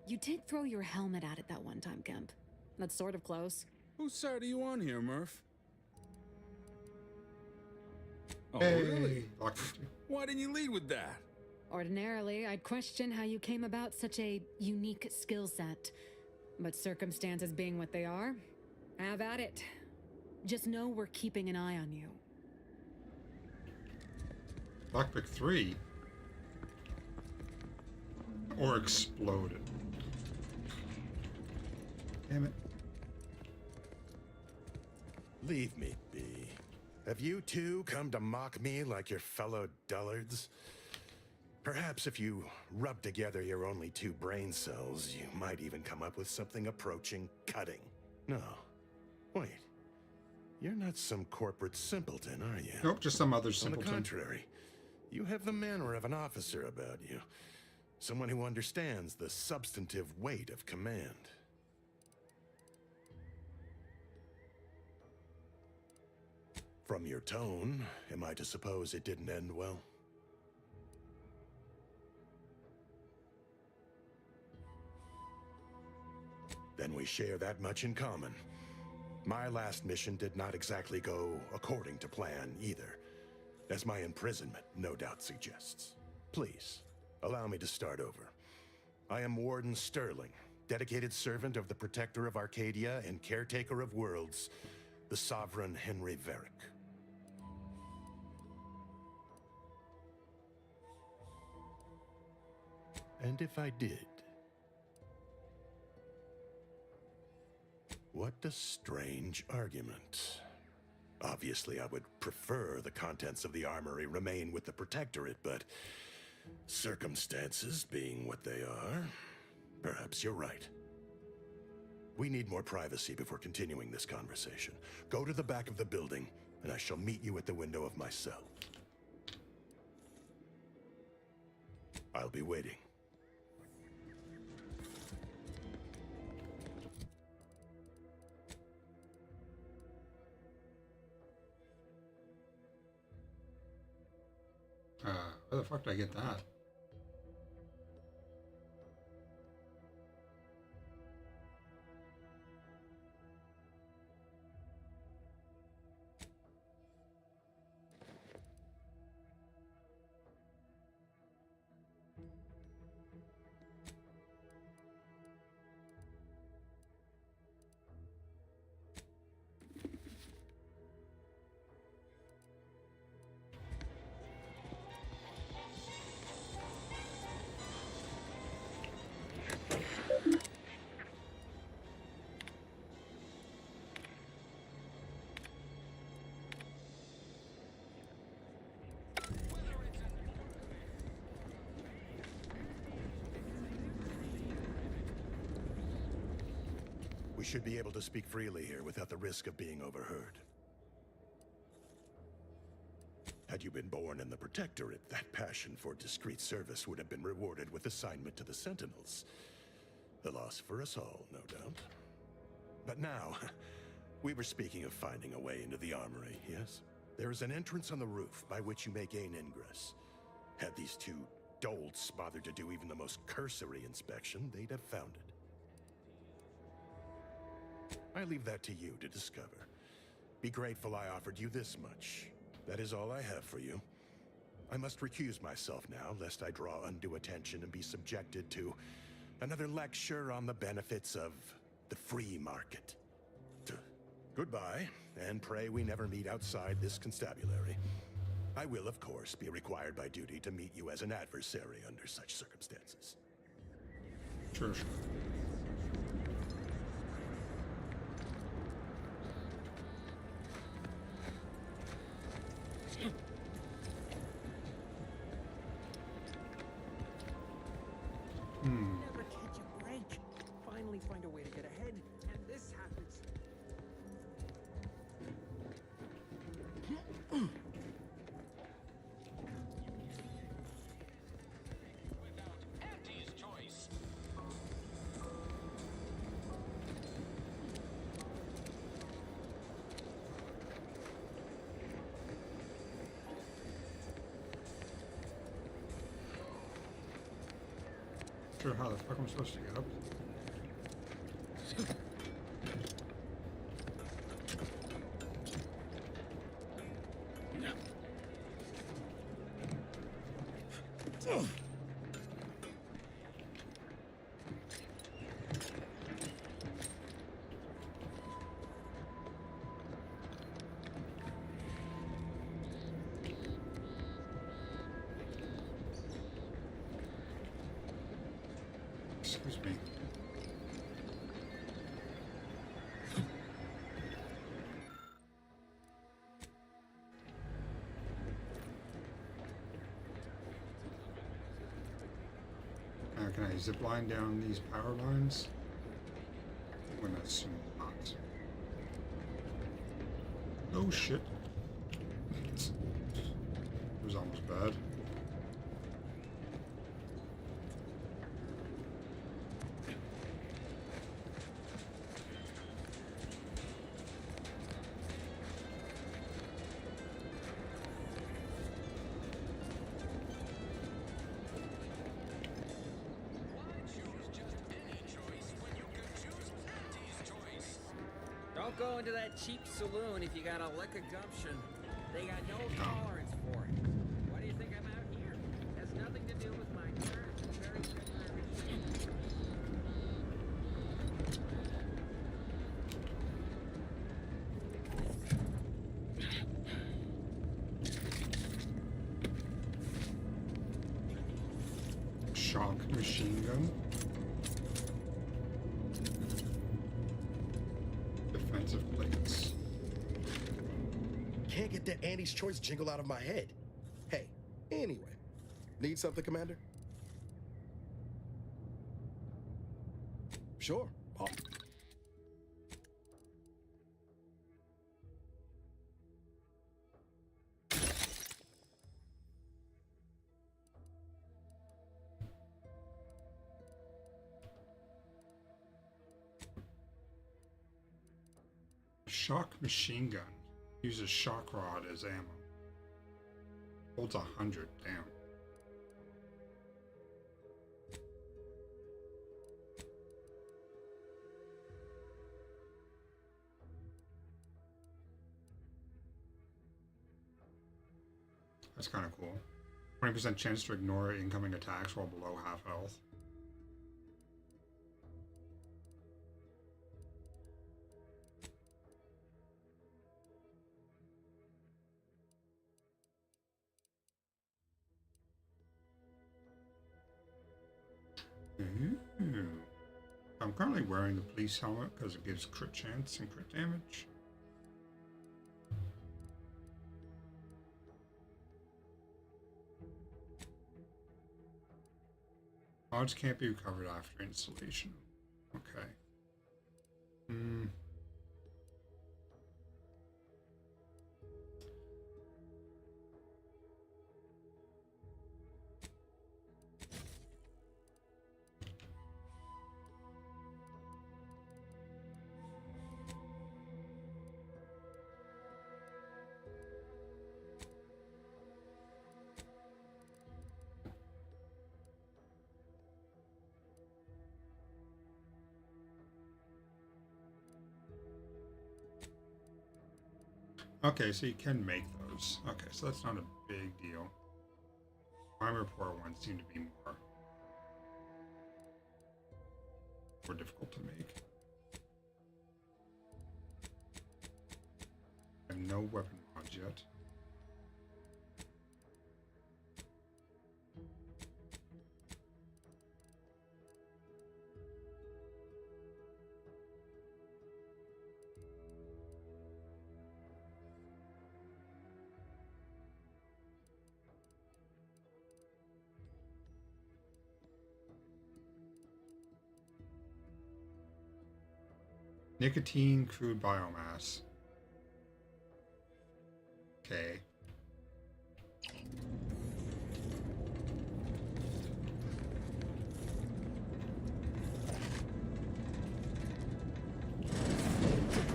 You did throw your helmet at it that one time, Kemp. That's sort of close. Whose side are you on here, Murph? Oh, Hey, really? Lock- Why didn't you lead with that? Ordinarily, I'd question how you came about such a unique skill set. But circumstances being what they are, have at it. Just know we're keeping an eye on you. Lockpick 3? Or exploded. Damn it. Leave me be. Have you two come to mock me like your fellow dullards? Perhaps if you rub together your only 2 brain cells, you might even come up with something approaching cutting. No. Wait. You're not some corporate simpleton, are you? Nope, just some other On simpleton. the contrary, you have the manner of an officer about you. Someone who understands the substantive weight of command. From your tone, am I to suppose it didn't end well? Then we share that much in common. My last mission did not exactly go according to plan either, as my imprisonment no doubt suggests. Please, allow me to start over. I am Warden Sterling, dedicated servant of the Protector of Arcadia and Caretaker of Worlds, the Sovereign Henry Varick. And if I did, what a strange argument. Obviously, I would prefer the contents of the armory remain with the Protectorate, but circumstances being what they are, perhaps you're right. We need more privacy before continuing this conversation. Go to the back of the building, and I shall meet you at the window of my cell. I'll be waiting. Where the fuck did I get that? We should be able to speak freely here without the risk of being overheard. Had you been born in the Protectorate, that passion for discreet service would have been rewarded with assignment to the Sentinels. A loss for us all, no doubt. But now, we were speaking of finding a way into the armory, yes? There is an entrance on the roof by which you may gain ingress. Had these 2 dolts bothered to do even the most cursory inspection, they'd have found it. I leave that to you to discover. Be grateful I offered you this much. That is all I have for you. I must recuse myself now, lest I draw undue attention and be subjected to another lecture on the benefits of the free market. Goodbye, and pray we never meet outside this constabulary. I will, of course, be required by duty to meet you as an adversary under such circumstances. Sure. Never catch a break. Finally find a way to get ahead, and this happens. Auntie's choice. sure how the fuck I'm supposed to get up. Excuse me. Can I zip line down these power lines? I'm gonna assume not. Oh shit. It was almost bad. Don't go into that cheap saloon if you got a lick of gumption. They got no tolerance for it. Why do you think I'm out here? Has nothing to do with my current very Shock machine gun. Defensive plates. Can't get that Andy's Choice jingle out of my head. Hey, anyway, need something, Commander? Sure. Shock machine gun. Uses shock rod as ammo. Holds 100. Damn. That's kind of cool. 20% chance to ignore incoming attacks while below half health. Ooh. I'm currently wearing the police helmet because it gives crit chance and crit damage. Mods can't be recovered after installation. Okay. Okay, so you can make those. Okay, so that's not a big deal. Crime report ones seem to be more difficult to make. I have no weapon mods yet. Nicotine crude biomass. Okay.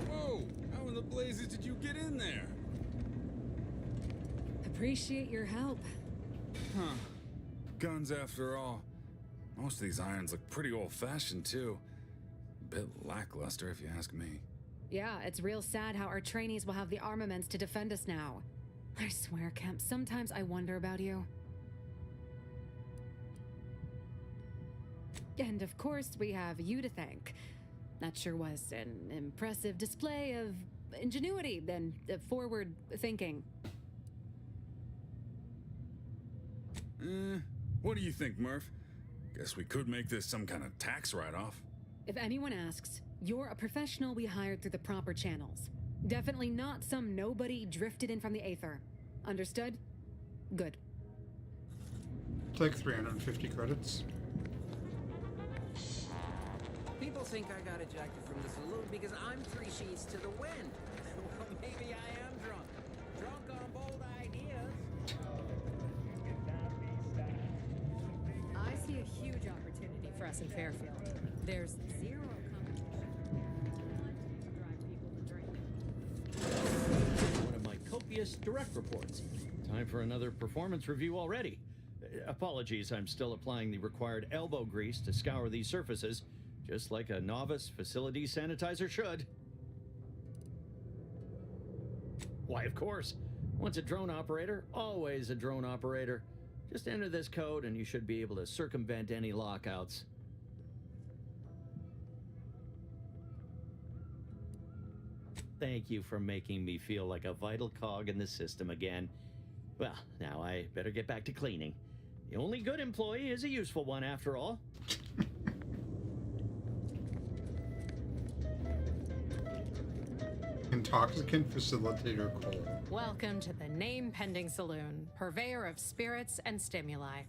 Whoa! How in the blazes did you get in there? Appreciate your help. Huh. Guns after all. Most of these irons look pretty old-fashioned, too. A bit lackluster, if you ask me. Yeah, it's real sad how our trainees will have the armaments to defend us now. I swear, Kemp, sometimes I wonder about you. And of course, we have you to thank. That sure was an impressive display of ingenuity and forward thinking. What do you think, Murph? Guess we could make this some kind of tax write-off. If anyone asks, you're a professional we hired through the proper channels. Definitely not some nobody drifted in from the aether. Understood? Good. Take 350 credits. People think I got ejected from the saloon because I'm 3 sheets to the wind. Well, maybe I am drunk. Drunk on bold ideas. I see a huge opportunity for us in Fairfield. There's zero One of my copious direct reports. Time for another performance review already. Apologies, I'm still applying the required elbow grease to scour these surfaces, just like a novice facility sanitizer should. Why, of course. Once a drone operator, always a drone operator. Just enter this code and you should be able to circumvent any lockouts. Thank you for making me feel like a vital cog in the system again. Well, now I better get back to cleaning. The only good employee is a useful one after all. Intoxicant facilitator Cole. Welcome to the Name Pending Saloon, purveyor of spirits and stimuli.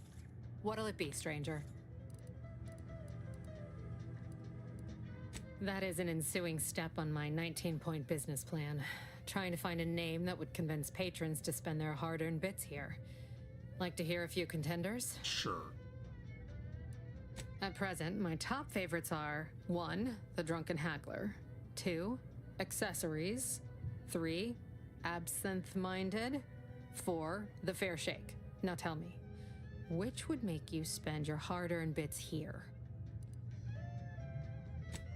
What'll it be, stranger? That is an ensuing step on my 19-point business plan. Trying to find a name that would convince patrons to spend their hard-earned bits here. Like to hear a few contenders? Sure. At present, my top favorites are 1. The Drunken Haggler, 2. Accessories, 3. Absinthe-Minded, 4. The Fair Shake. Now tell me, which would make you spend your hard-earned bits here?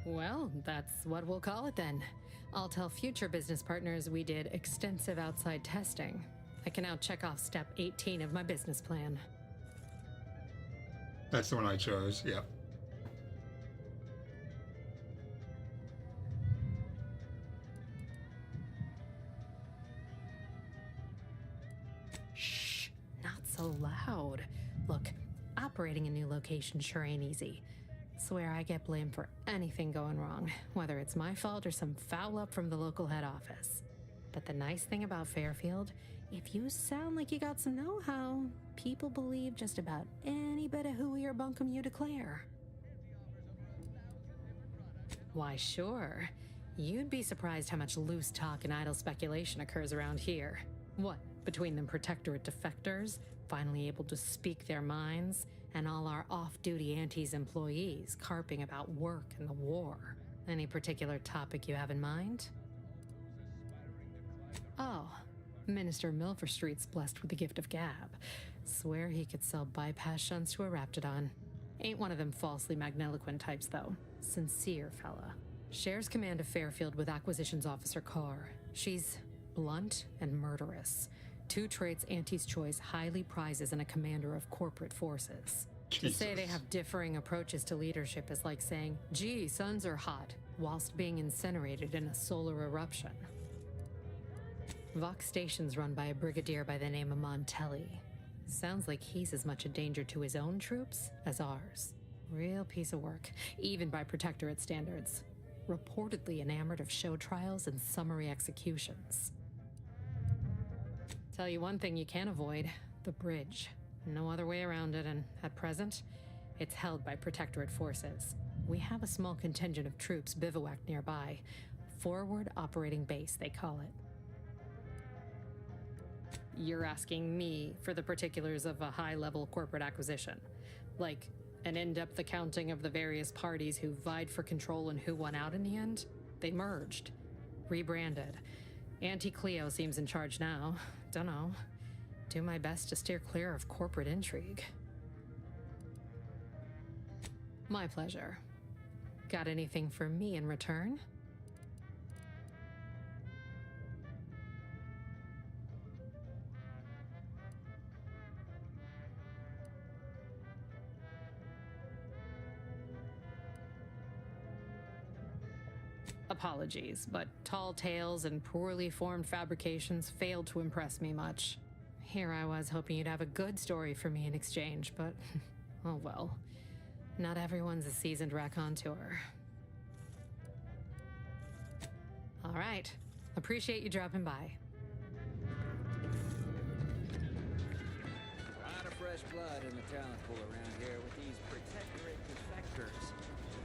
Well, that's what we'll call it then. I'll tell future business partners we did extensive outside testing. I can now check off step 18 of my business plan. That's the one I chose, yeah. Shh, not so loud. Look, operating a new location sure ain't easy. Swear I get blamed for anything going wrong, whether it's my fault or some foul up from the local head office. But the nice thing about Fairfield, if you sound like you got some know-how, people believe just about any bit of hooey or bunkum you declare. Why, sure. You'd be surprised how much loose talk and idle speculation occurs around here. What, between them Protectorate defectors, finally able to speak their minds, and all our off-duty Antes employees carping about work and the war. Any particular topic you have in mind? Oh, Minister Milverstreet's blessed with the gift of gab. Swear he could sell bypass shunts to a Raptidon. Ain't one of them falsely magniloquent types, though. Sincere fella. Shares command of Fairfield with Acquisitions Officer Carr. She's blunt and murderous. 2 traits Auntie's Choice highly prizes in a commander of corporate forces. Jesus. To say they have differing approaches to leadership is like saying, gee, suns are hot, whilst being incinerated in a solar eruption. Vox Station's run by a brigadier by the name of Montelli. Sounds like he's as much a danger to his own troops as ours. Real piece of work, even by Protectorate standards. Reportedly enamored of show trials and summary executions. Tell you one thing you can't avoid, the bridge. No other way around it, and at present, it's held by Protectorate forces. We have a small contingent of troops bivouacked nearby. Forward Operating Base, they call it. You're asking me for the particulars of a high-level corporate acquisition. Like, an in-depth accounting of the various parties who vied for control and who won out in the end? They merged. Rebranded. Auntie Cleo seems in charge now. Dunno. Do my best to steer clear of corporate intrigue. My pleasure. Got anything for me in return? Apologies, but tall tales and poorly formed fabrications failed to impress me much. Here I was hoping you'd have a good story for me in exchange, but oh well. Not everyone's a seasoned raconteur. All right. Appreciate you dropping by. A lot of fresh blood in the talent pool around here with these protectorate defectors.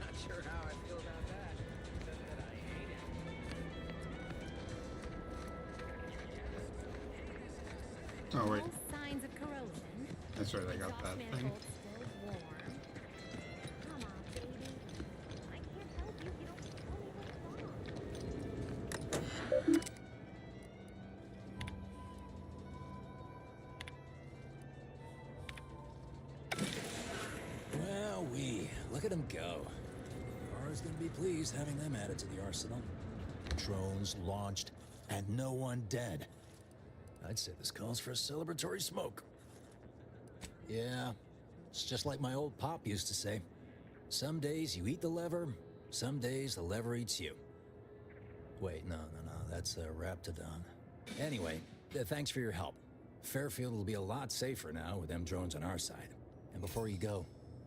Not sure how I feel about that. Except that I hate it. Oh, wait. No signs of corrosion. That's right, I got that thing. Manifold still warm. Come on, baby. I can't help you if you don't tell me what's wrong. Wowee, look at them go. Laura's gonna be pleased having them added to the arsenal. Drones launched, and no one dead. I'd say this calls for a celebratory smoke. Yeah, it's just like my old pop used to say. Some days you eat the lever, some days the lever eats you. Wait, no, that's Raptidon. Anyway, thanks for your help. Fairfield will be a lot safer now with them drones on our side. And before you go,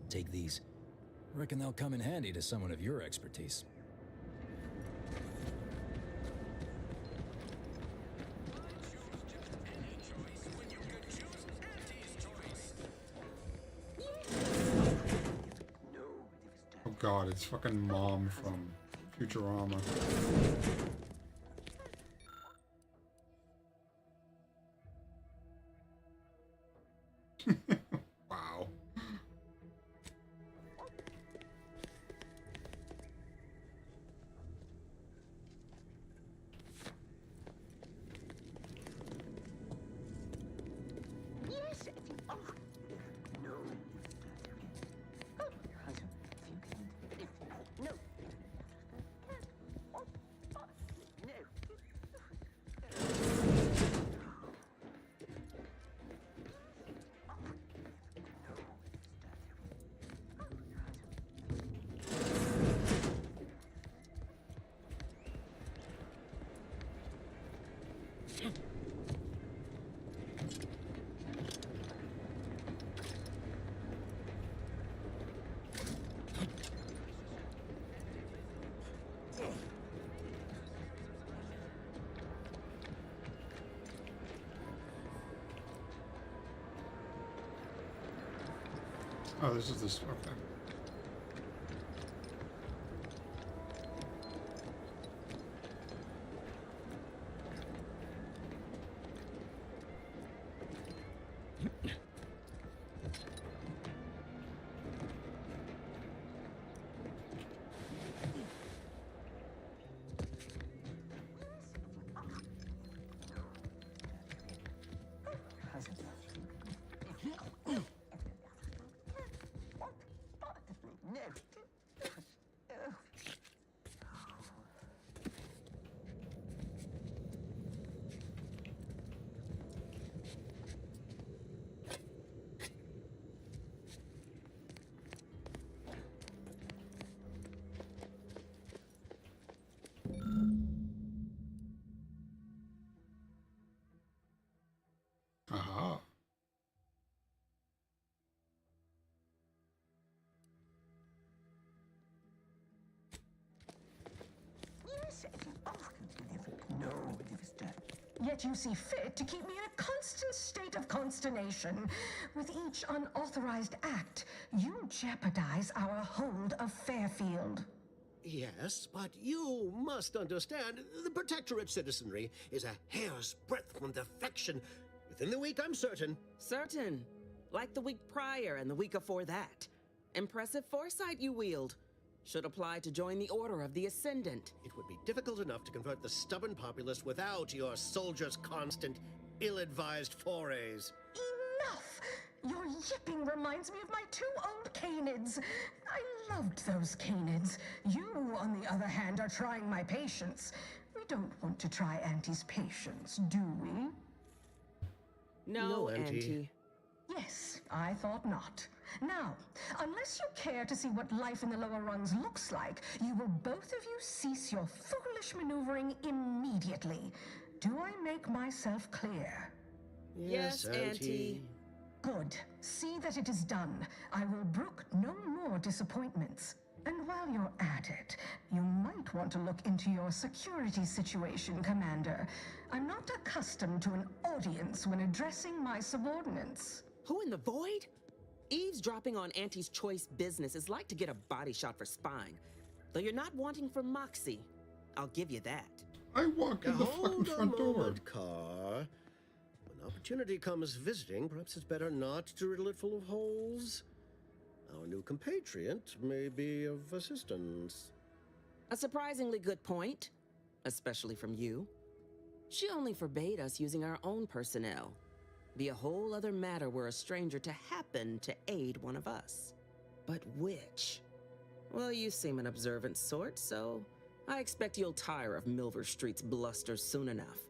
take these. Reckon they'll come in handy to someone of your expertise. Oh god, it's fucking Mom from Futurama. Wow. Yes. Oh, no. Oh, your husband. No. Oh, this is this. Okay. Aha. Yes. Oh, no. Yet you see fit to keep me in a constant state of consternation. With each unauthorized act, you jeopardize our hold of Fairfield. Yes, but you must understand, the Protectorate citizenry is a hair's breadth from defection. Within the week, I'm certain. Certain. Like the week prior and the week before that. Impressive foresight you wield. Should apply to join the Order of the Ascendant. It would be difficult enough to convert the stubborn populace without your soldiers' constant, ill-advised forays. Enough! Your yipping reminds me of my 2 old canids. I loved those canids. You, on the other hand, are trying my patience. We don't want to try Auntie's patience, do we? No, Auntie. Yes, I thought not. Now, unless you care to see what life in the lower rungs looks like, you will both of you cease your foolish maneuvering immediately. Do I make myself clear? Yes, Auntie. Good. See that it is done. I will brook no more disappointments. And while you're at it, you might want to look into your security situation, Commander. I'm not accustomed to an audience when addressing my subordinates. Who in the void? Eavesdropping on Auntie's choice business is like to get a body shot for spying. Though you're not wanting for moxie. I'll give you that. I walk in the fucking front door. Car. When opportunity comes visiting, perhaps it's better not to riddle it full of holes. Our new compatriot may be of assistance. A surprisingly good point, especially from you. She only forbade us using our own personnel. Be a whole other matter were a stranger to happen to aid one of us. But which? Well, you seem an observant sort, so I expect you'll tire of Milver Street's bluster soon enough.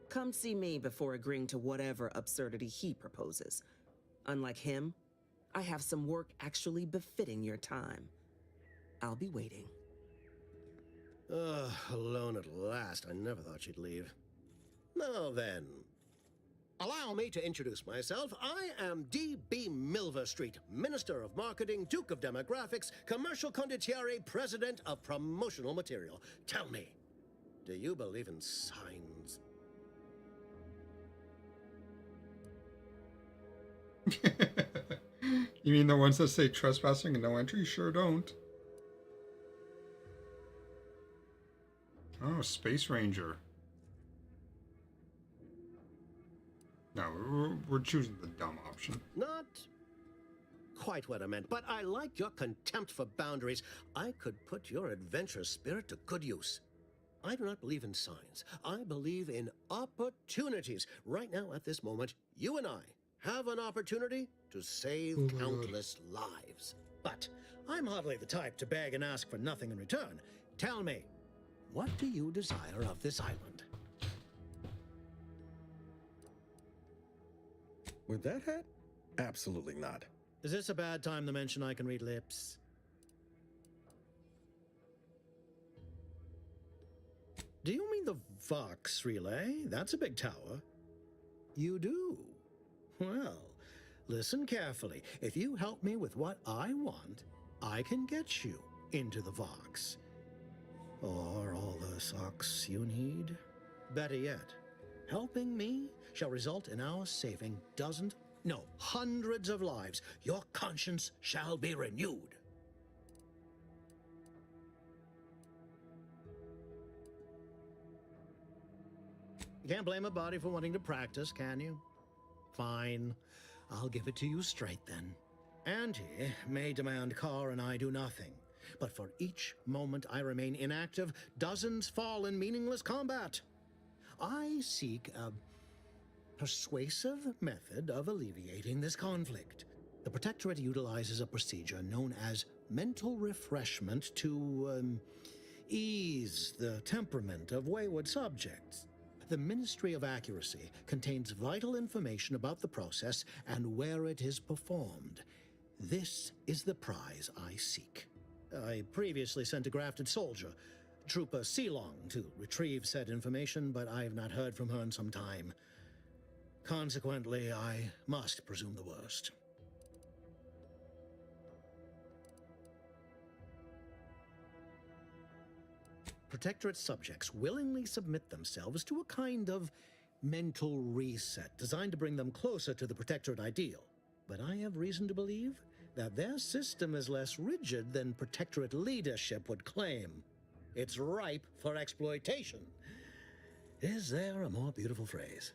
Come see me before agreeing to whatever absurdity he proposes. Unlike him, I have some work actually befitting your time. I'll be waiting. Alone at last. I never thought she'd leave. Now then, allow me to introduce myself. I am D.B. Milver Street, Minister of Marketing, Duke of Demographics, Commercial Condottiere, President of Promotional Material. Tell me, do you believe in signs? You mean the ones that say trespassing and no entry? Sure don't. Oh, Space Ranger. No, we're choosing the dumb option. Not quite what I meant, but I like your contempt for boundaries. I could put your adventurous spirit to good use. I do not believe in signs. I believe in opportunities. Right now, at this moment, you and I have an opportunity to save countless lives. But I'm hardly the type to beg and ask for nothing in return. Tell me, what do you desire of this island? With that hat? Absolutely not. Is this a bad time to mention I can read lips? Do you mean the Vox Relay? That's a big tower. You do? Well, listen carefully. If you help me with what I want, I can get you into the Vox. Or all the socks you need. Better yet, helping me shall result in our saving dozens, no, hundreds of lives. Your conscience shall be renewed. You can't blame a body for wanting to practice, can you? Fine. I'll give it to you straight then. Auntie may demand Carr and I do nothing. But for each moment I remain inactive, dozens fall in meaningless combat. I seek a persuasive method of alleviating this conflict. The Protectorate utilizes a procedure known as mental refreshment to ease the temperament of wayward subjects. The Ministry of Accuracy contains vital information about the process and where it is performed. This is the prize I seek. I previously sent a grafted soldier, Trooper Sealong, to retrieve said information, but I have not heard from her in some time. Consequently, I must presume the worst. Protectorate subjects willingly submit themselves to a kind of mental reset designed to bring them closer to the Protectorate ideal. But I have reason to believe that their system is less rigid than Protectorate leadership would claim. It's ripe for exploitation. Is there a more beautiful phrase?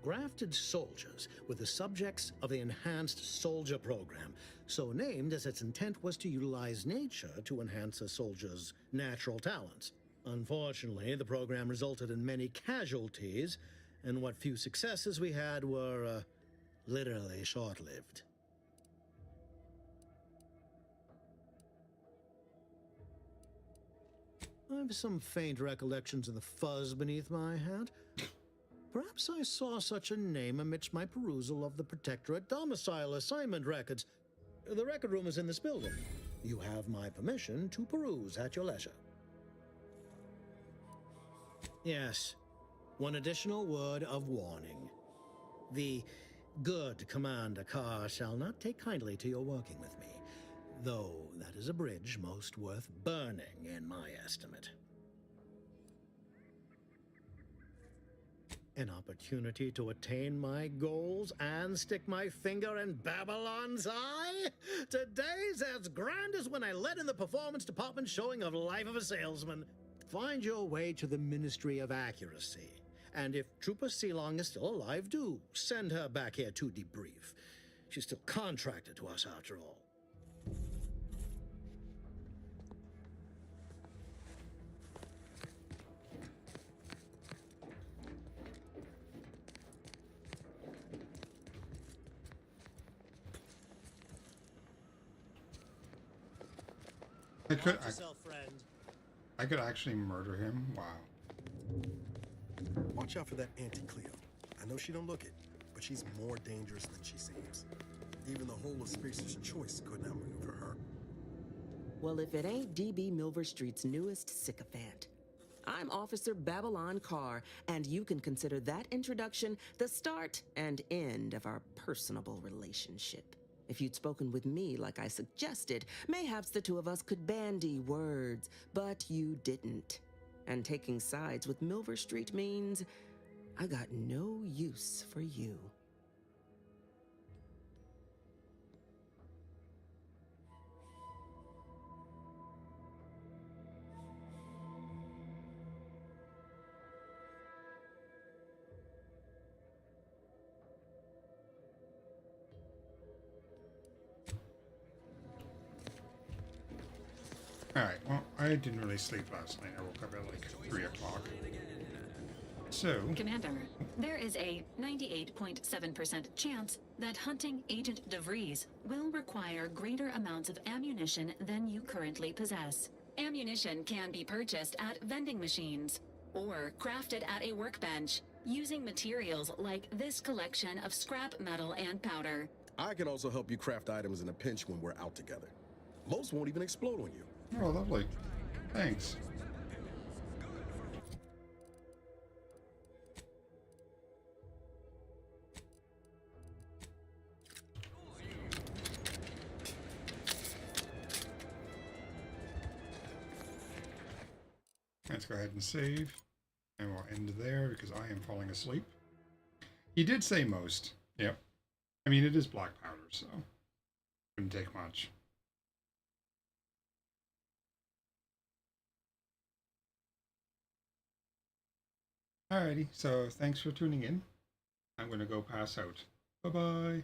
Grafted soldiers were the subjects of the Enhanced Soldier Program, so named as its intent was to utilize nature to enhance a soldier's natural talents. Unfortunately, the program resulted in many casualties, and what few successes we had were literally short-lived. I've some faint recollections of the fuzz beneath my hat. Perhaps I saw such a name amidst my perusal of the Protectorate domicile assignment records. The record room is in this building. You have my permission to peruse at your leisure. Yes, one additional word of warning. The good Commander Carr shall not take kindly to your working with me, though that is a bridge most worth burning in my estimate. An opportunity to attain my goals and stick my finger in Babylon's eye? Today's as grand as when I led in the performance department showing of Life of a Salesman. Find your way to the Ministry of Accuracy. And if Trooper Sealong is still alive, do send her back here to debrief. She's still contracted to us after all. I could actually murder him. Wow. Watch out for that Auntie Cleo. I know she don't look it, but she's more dangerous than she seems. Even the whole of Spacer's Choice could not maneuver her. Well, if it ain't DB Milver Street's newest sycophant. I'm Officer Babylon Carr, and you can consider that introduction the start and end of our personable relationship. If you'd spoken with me like I suggested, mayhaps the two of us could bandy words, but you didn't. And taking sides with Milver Street means I got no use for you. Alright, well, I didn't really sleep last night. I woke up at like 3 o'clock. So... Commander, there is a 98.7% chance that hunting Agent DeVries will require greater amounts of ammunition than you currently possess. Ammunition can be purchased at vending machines or crafted at a workbench using materials like this collection of scrap metal and powder. I can also help you craft items in a pinch when we're out together. Most won't even explode on you. Oh, lovely. Thanks. Let's go ahead and save. And we'll end there because I am falling asleep. He did say most. Yep. I mean, it is black powder, so wouldn't take much. Alrighty, so thanks for tuning in. I'm going to go pass out. Bye-bye.